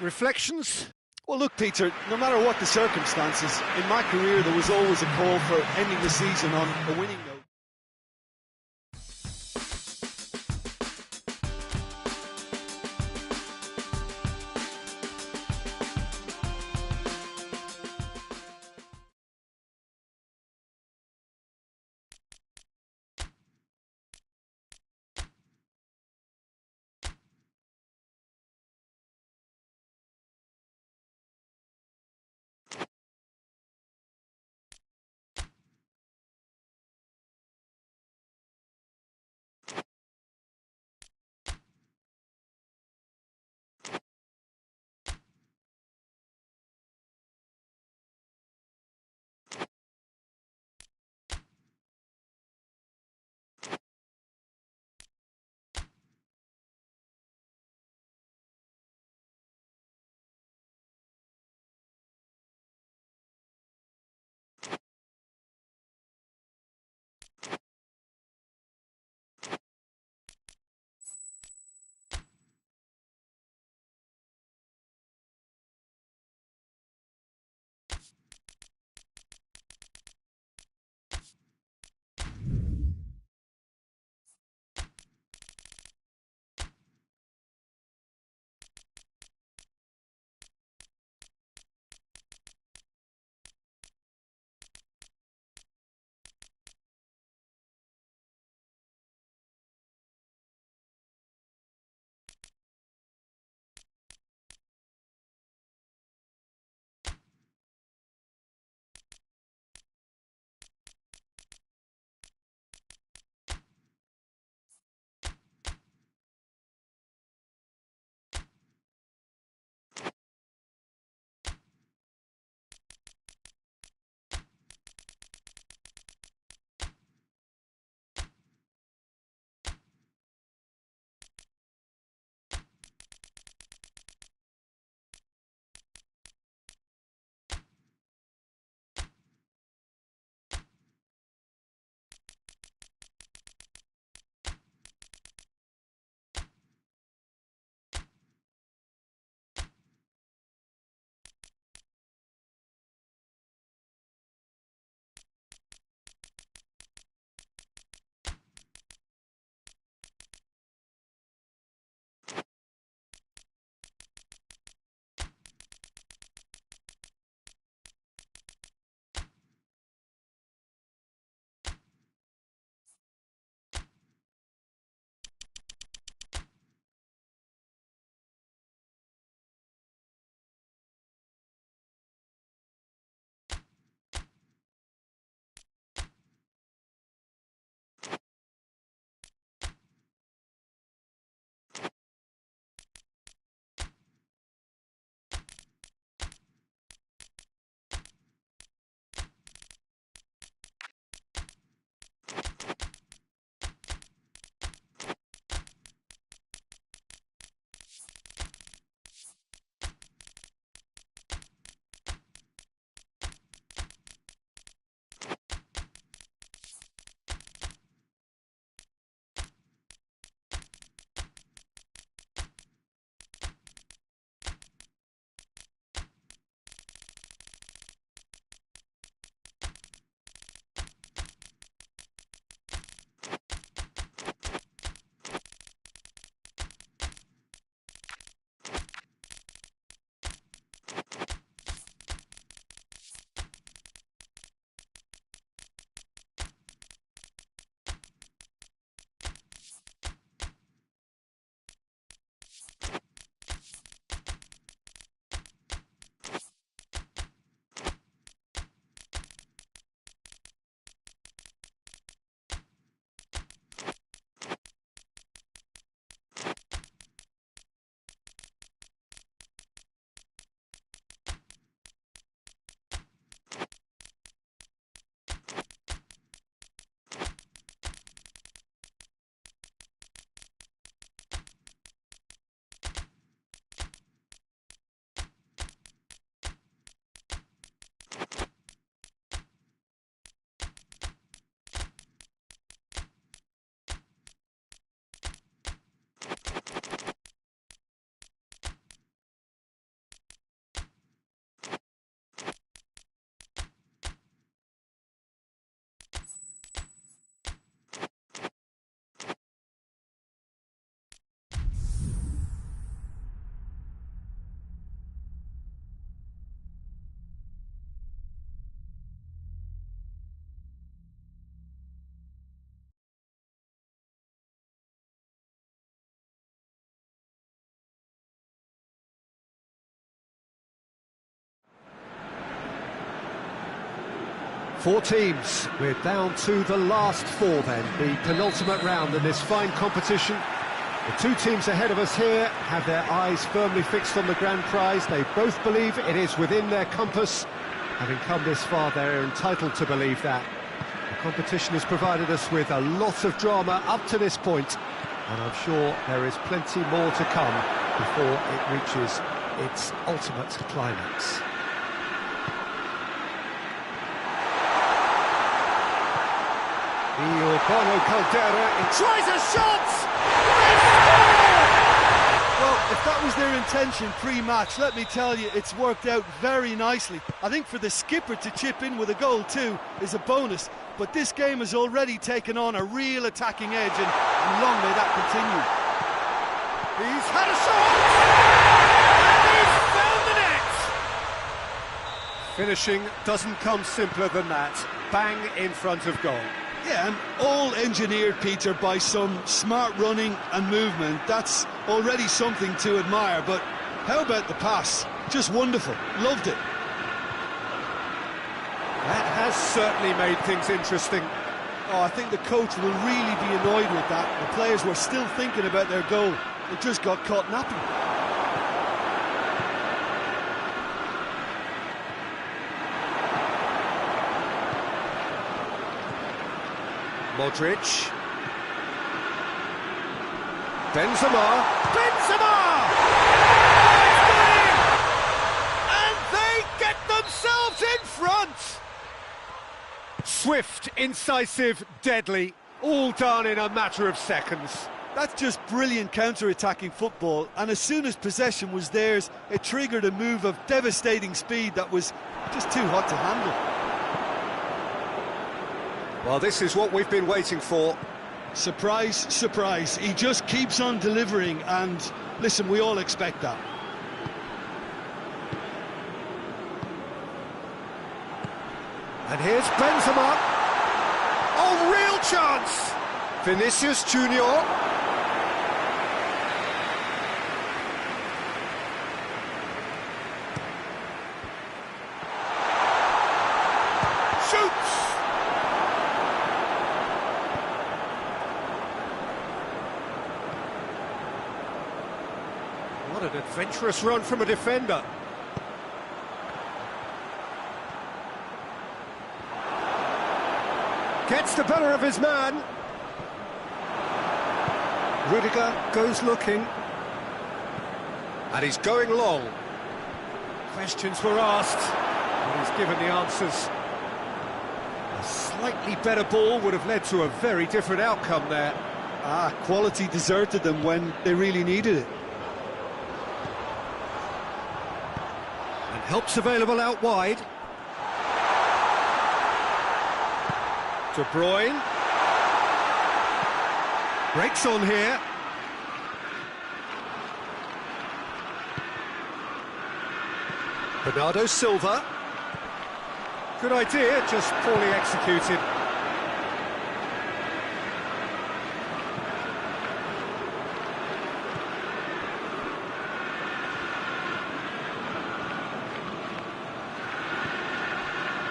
Reflections? Well, look, Peter, no matter what the circumstances, in my career there was always a call for ending the season on a winning note. Four teams. We're down to the last four then, the penultimate round in this fine competition. The two teams ahead of us here have their eyes firmly fixed on the grand prize. They both believe it is within their compass. Having come this far, they're entitled to believe that. The competition has provided us with a lot of drama up to this point, and I'm sure there is plenty more to come before it reaches its ultimate climax. Urbano Caldera tries a shot! Well, if that was their intention pre-match, let me tell you, it's worked out very nicely. I think for the skipper to chip in with a goal too is a bonus, but this game has already taken on a real attacking edge, and long may that continue. He's had a shot! And he's found the net! Finishing doesn't come simpler than that. Bang in front of goal. Yeah, and all engineered, Peter, by some smart running and movement. That's already something to admire, but how about the pass? Just wonderful. Loved it. That has certainly made things interesting. Oh, I think the coach will really be annoyed with that. The players were still thinking about their goal. It just got caught napping. Modric. Benzema. And they get themselves in front! Swift, incisive, deadly, all done in a matter of seconds. That's just brilliant counter-attacking football, and as soon as possession was theirs, it triggered a move of devastating speed that was just too hot to handle. Well, this is what we've been waiting for. Surprise, surprise. He just keeps on delivering, and listen, we all expect that. And here's Benzema. Oh, real chance! Vinicius Junior. Shoots! What an adventurous run from a defender. Gets the better of his man. Rudiger goes looking. And he's going long. Questions were asked, and he's given the answers. A slightly better ball would have led to a very different outcome there. Quality deserted them when they really needed it. And help's available out wide. De Bruyne. Breaks on here. Bernardo Silva. Good idea, just poorly executed.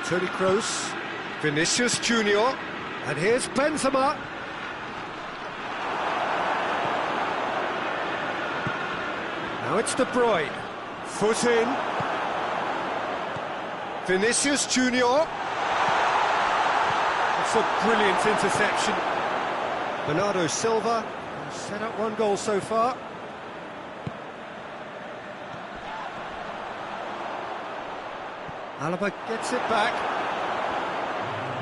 Toni Kroos. Vinicius Junior, and here's Benzema. Now it's De Bruyne, foot in. Vinicius Junior. That's a brilliant interception. Bernardo Silva has set up one goal so far. Alaba gets it back.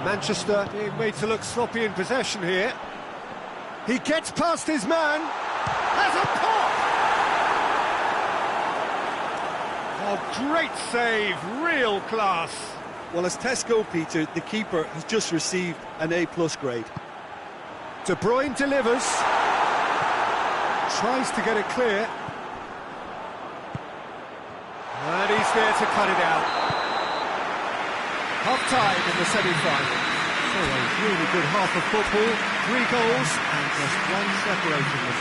Manchester being made to look sloppy in possession here. He gets past his man. Has a pop! Oh, great save, real class. Well, as Tesco, Peter, the keeper has just received an A+ grade. De Bruyne delivers. Tries to get it clear. And he's there to cut it out. Half-time in the semi-final. So a really good half of football, 3 goals and just one separating them.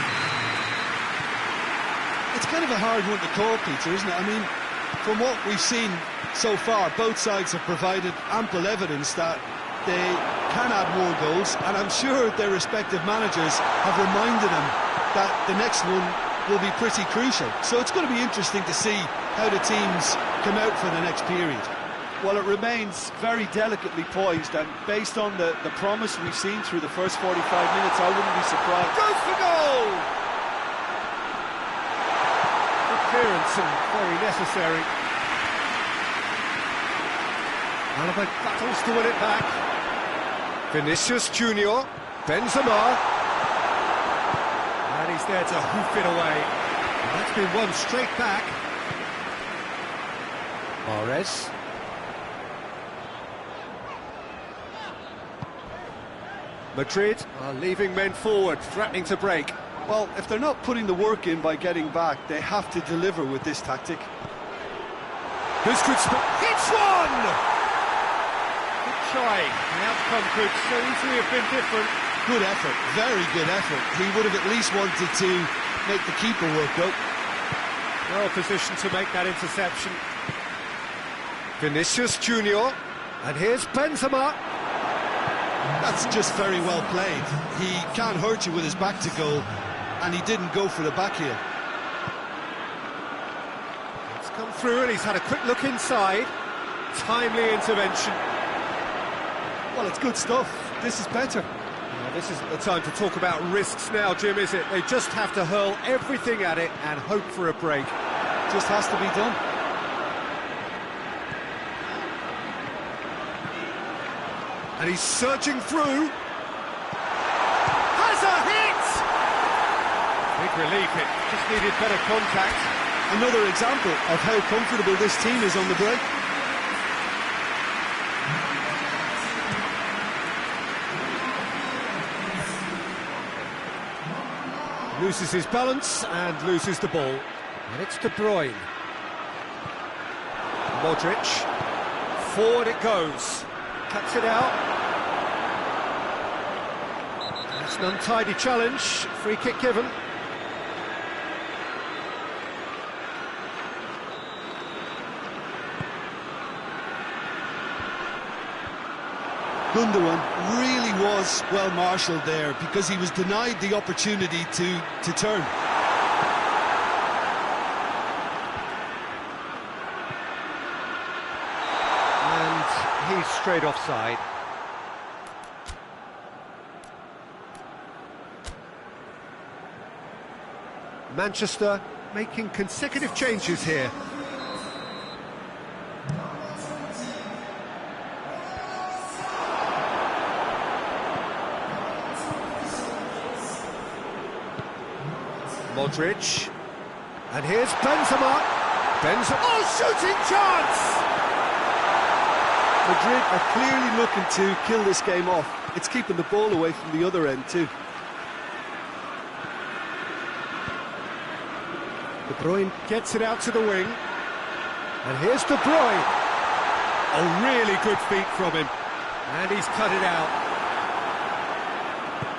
It's kind of a hard one to call, Peter, isn't it? I mean, From what we've seen so far, both sides have provided ample evidence that they can add more goals, and I'm sure their respective managers have reminded them that the next one will be pretty crucial. So it's going to be interesting to see how the teams come out for the next period. Well, it remains very delicately poised, and based on the promise we've seen through the first 45 minutes, I wouldn't be surprised. Goes for goal! Good clearance and very necessary. Alaba battles to win it back. Vinicius Junior, Benzema. And he's there to hoof it away. And that's been won straight back. Mahrez. Madrid are leaving men forward, threatening to break. Well, if they're not putting the work in by getting back, they have to deliver with this tactic. This could hits one! Good try. The outcome could so easily have been different. Good effort, very good effort. He would have at least wanted to make the keeper work, though. Well positioned to make that interception. Vinicius Junior, and here's Benzema. That's just very well played. He can't hurt you with his back to goal, and he didn't go for the back heel. It's come through and he's had a quick look inside. Timely intervention. Well, it's good stuff. This is better. This isn't the time to talk about risks now, Jim, is it? They just have to hurl everything at it and hope for a break. Just has to be done. And he's surging through. Has a hit! Big relief, it just needed better contact. Another example of how comfortable this team is on the break. Loses his balance and loses the ball. And it's De Bruyne. Modric. Forward it goes. Cuts it out. That's an untidy challenge. Free kick given. Gundogan really was well marshalled there because he was denied the opportunity to turn. And he's straight offside. Manchester making consecutive changes here. Modric, and here's Benzema. Oh, shooting chance! Madrid are clearly looking to kill this game off. It's keeping the ball away from the other end too. De Bruyne gets it out to the wing, and here's De Bruyne. A really good feat from him, and he's cut it out.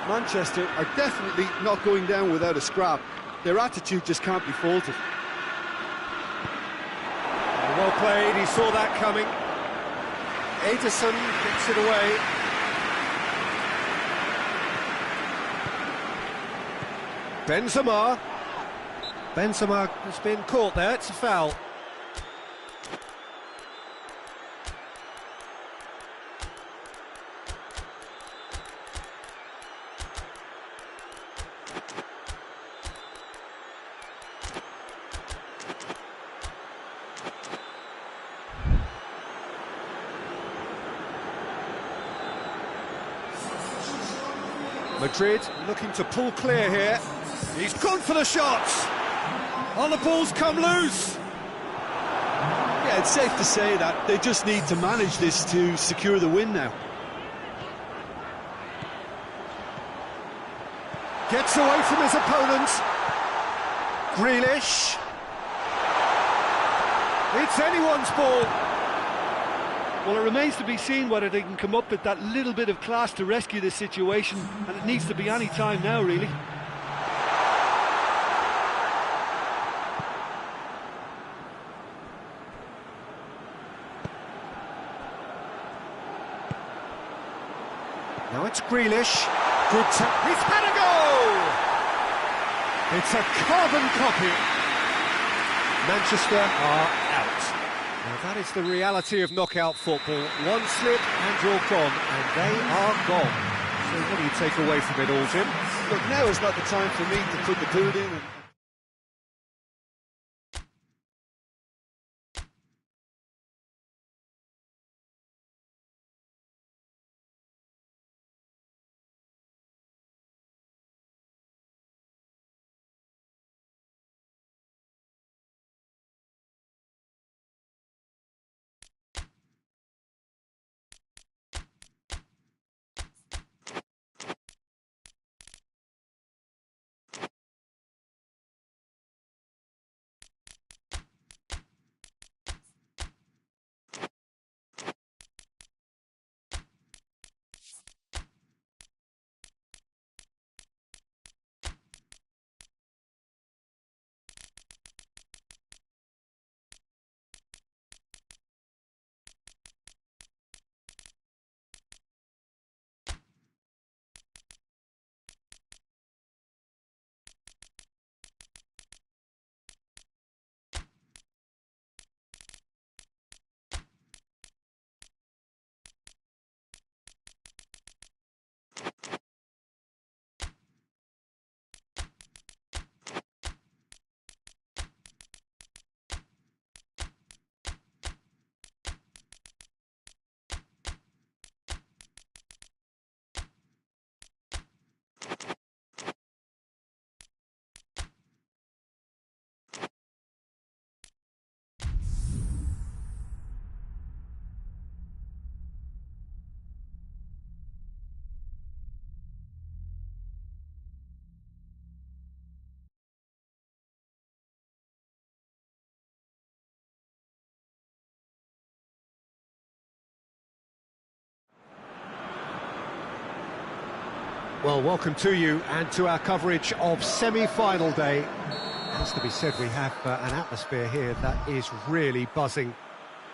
Manchester are definitely not going down without a scrap. Their attitude just can't be faulted. Well played, he saw that coming. Ederson gets it away. Benzema. Benzema has been caught there, it's a foul. Madrid looking to pull clear here. He's gone for the shots. Oh, the ball's come loose. Yeah, it's safe to say that they just need to manage this to secure the win now. Gets away from his opponent. Grealish. It's anyone's ball. Well, it remains to be seen whether they can come up with that little bit of class to rescue this situation, and it needs to be any time now, really. Now it's Grealish. He's had a goal! It's a carbon copy. Manchester are out. Now that is the reality of knockout football. One slip and you're gone, and they are gone. So what do you take away from it all, Jim? Look, now is not the time for me to put the boot in. Well, welcome to you and to our coverage of semi-final day. It has to be said, we have an atmosphere here that is really buzzing.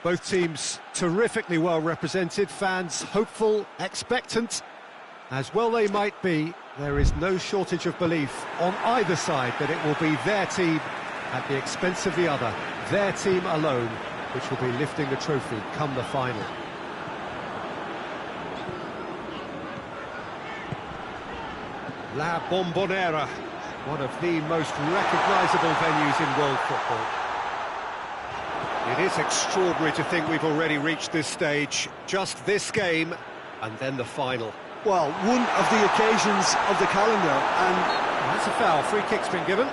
Both teams terrifically well represented, fans hopeful, expectant. As well they might be, there is no shortage of belief on either side that it will be their team at the expense of the other, their team alone, which will be lifting the trophy come the final. La Bombonera, one of the most recognisable venues in world football. It is extraordinary to think we've already reached this stage, just this game, and then the final. Well, one of the occasions of the calendar, and That's a foul, free kick's been given.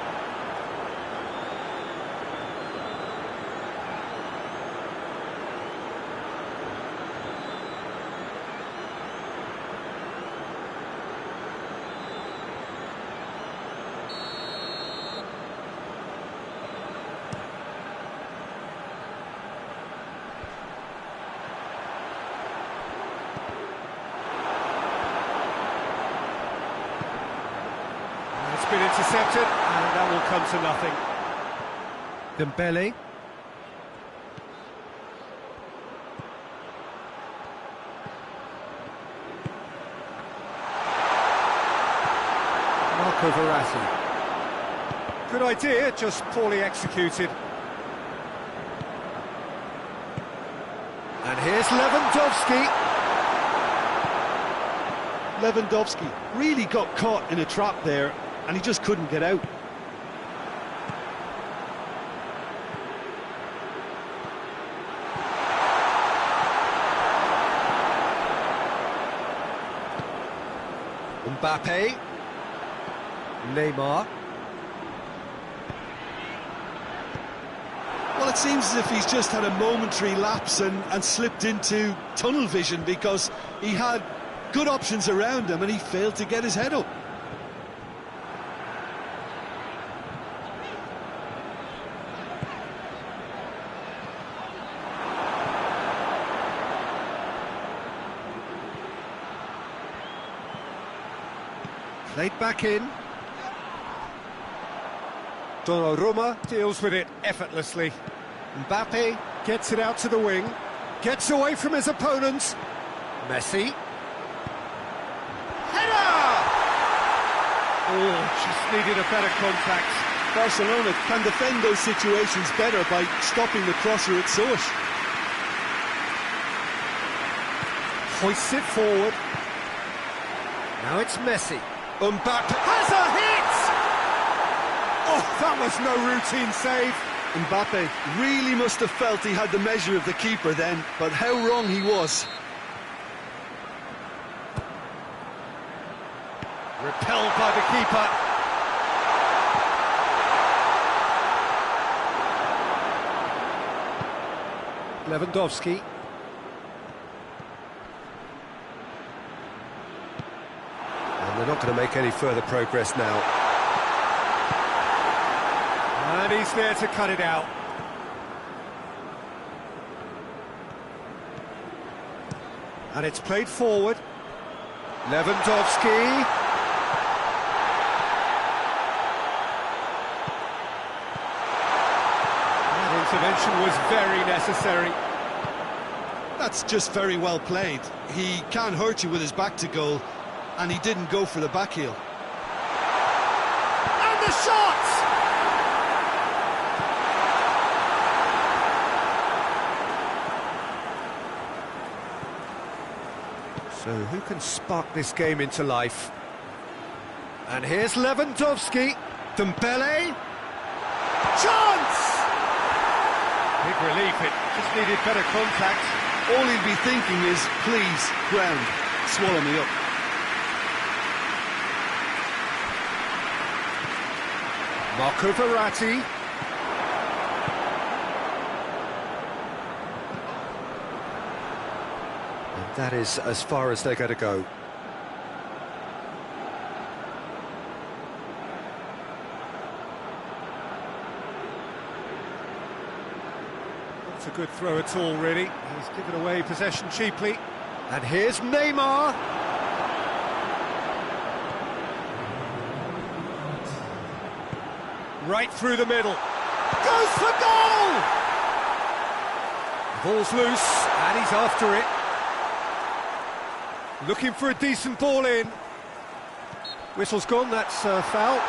It's been intercepted, and that will come to nothing. Dembele. Marco Verratti. Good idea, just poorly executed. And here's Lewandowski. Lewandowski really got caught in a trap there, and he just couldn't get out. Mbappe. Neymar. Well, it seems as if he's just had a momentary lapse and slipped into tunnel vision, because he had good options around him and he failed to get his head up. Played back in. Donnarumma deals with it effortlessly. Mbappe gets it out to the wing, gets away from his opponents. Messi. Oh, just needed a better contact. Barcelona can defend those situations better by stopping the crosser at source. Hoists it forward. Now it's Messi. Mbappe. Has a hit! Oh, that was no routine save. Mbappe really must have felt he had the measure of the keeper then, but how wrong he was. Repelled by the keeper. Lewandowski. And they're not going to make any further progress now. And he's there to cut it out. And it's played forward. Lewandowski. That intervention was very necessary. That's just very well played. He can't hurt you with his back to goal, and he didn't go for the back heel. And the shot! So who can spark this game into life? And here's Lewandowski. Dembele. Chance! Big relief, it just needed better contact. All he'll be thinking is, please, ground, swallow me up. Marco Verratti. And that is as far as they're going to go. Not a good throw at all, really. He's given away possession cheaply. And here's Neymar. Right through the middle. Goes for goal! Ball's loose, and he's after it. Looking for a decent ball in. Whistle's gone, that's a foul.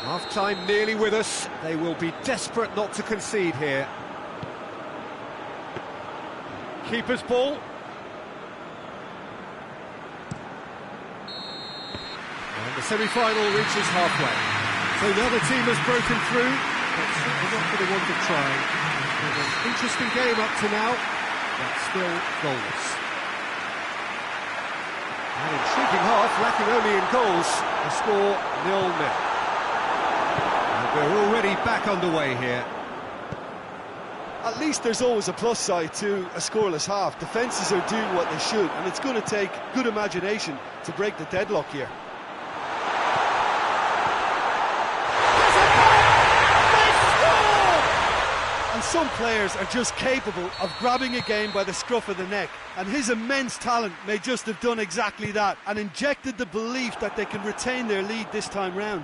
Half-time nearly with us. They will be desperate not to concede here. Keeper's ball. And the semi-final reaches halfway. So the other team has broken through, but certainly not for the want of trying. With an interesting game up to now, but still goalless. An intriguing half, lacking only in goals. The score 0-0. And we're already back underway here. At least there's always a plus side to a scoreless half. Defences are doing what they should, and it's going to take good imagination to break the deadlock here. And some players are just capable of grabbing a game by the scruff of the neck, and his immense talent may just have done exactly that and injected the belief that they can retain their lead this time round.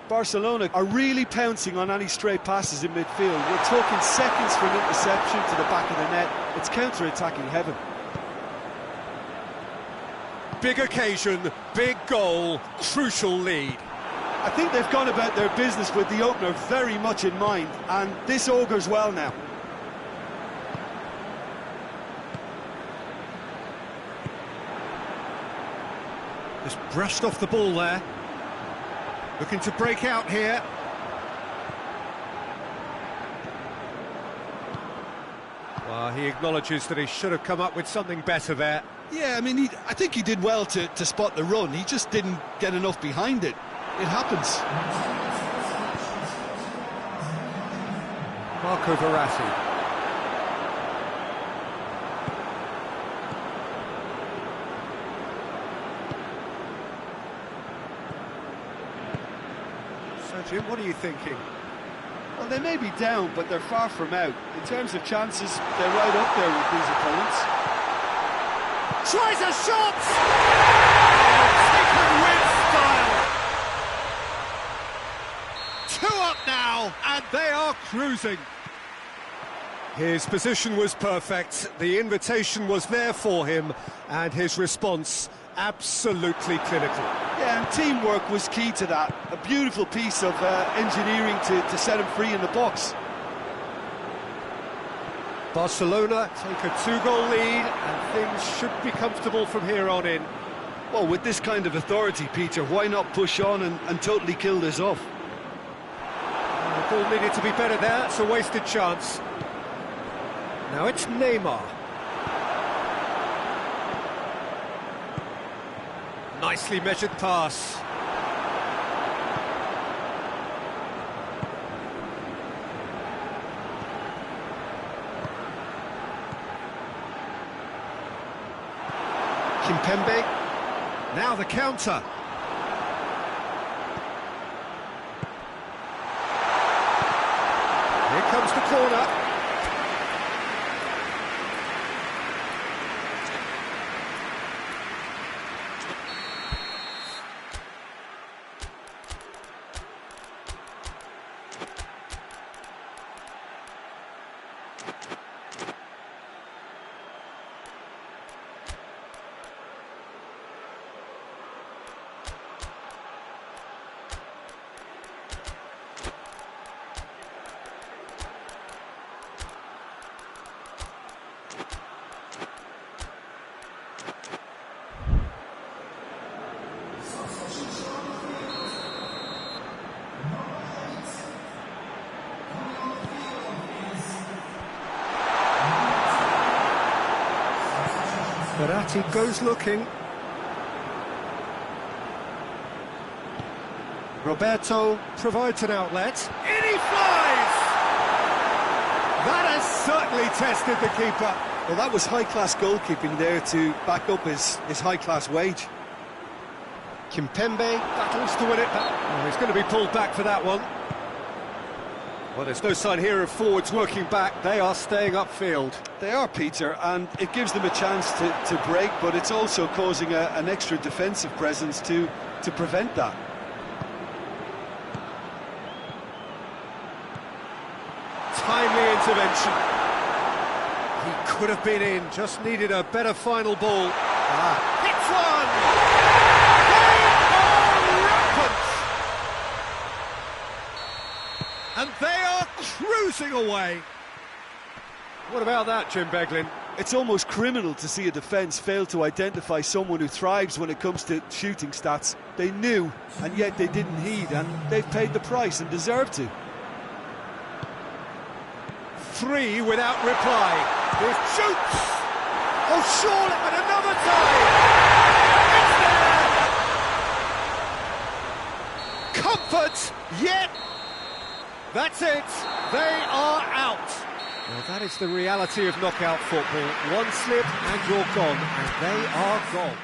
Barcelona are really pouncing on any stray passes in midfield. We're talking seconds from interception to the back of the net. It's counter-attacking heaven. Big occasion, big goal, crucial lead. I think they've gone about their business with the opener very much in mind, and this augurs well now. Just brushed off the ball there. Looking to break out here. Well, he acknowledges that he should have come up with something better there. Yeah, I mean, I think he did well to spot the run. He just didn't get enough behind it. It happens. Marco Verratti. So, Jim, what are you thinking? Well, they may be down, but they're far from out. In terms of chances, they're right up there with these opponents. Tries a shot! Taken with style! 2 up now, and they are cruising. His position was perfect, the invitation was there for him, and his response absolutely clinical. Yeah, and teamwork was key to that. A beautiful piece of engineering to set him free in the box. Barcelona take a 2-goal lead, and things should be comfortable from here on in. Well, with this kind of authority, Peter, why not push on and totally kill this off? The ball needed to be better there, it's a wasted chance. Now it's Neymar. Nicely measured pass. Kimpembe. Now the counter. Here comes the corner. Verratti goes looking. Roberto provides an outlet. In he flies! That has certainly tested the keeper. Well, that was high-class goalkeeping there to back up his high-class wage. Kimpembe battles to win it, but he's going to be pulled back for that one. Well, there's no sign here of forwards working back. They are staying upfield. They are, Peter, and it gives them a chance to break, but it's also causing an extra defensive presence to prevent that. Timely intervention. He could have been in, just needed a better final ball. Hits one! And they are cruising away. What about that, Jim Beglin? It's almost criminal to see a defence fail to identify someone who thrives when it comes to shooting stats. They knew, and yet they didn't heed, and they've paid the price and deserve to. 3 without reply. He shoots! Oh, surely, and another time! It's there! Comfort, yet... That's it, they are out. Well, that is the reality of knockout football. One slip and you're gone, and they are gone.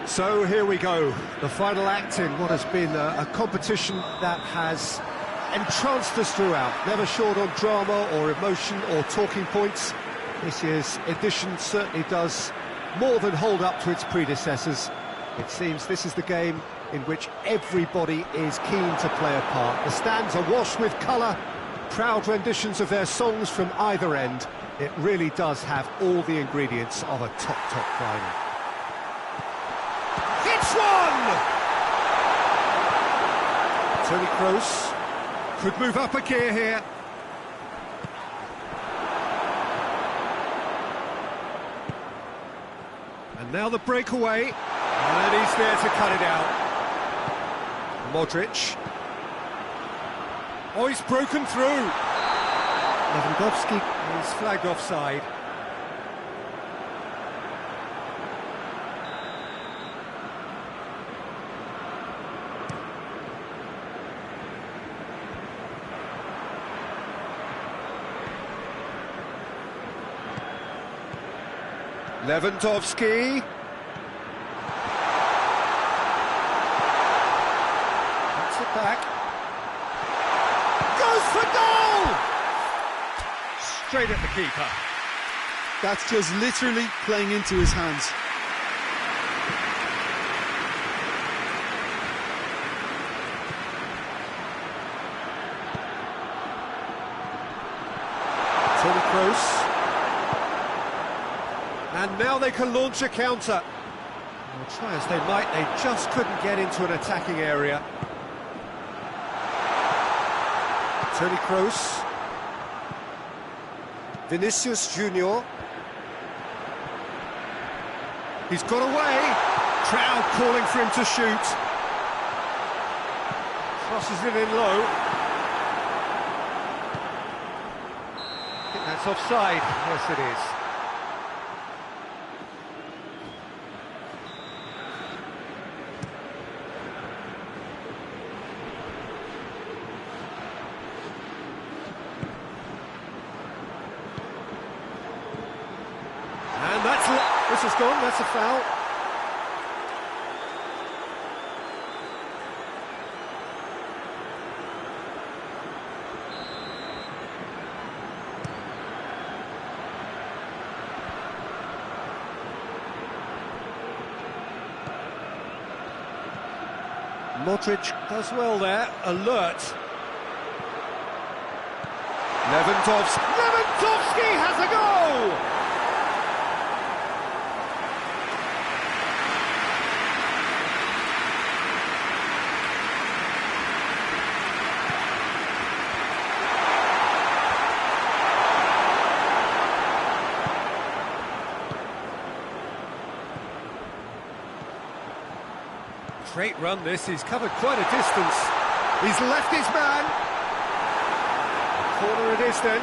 So here we go, the final act in what has been a competition that has entranced us throughout, never short on drama or emotion or talking points. This year's edition certainly does more than hold up to its predecessors. It seems this is the game in which everybody is keen to play a part. The stands are washed with colour, proud renditions of their songs from either end. It really does have all the ingredients of a top final. It's one! Toni Kroos could move up a gear here. And now the breakaway, and he's there to cut it out. Modric. Oh, he's broken through. Lewandowski is flagged offside. Lewandowski. Puts it back. Goes for goal! Straight at the keeper. That's just literally playing into his hands. Toni Kroos. And now they can launch a counter. Well, try as they might, they just couldn't get into an attacking area. Toni Kroos. Vinicius Junior. He's got away. Crowd calling for him to shoot. Crosses it in low. I think that's offside. Yes, it is. This is gone, that's a foul. Modric does well there, alert. Lewandowski has a goal! Great run this, he's covered quite a distance. He's left his man. Corner it is then.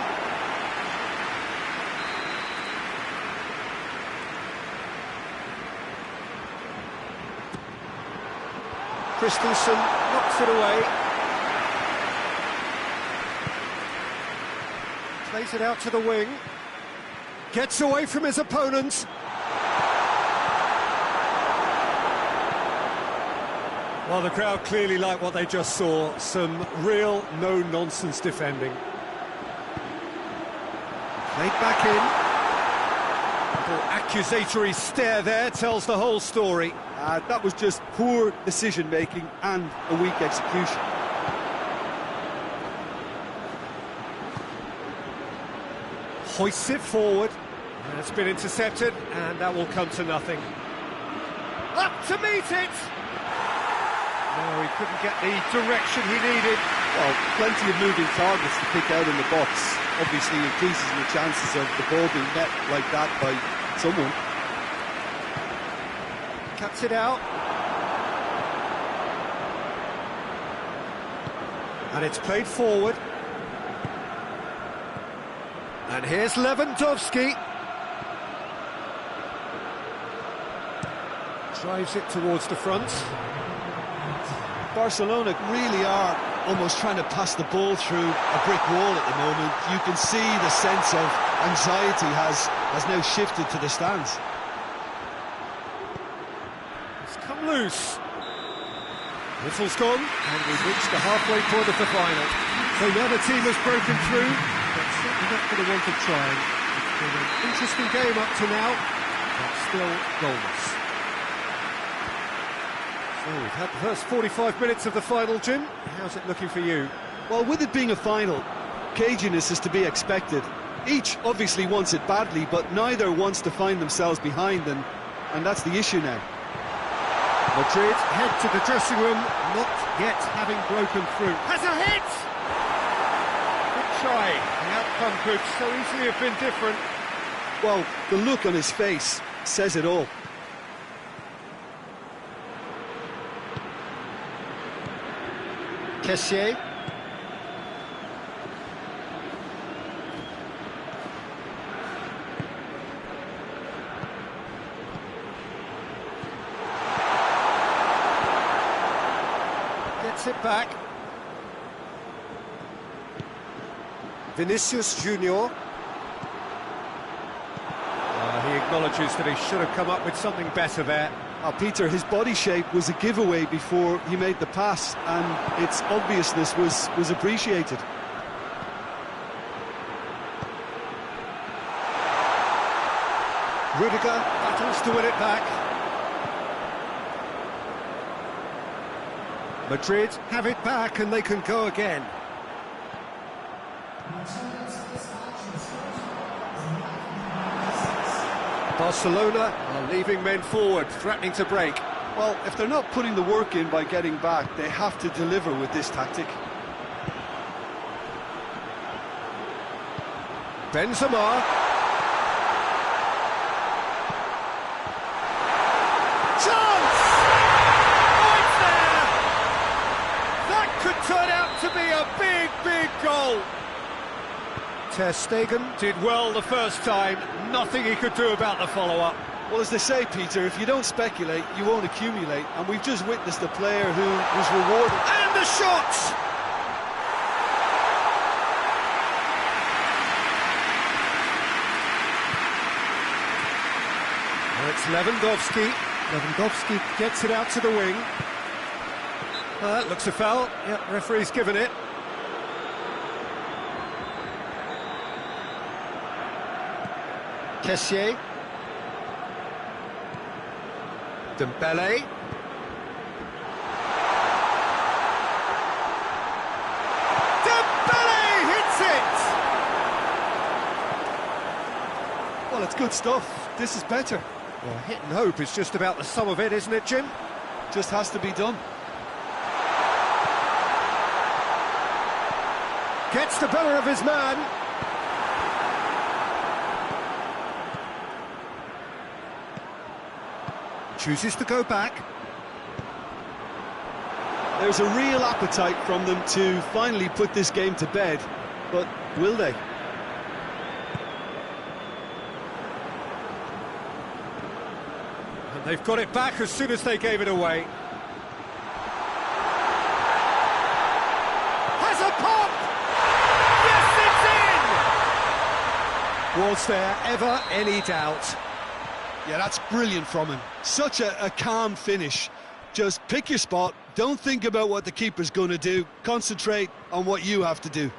Christensen knocks it away. Plays it out to the wing. Gets away from his opponent. Well, the crowd clearly like what they just saw. Some real no-nonsense defending. Played back in. Little accusatory stare there tells the whole story. That was just poor decision-making and a weak execution. Hoists it forward. And it's been intercepted, and that will come to nothing. Up to meet it! No, he couldn't get the direction he needed. Well, plenty of moving targets to pick out in the box. Obviously increases the chances of the ball being met like that by someone. Cuts it out. And it's played forward. And here's Lewandowski. Drives it towards the front. Barcelona really are almost trying to pass the ball through a brick wall at the moment. You can see the sense of anxiety has now shifted to the stands. It's come loose. Whistle's gone, and we've reached the halfway point of the final. So the other team has broken through, but certainly not for the want of trying. It's been an interesting game up to now, but still goalless. So we've had the first 45 minutes of the final, Jim. How's it looking for you? Well, with it being a final, caginess is to be expected. Each obviously wants it badly, but neither wants to find themselves behind, and that's the issue now. Madrid head to the dressing room, not yet having broken through. Has a hit! Good try. The outcome could so easily have been different. Well, the look on his face says it all. Chelsit. Gets it back. Vinicius Junior. He acknowledges that he should have come up with something better there. Peter, his body shape was a giveaway before he made the pass, and its obviousness was appreciated. Rudiger battles to win it back. Madrid have it back and they can go again. Barcelona are leaving men forward, threatening to break. Well, if they're not putting the work in by getting back, they have to deliver with this tactic. Benzema. Chance! Oh, it's there! That could turn out to be a big, big goal. Ter Stegen Did well the first time, nothing he could do about the follow-up. Well, as they say, Peter, if you don't speculate, you won't accumulate, and we've just witnessed a player who was rewarded. And the shot! Now it's Lewandowski. Lewandowski gets it out to the wing. That looks a foul. Yep, referee's given it. Chelsit. Dembele. Dembele hits it! Well, it's good stuff. This is better. Well, hit and hope is just about the sum of it, isn't it, Jim? Just has to be done. Gets the better of his man. Chooses to go back. There's a real appetite from them to finally put this game to bed, but will they? And they've got it back as soon as they gave it away. Has a pop! Yes, it's in! Was there ever any doubt? Yeah, that's brilliant from him. Such a calm finish. Just pick your spot, don't think about what the keeper's going to do, concentrate on what you have to do.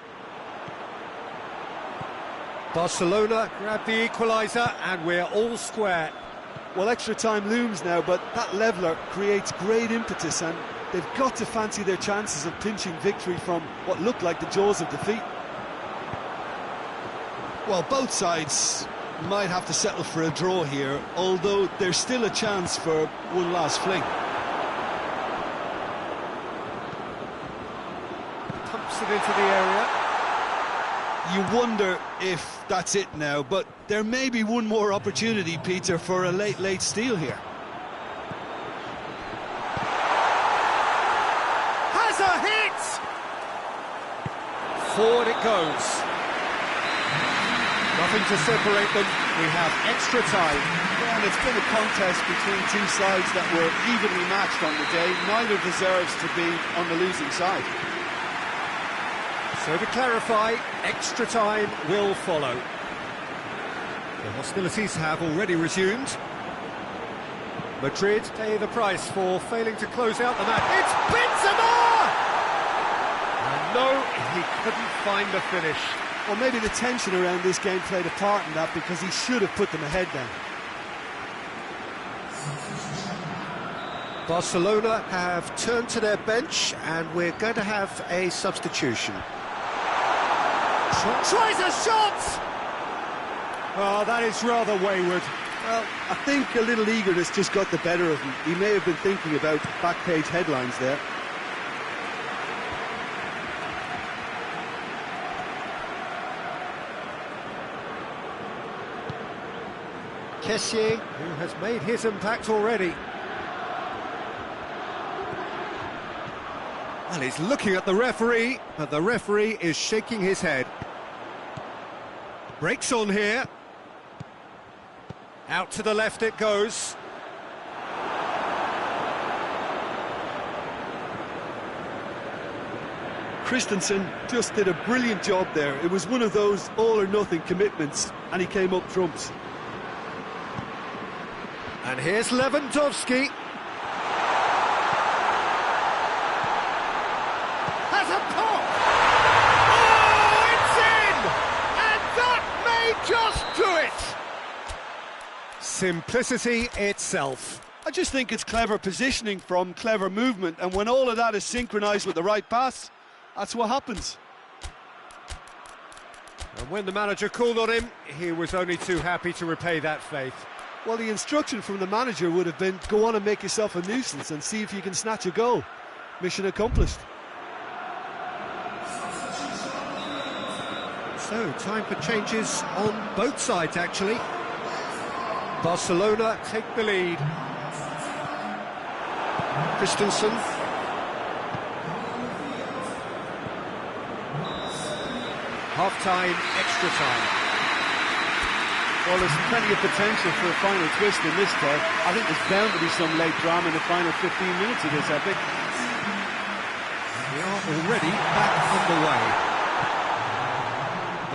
Barcelona grab the equaliser and we're all square. Well, extra time looms now, but that leveller creates great impetus, and they've got to fancy their chances of pinching victory from what looked like the jaws of defeat. Well, both sides might have to settle for a draw here, although there's still a chance for one last fling. Pumps it into the area. You wonder if that's it now, but there may be one more opportunity, Peter, for a late steal here. Has a hit! Forward it goes. Nothing to separate them. We have extra time. And it's been a contest between two sides that were evenly matched on the day. Neither deserves to be on the losing side. So to clarify, extra time will follow. The hostilities have already resumed. Madrid pay the price for failing to close out the match. It's Benzema! And no, he couldn't find the finish. Well, maybe the tension around this game played a part in that, because he should have put them ahead then. Barcelona have turned to their bench, and we're going to have a substitution. Tries a shot! Oh, that is rather wayward. Well, I think a little eagerness just got the better of him. He may have been thinking about back page headlines there. Chelsit, who has made his impact already. Well, he's looking at the referee, but the referee is shaking his head. Breaks on here. Out to the left it goes. Christensen just did a brilliant job there. It was one of those all-or-nothing commitments, and he came up trumps. And here's Lewandowski. Has a pop! Oh, it's in! And that may just do it! Simplicity itself. I just think it's clever positioning from clever movement, and when all of that is synchronised with the right pass, that's what happens. And when the manager called on him, he was only too happy to repay that faith. Well, the instruction from the manager would have been, go on and make yourself a nuisance and see if you can snatch a goal. Mission accomplished. So, time for changes on both sides, actually. Barcelona take the lead. Christensen. Half-time, extra time. Well, there's plenty of potential for a final twist in this game. I think there's bound to be some late drama in the final 15 minutes of this epic. We are already back underway.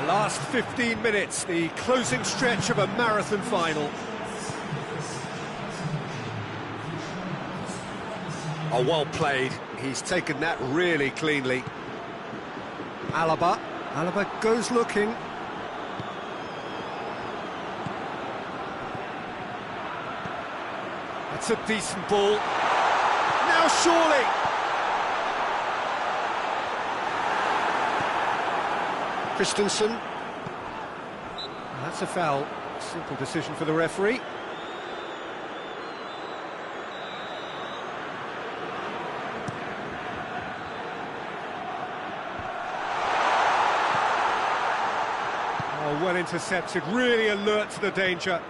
The last 15 minutes, the closing stretch of a marathon final. Oh, well played. He's taken that really cleanly. Alaba goes looking. That's a decent ball. Now surely. Christensen. That's a foul. Simple decision for the referee. Oh, well intercepted, really alert to the danger.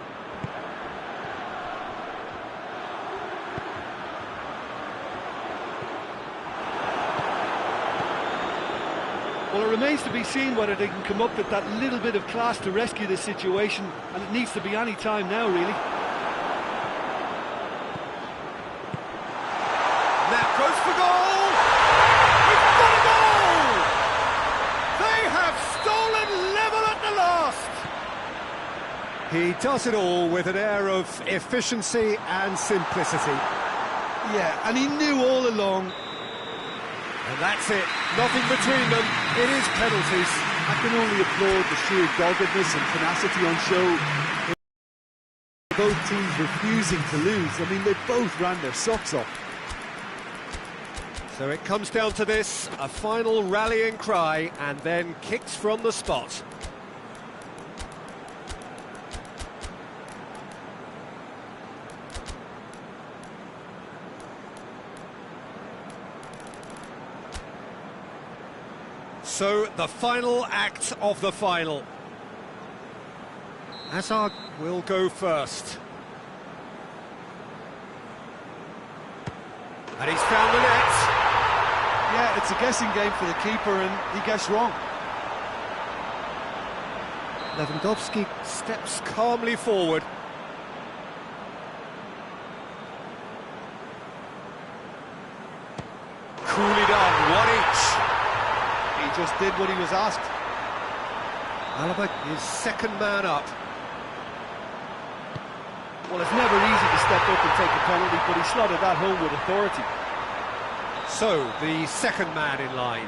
Well, it remains to be seen whether they can come up with that little bit of class to rescue this situation, and it needs to be any time now, really. That goes for goal! It's got a goal! They have stolen level at the last! He does it all with an air of efficiency and simplicity. Yeah, and he knew all along. And that's it, nothing between them, it is penalties. I can only applaud the sheer doggedness and tenacity on show. Both teams refusing to lose. I mean, they both ran their socks off. So it comes down to this, a final rallying cry, and then kicks from the spot. So, the final act of the final. Hazard will go first. And he's found the net. Yeah, it's a guessing game for the keeper, and he guessed wrong. Lewandowski steps calmly forward. Coolly done, one each. He just did what he was asked. Alaba is second man up. Well, it's never easy to step up and take a penalty, but he slotted that home with authority. So, the second man in line.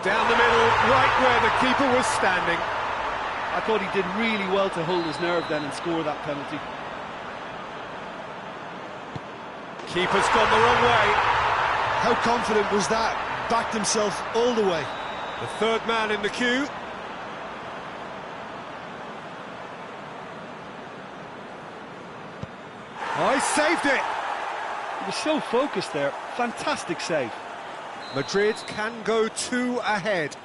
Down the middle, right where the keeper was standing. I thought he did really well to hold his nerve then and score that penalty. Keeper's gone the wrong way. How confident was that? Backed himself all the way. The third man in the queue. Oh, he saved it! He was so focused there. Fantastic save. Madrid can go 2 ahead.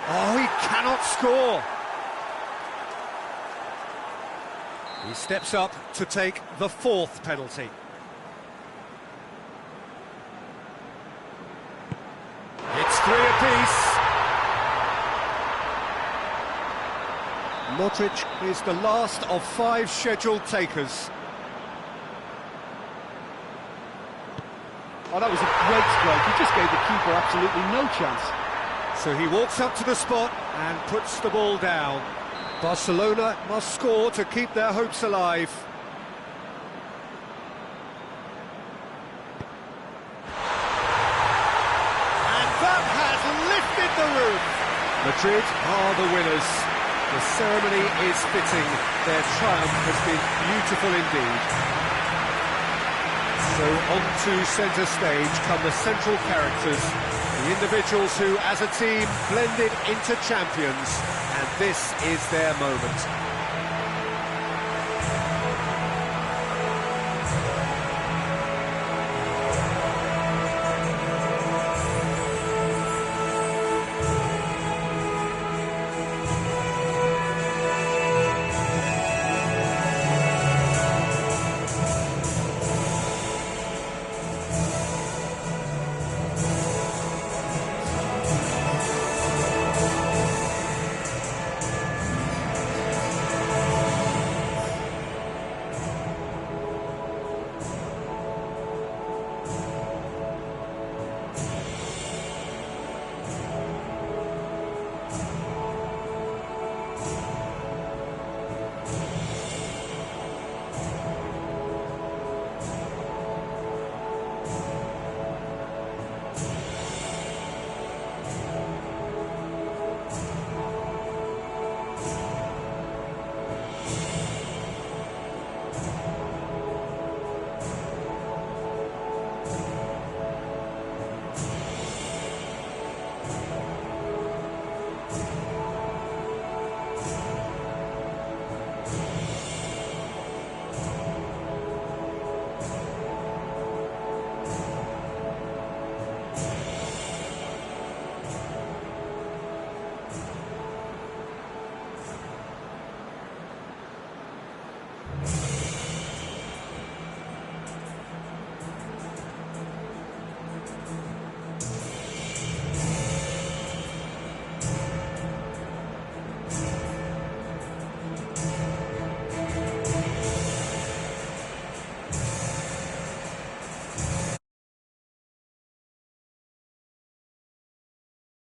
Oh, he cannot score. He steps up to take the 4th penalty. It's 3 apiece. Modric is the last of 5 scheduled takers. Oh, that was a great strike. He just gave the keeper absolutely no chance. So he walks up to the spot and puts the ball down. Barcelona must score to keep their hopes alive. And that has lifted the roof. Madrid are the winners. The ceremony is fitting. Their triumph has been beautiful indeed. So on to centre stage come the central characters, the individuals who, as a team, blended into champions, and this is their moment.